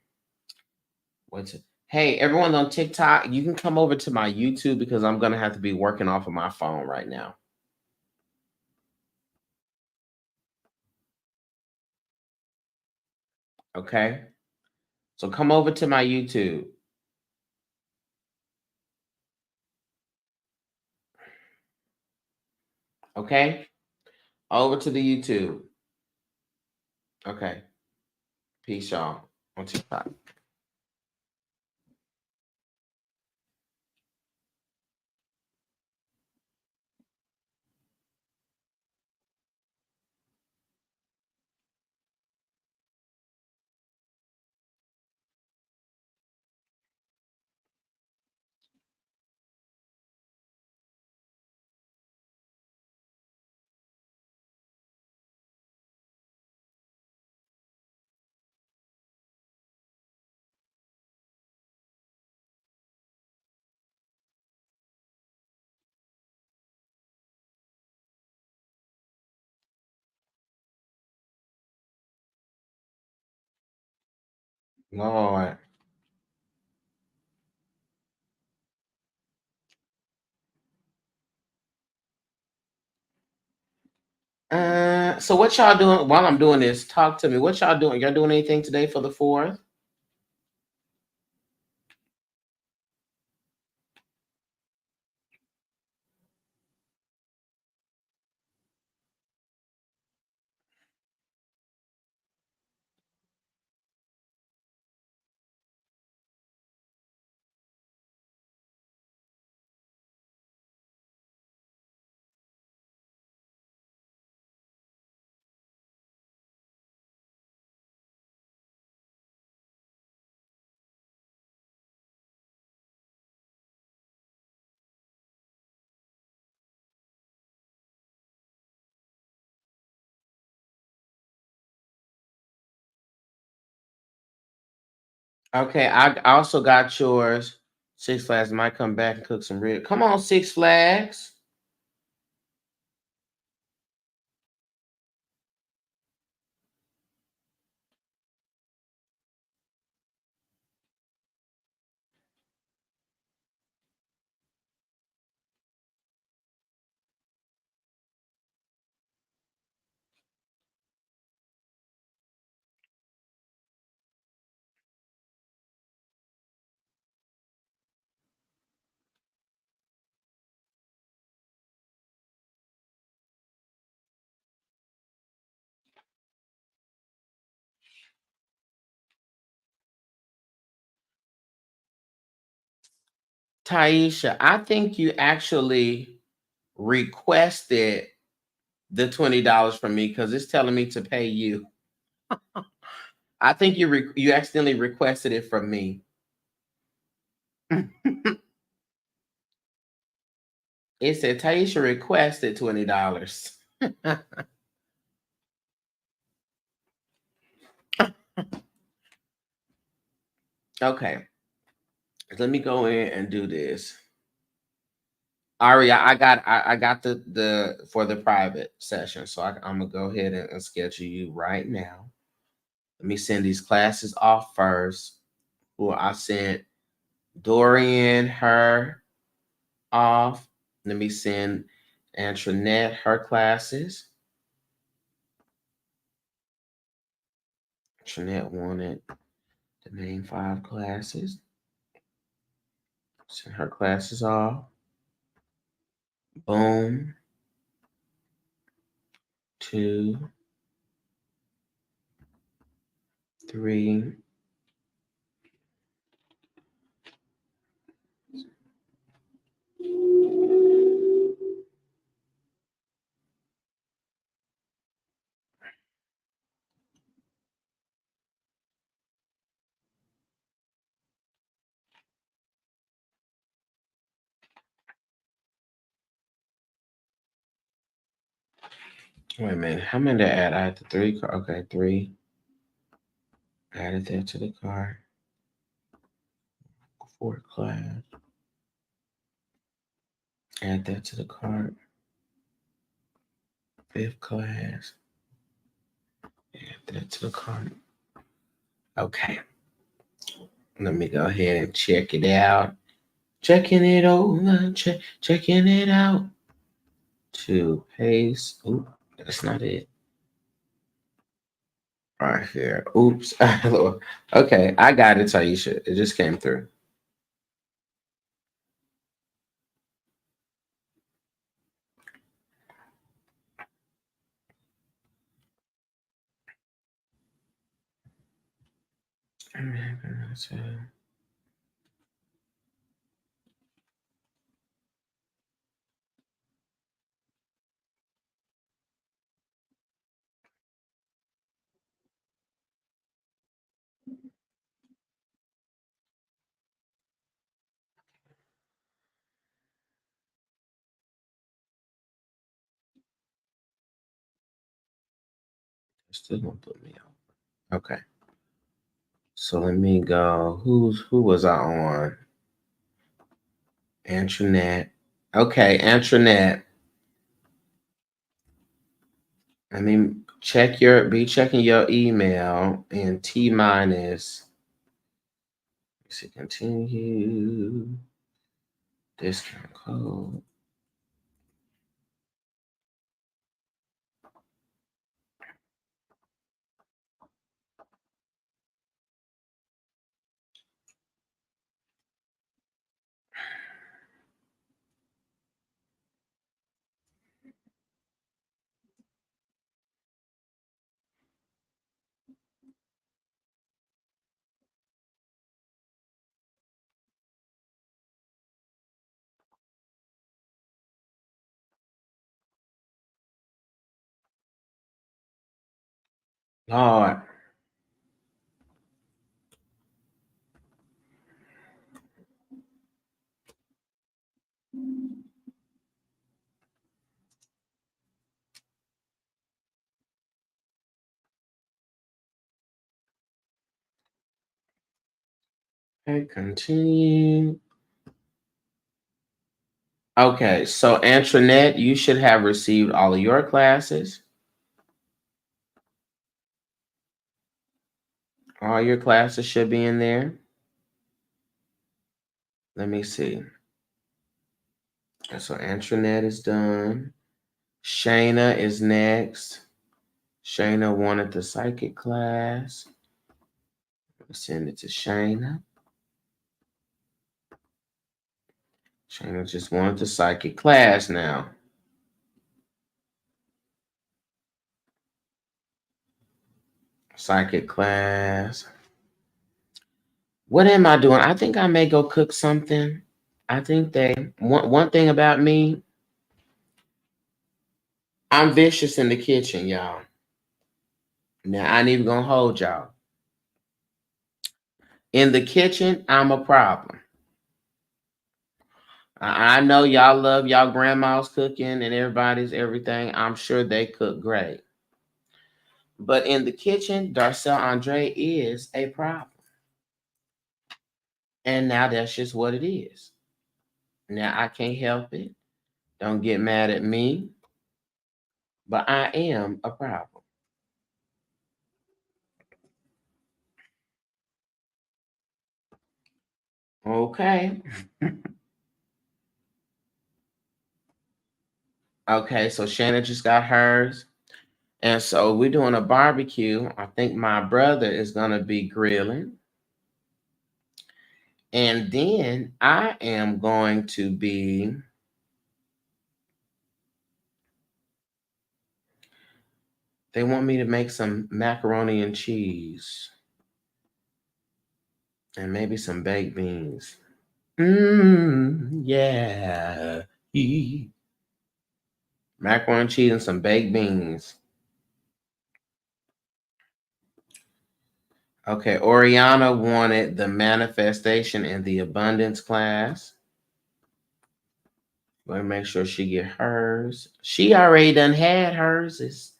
What's it? Hey, everyone on TikTok, you can come over to my YouTube because I'm going to have to be working off of my phone right now. Okay? So come over to my YouTube. Okay? Over to the YouTube. Okay. Peace, y'all, on TikTok. Lord. So what y'all doing while I'm doing this? Talk to me. What y'all doing? Y'all doing anything today for the 4th? Okay, I also got yours. Six Flags might come back and cook some ribs. Come on, Six Flags. Taisha, I think you actually requested the $20 from me because it's telling me to pay you. I think you accidentally requested it from me. It said Taisha requested $20. Okay, let me go in and do this. Aria, I got the for the private session, so I'm gonna go ahead and schedule you right now. Let me send these classes off first. Well, I sent Dorian her off. Let me send Antoinette her classes. Antoinette wanted the main 5 classes. Send her classes off. Boom. 2, 3. Wait a minute. How many to add? I had the 3. Okay, 3. Added that to the cart. 4th class. Add that to the cart. 5th class. Add that to the cart. Okay. Let me go ahead and check it out. Checking it over, checking it out. To paste. Oop, that's not it. Right here. Oops. Okay, I got it, Taisha. It just came through. Still gonna put me on. Okay. So let me go. Who was I on? Antoinette. Okay, Antoinette. I mean, be checking your email and T minus. Let's see, continue. Discount code. Lord. Okay, continue. Okay, so Antoinette, you should have received all of your classes. All your classes should be in there. Let me see. So Antoinette is done. Shayna is next. Shayna wanted the psychic class. Send it to Shayna. Shayna just wanted the psychic class now. Psychic class. What am I doing? I think I may go cook something. I think one thing about me, I'm vicious in the kitchen, y'all. Now I ain't even gonna hold y'all. In the kitchen, I'm a problem. I know y'all love y'all grandma's cooking and everybody's everything. I'm sure they cook great. But in the kitchen, Darcellandre is a problem. And now that's just what it is. Now I can't help it. Don't get mad at me. But I am a problem. Okay. Okay, so Shannon just got hers. And so we're doing a barbecue. I think my brother is going to be grilling. And then I am going to be, they want me to make some macaroni and cheese and maybe some baked beans. Yeah. Macaroni and cheese and some baked beans. Okay, Oriana wanted the manifestation and the abundance class. Let me make sure she get hers. She already done had hers. It's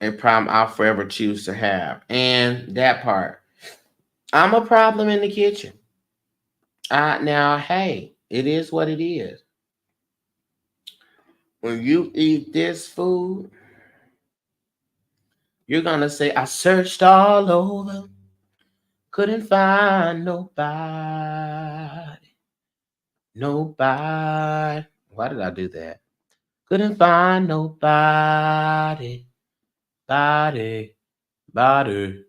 a problem I'll forever choose to have. And that part. I'm a problem in the kitchen. Now, hey, it is what it is. When you eat this food, You're going to say, I searched all over, couldn't find nobody. Nobody. Why did I do that? Couldn't find nobody. Body. Body.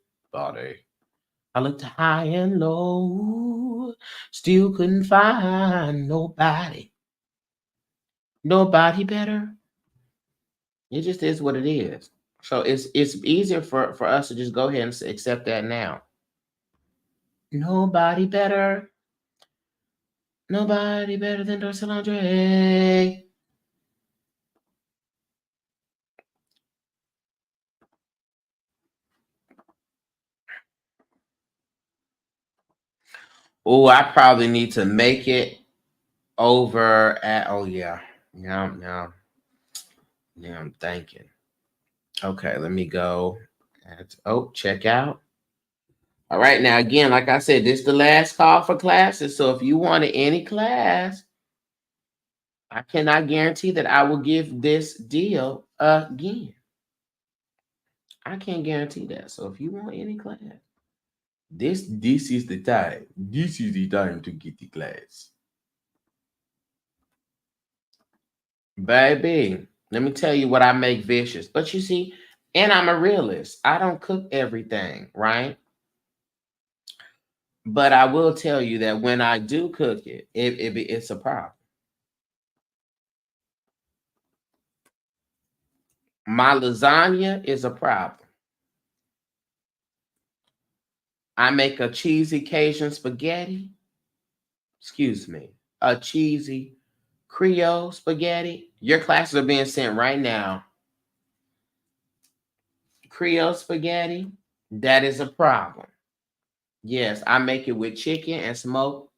I looked high and low, still couldn't find nobody. Nobody better. It just is what it is. So it's easier for us to just go ahead and accept that now. Nobody better. Nobody better than darcellandre. Oh, I probably need to make it over at, oh yeah. Now I'm thinking. Okay, let me go. Check out. All right, now again, like I said, this is the last call for classes. So if you wanted any class, I cannot guarantee that I will give this deal again. I can't guarantee that. So if you want any class, this is the time. This is the time to get the class. Baby, let me tell you what I make vicious. But you see, and I'm a realist. I don't cook everything, right? But I will tell you that when I do cook it, it's a problem. My lasagna is a problem. I make a cheesy Cajun spaghetti. Excuse me. A cheesy Creole spaghetti. Your classes are being sent right now. Creole spaghetti, that is a problem. Yes, I make it with chicken and smoked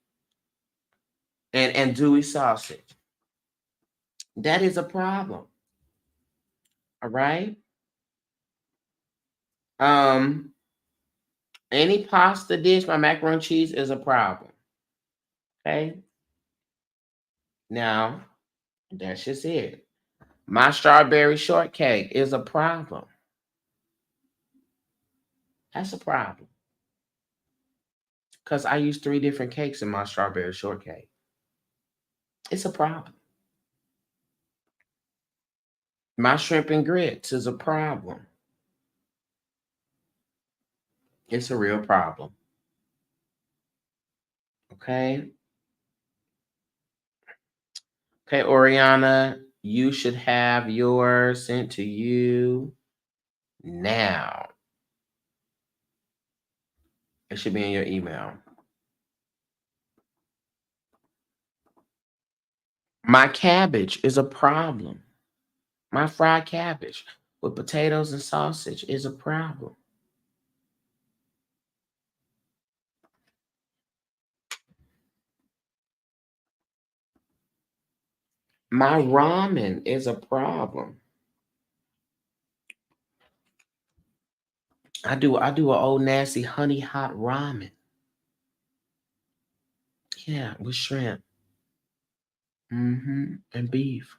and andouille sausage. That is a problem. All right. Any pasta dish, my macaroni and cheese is a problem. Okay. Now, that's just it. My strawberry shortcake is a problem. That's a problem. Because I use 3 different cakes in my strawberry shortcake. It's a problem. My shrimp and grits is a problem. It's a real problem. Okay. Okay, Oriana, you should have yours sent to you now. It should be in your email. My cabbage is a problem. My fried cabbage with potatoes and sausage is a problem. My ramen is a problem. I do an old nasty honey hot ramen. Yeah, with shrimp. And beef.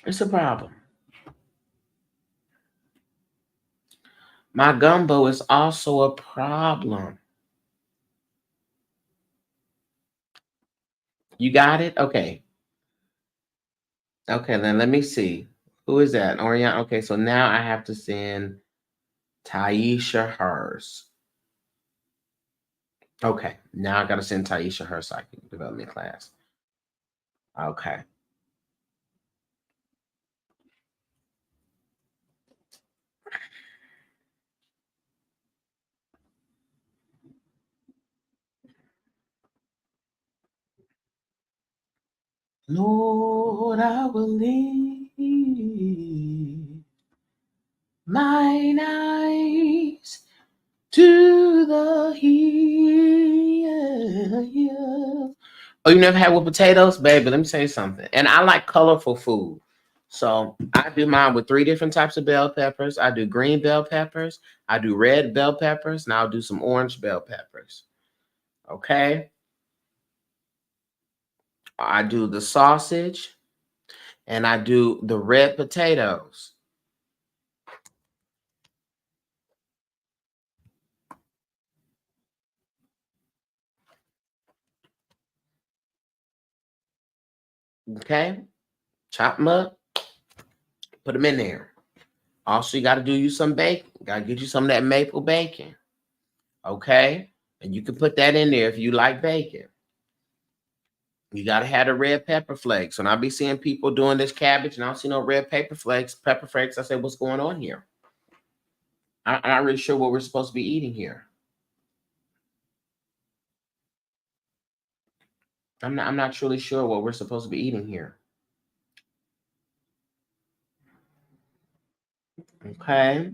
It's a problem. My gumbo is also a problem. You got it? Okay. Okay, then let me see. Who is that? Oriana. Okay, so now I have to send Taisha hers. Okay, now I got to send Taisha her psychic development class. Okay. Lord, I will leave mine eyes to the hill. Oh, you never had with potatoes? Baby, let me tell you something. And I like colorful food. So I do mine with 3 different types of bell peppers. I do green bell peppers, I do red bell peppers, and I'll do some orange bell peppers. Okay. I do the sausage and I do the red potatoes. Okay. Chop them up, put them in there. Also, you got to do you some bacon. Got to get you some of that maple bacon. Okay. And you can put that in there if you like bacon. You got to have the red pepper flakes. And I'll be seeing people doing this cabbage and I don't see no red pepper flakes. Pepper flakes. I say, what's going on here? I'm not really sure what we're supposed to be eating here. I'm not truly sure what we're supposed to be eating here. Okay.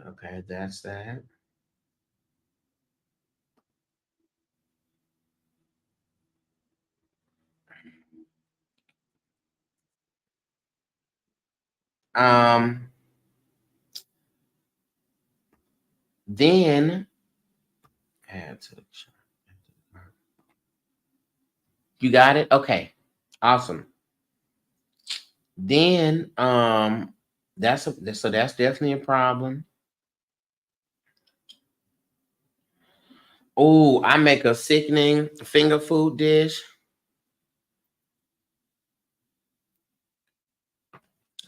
Okay, that's that. Um, then add to the you got it? Okay. Awesome. Then so that's definitely a problem. Oh, I make a sickening finger food dish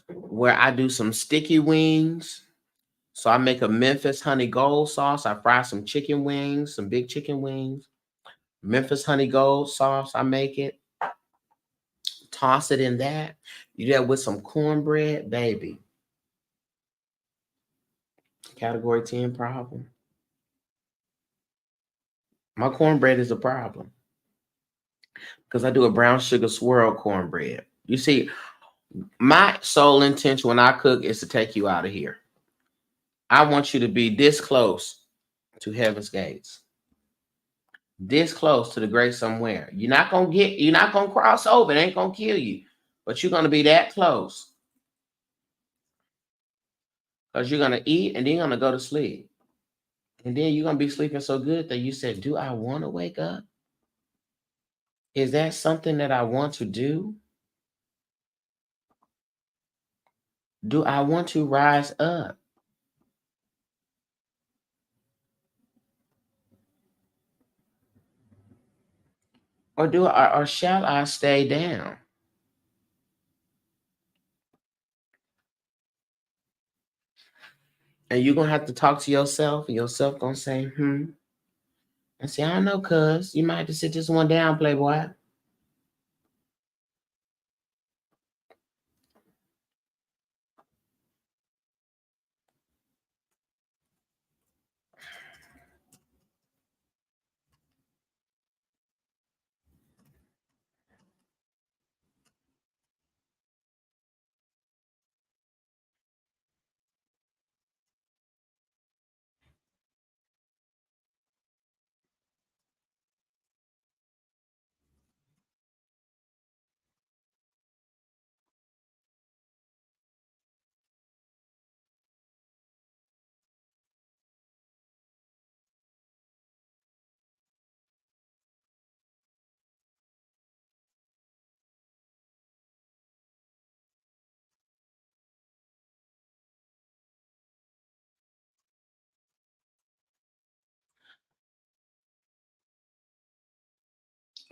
where I do some sticky wings. So I make a Memphis honey gold sauce. I fry some chicken wings, some big chicken wings. Memphis honey gold sauce. I make it. Toss it in that. You do that with some cornbread, baby. Category 10 problem. My cornbread is a problem because I do a brown sugar swirl cornbread. You see, my sole intention when I cook is to take you out of here. I want you to be this close to heaven's gates, this close to the great somewhere. You're not gonna cross over. It ain't gonna kill you, but you're gonna be that close because you're gonna eat and then you're gonna go to sleep. And then you're gonna be sleeping so good that you said, do I want to wake up? Is that something that I want to do? Do I want to rise up? Or shall I stay down? And you're gonna have to talk to yourself, and yourself gonna say, and say, I don't know, cuz you might have to sit this one down, playboy.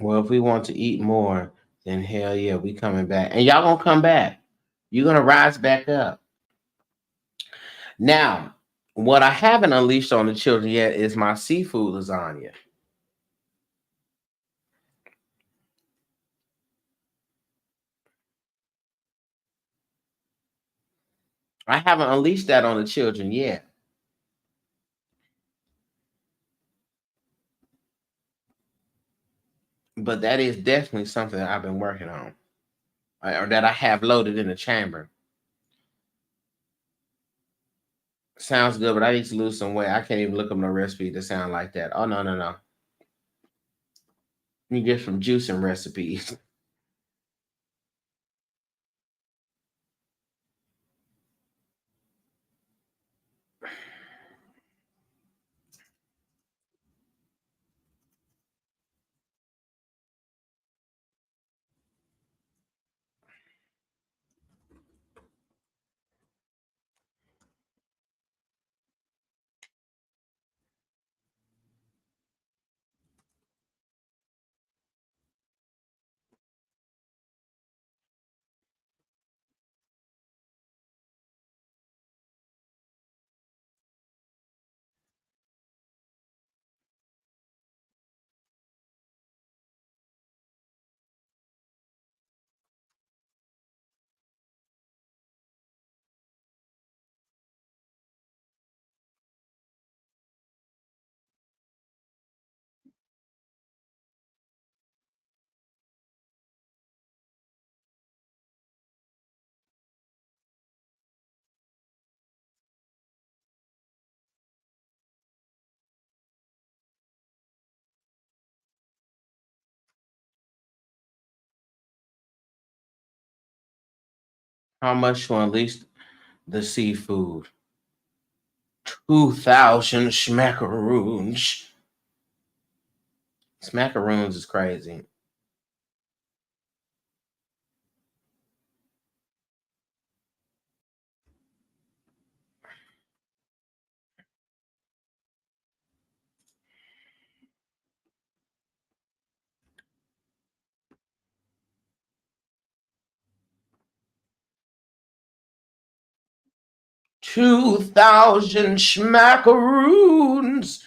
Well, if we want to eat more, then hell yeah, we coming back. And y'all gonna come back. You're gonna rise back up. Now, what I haven't unleashed on the children yet is my seafood lasagna. I haven't unleashed that on the children yet. But that is definitely something that I've been working on, or that I have loaded in the chamber. Sounds good, but I need to lose some weight. I can't even look up no recipe to sound like that. Oh no, no, no. You get some juicing recipes. How much to unleash the seafood? 2,000 smackaroons. Smackaroons is crazy. 2,000 smackaroons.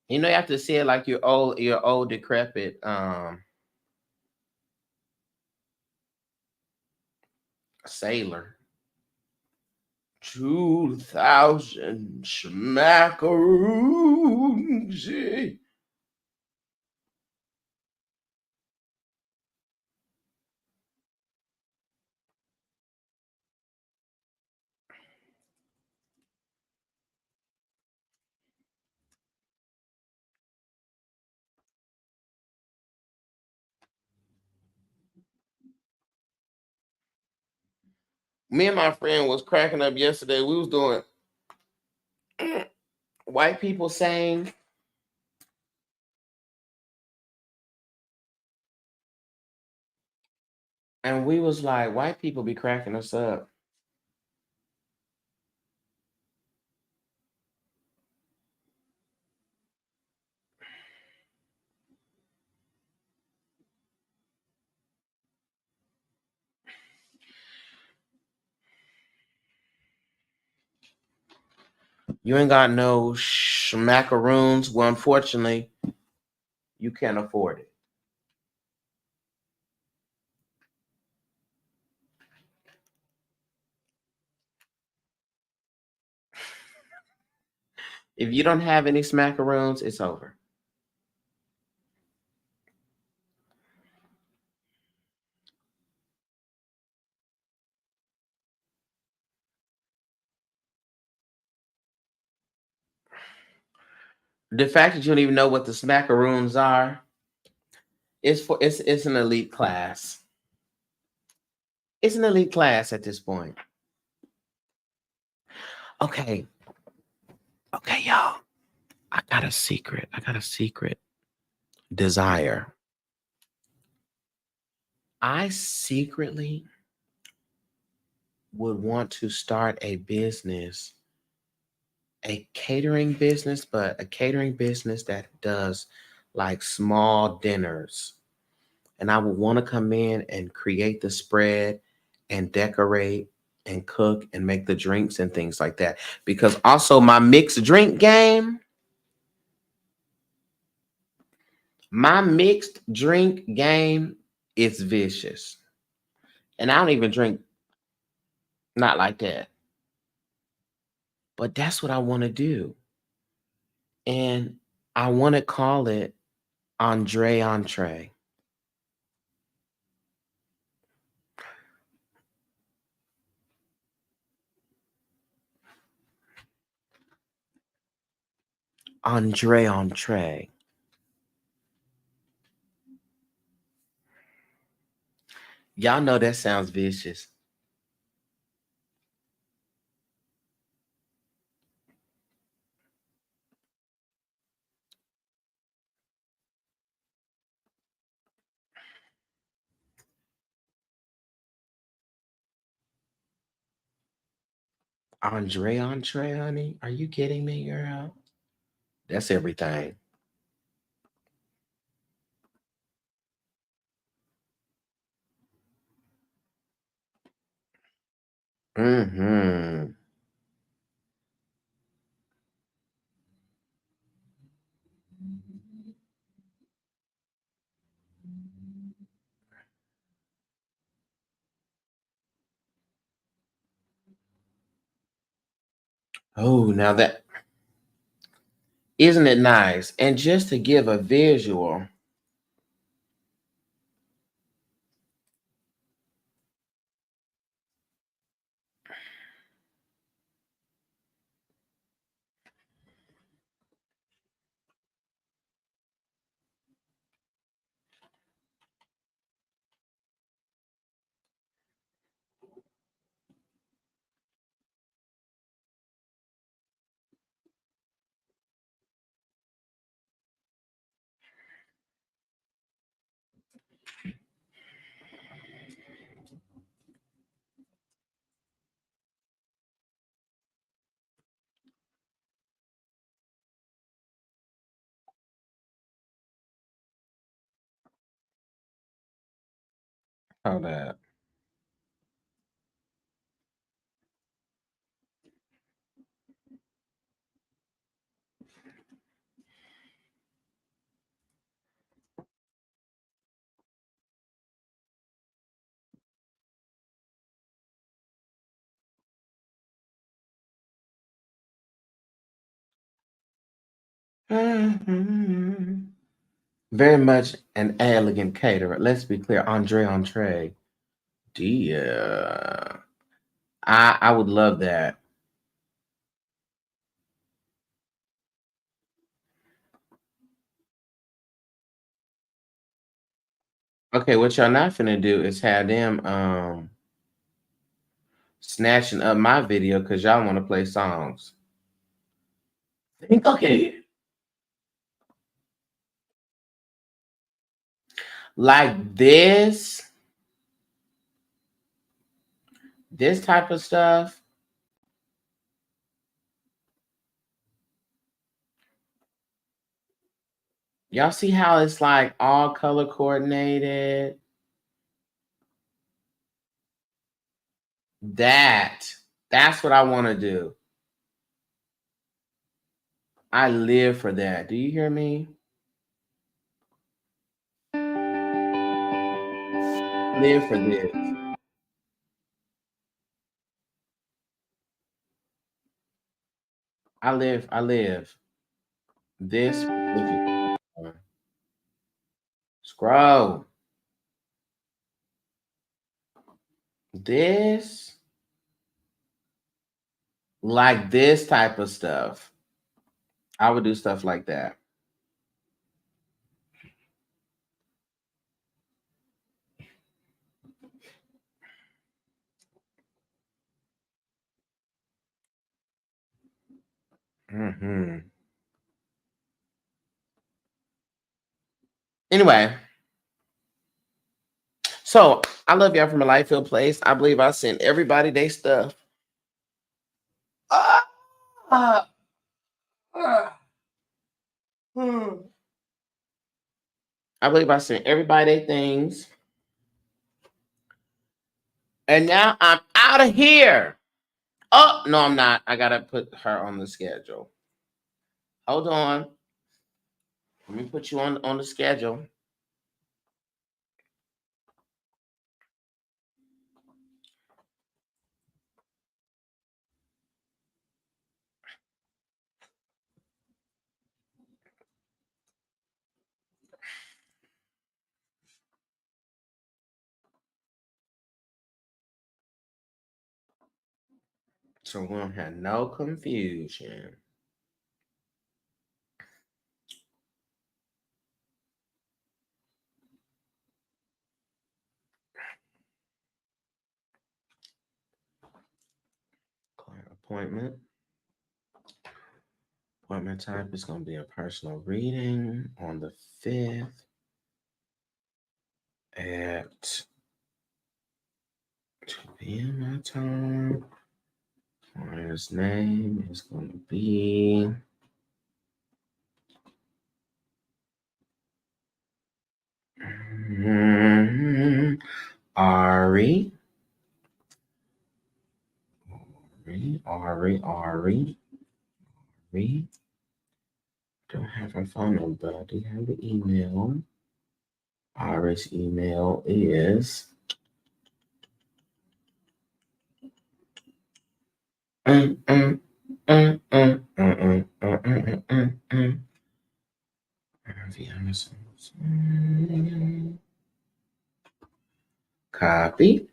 You know, you have to say it like your old decrepit sailor. 2,000 smackaroons. Me and my friend was cracking up yesterday. We was doing white people saying, and we was like, white people be cracking us up. You ain't got no macaroons. Well, unfortunately, you can't afford it. If you don't have any smackaroons, it's over. The fact that you don't even know what the smackaroons are, it's an elite class. It's an elite class at this point. Okay. Okay, y'all. I got a secret. I got a secret desire. I secretly would want to start a business, a catering business, but a catering business that does like small dinners. And I would want to come in and create the spread and decorate and cook and make the drinks and things like that. Because also my mixed drink game is vicious. And I don't even drink not like that. But that's what I want to do. And I want to call it entree. Entree. Y'all know that sounds vicious. Entree, honey. Are you kidding me, girl? That's everything. Mm-hmm. Oh, now that isn't it nice? And just to give a visual, how that. Mhm. Very much an elegant caterer. Let's be clear, entree. Dear. I would love that. Okay, what y'all not finna do is have them snatching up my video because y'all want to play songs. Think okay. Like this type of stuff. Y'all see how it's like all color coordinated? That's what I want to do. I live for that. Do you hear me? Live for this. I live. This specific one. Scroll. This, like this type of stuff. I would do stuff like that. Hmm. Anyway, so I love y'all from a light filled place. I believe I sent everybody their stuff. Ah, ah, ah. Hmm. I believe I sent everybody their things. And now I'm out of here. Oh, no, I'm not. I got to put her on the schedule. Hold on. Let me put you on the schedule. So we don't have no confusion. appointment. Appointment type is going to be a personal reading on the 5th at 2 p.m. my time. Client's name is going to be Ari. Don't have her phone number, but I do have the email. Ari's email is copy.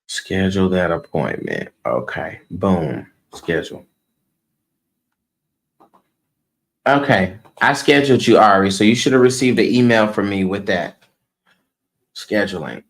Schedule that appointment. Okay, boom, schedule. Okay, I scheduled you, Ari, so you should have received an email from me with that scheduling.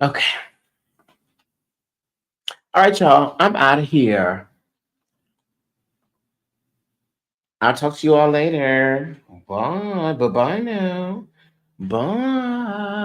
Okay. All right, y'all. I'm out of here. I'll talk to you all later. Bye. Bye-bye now. Bye.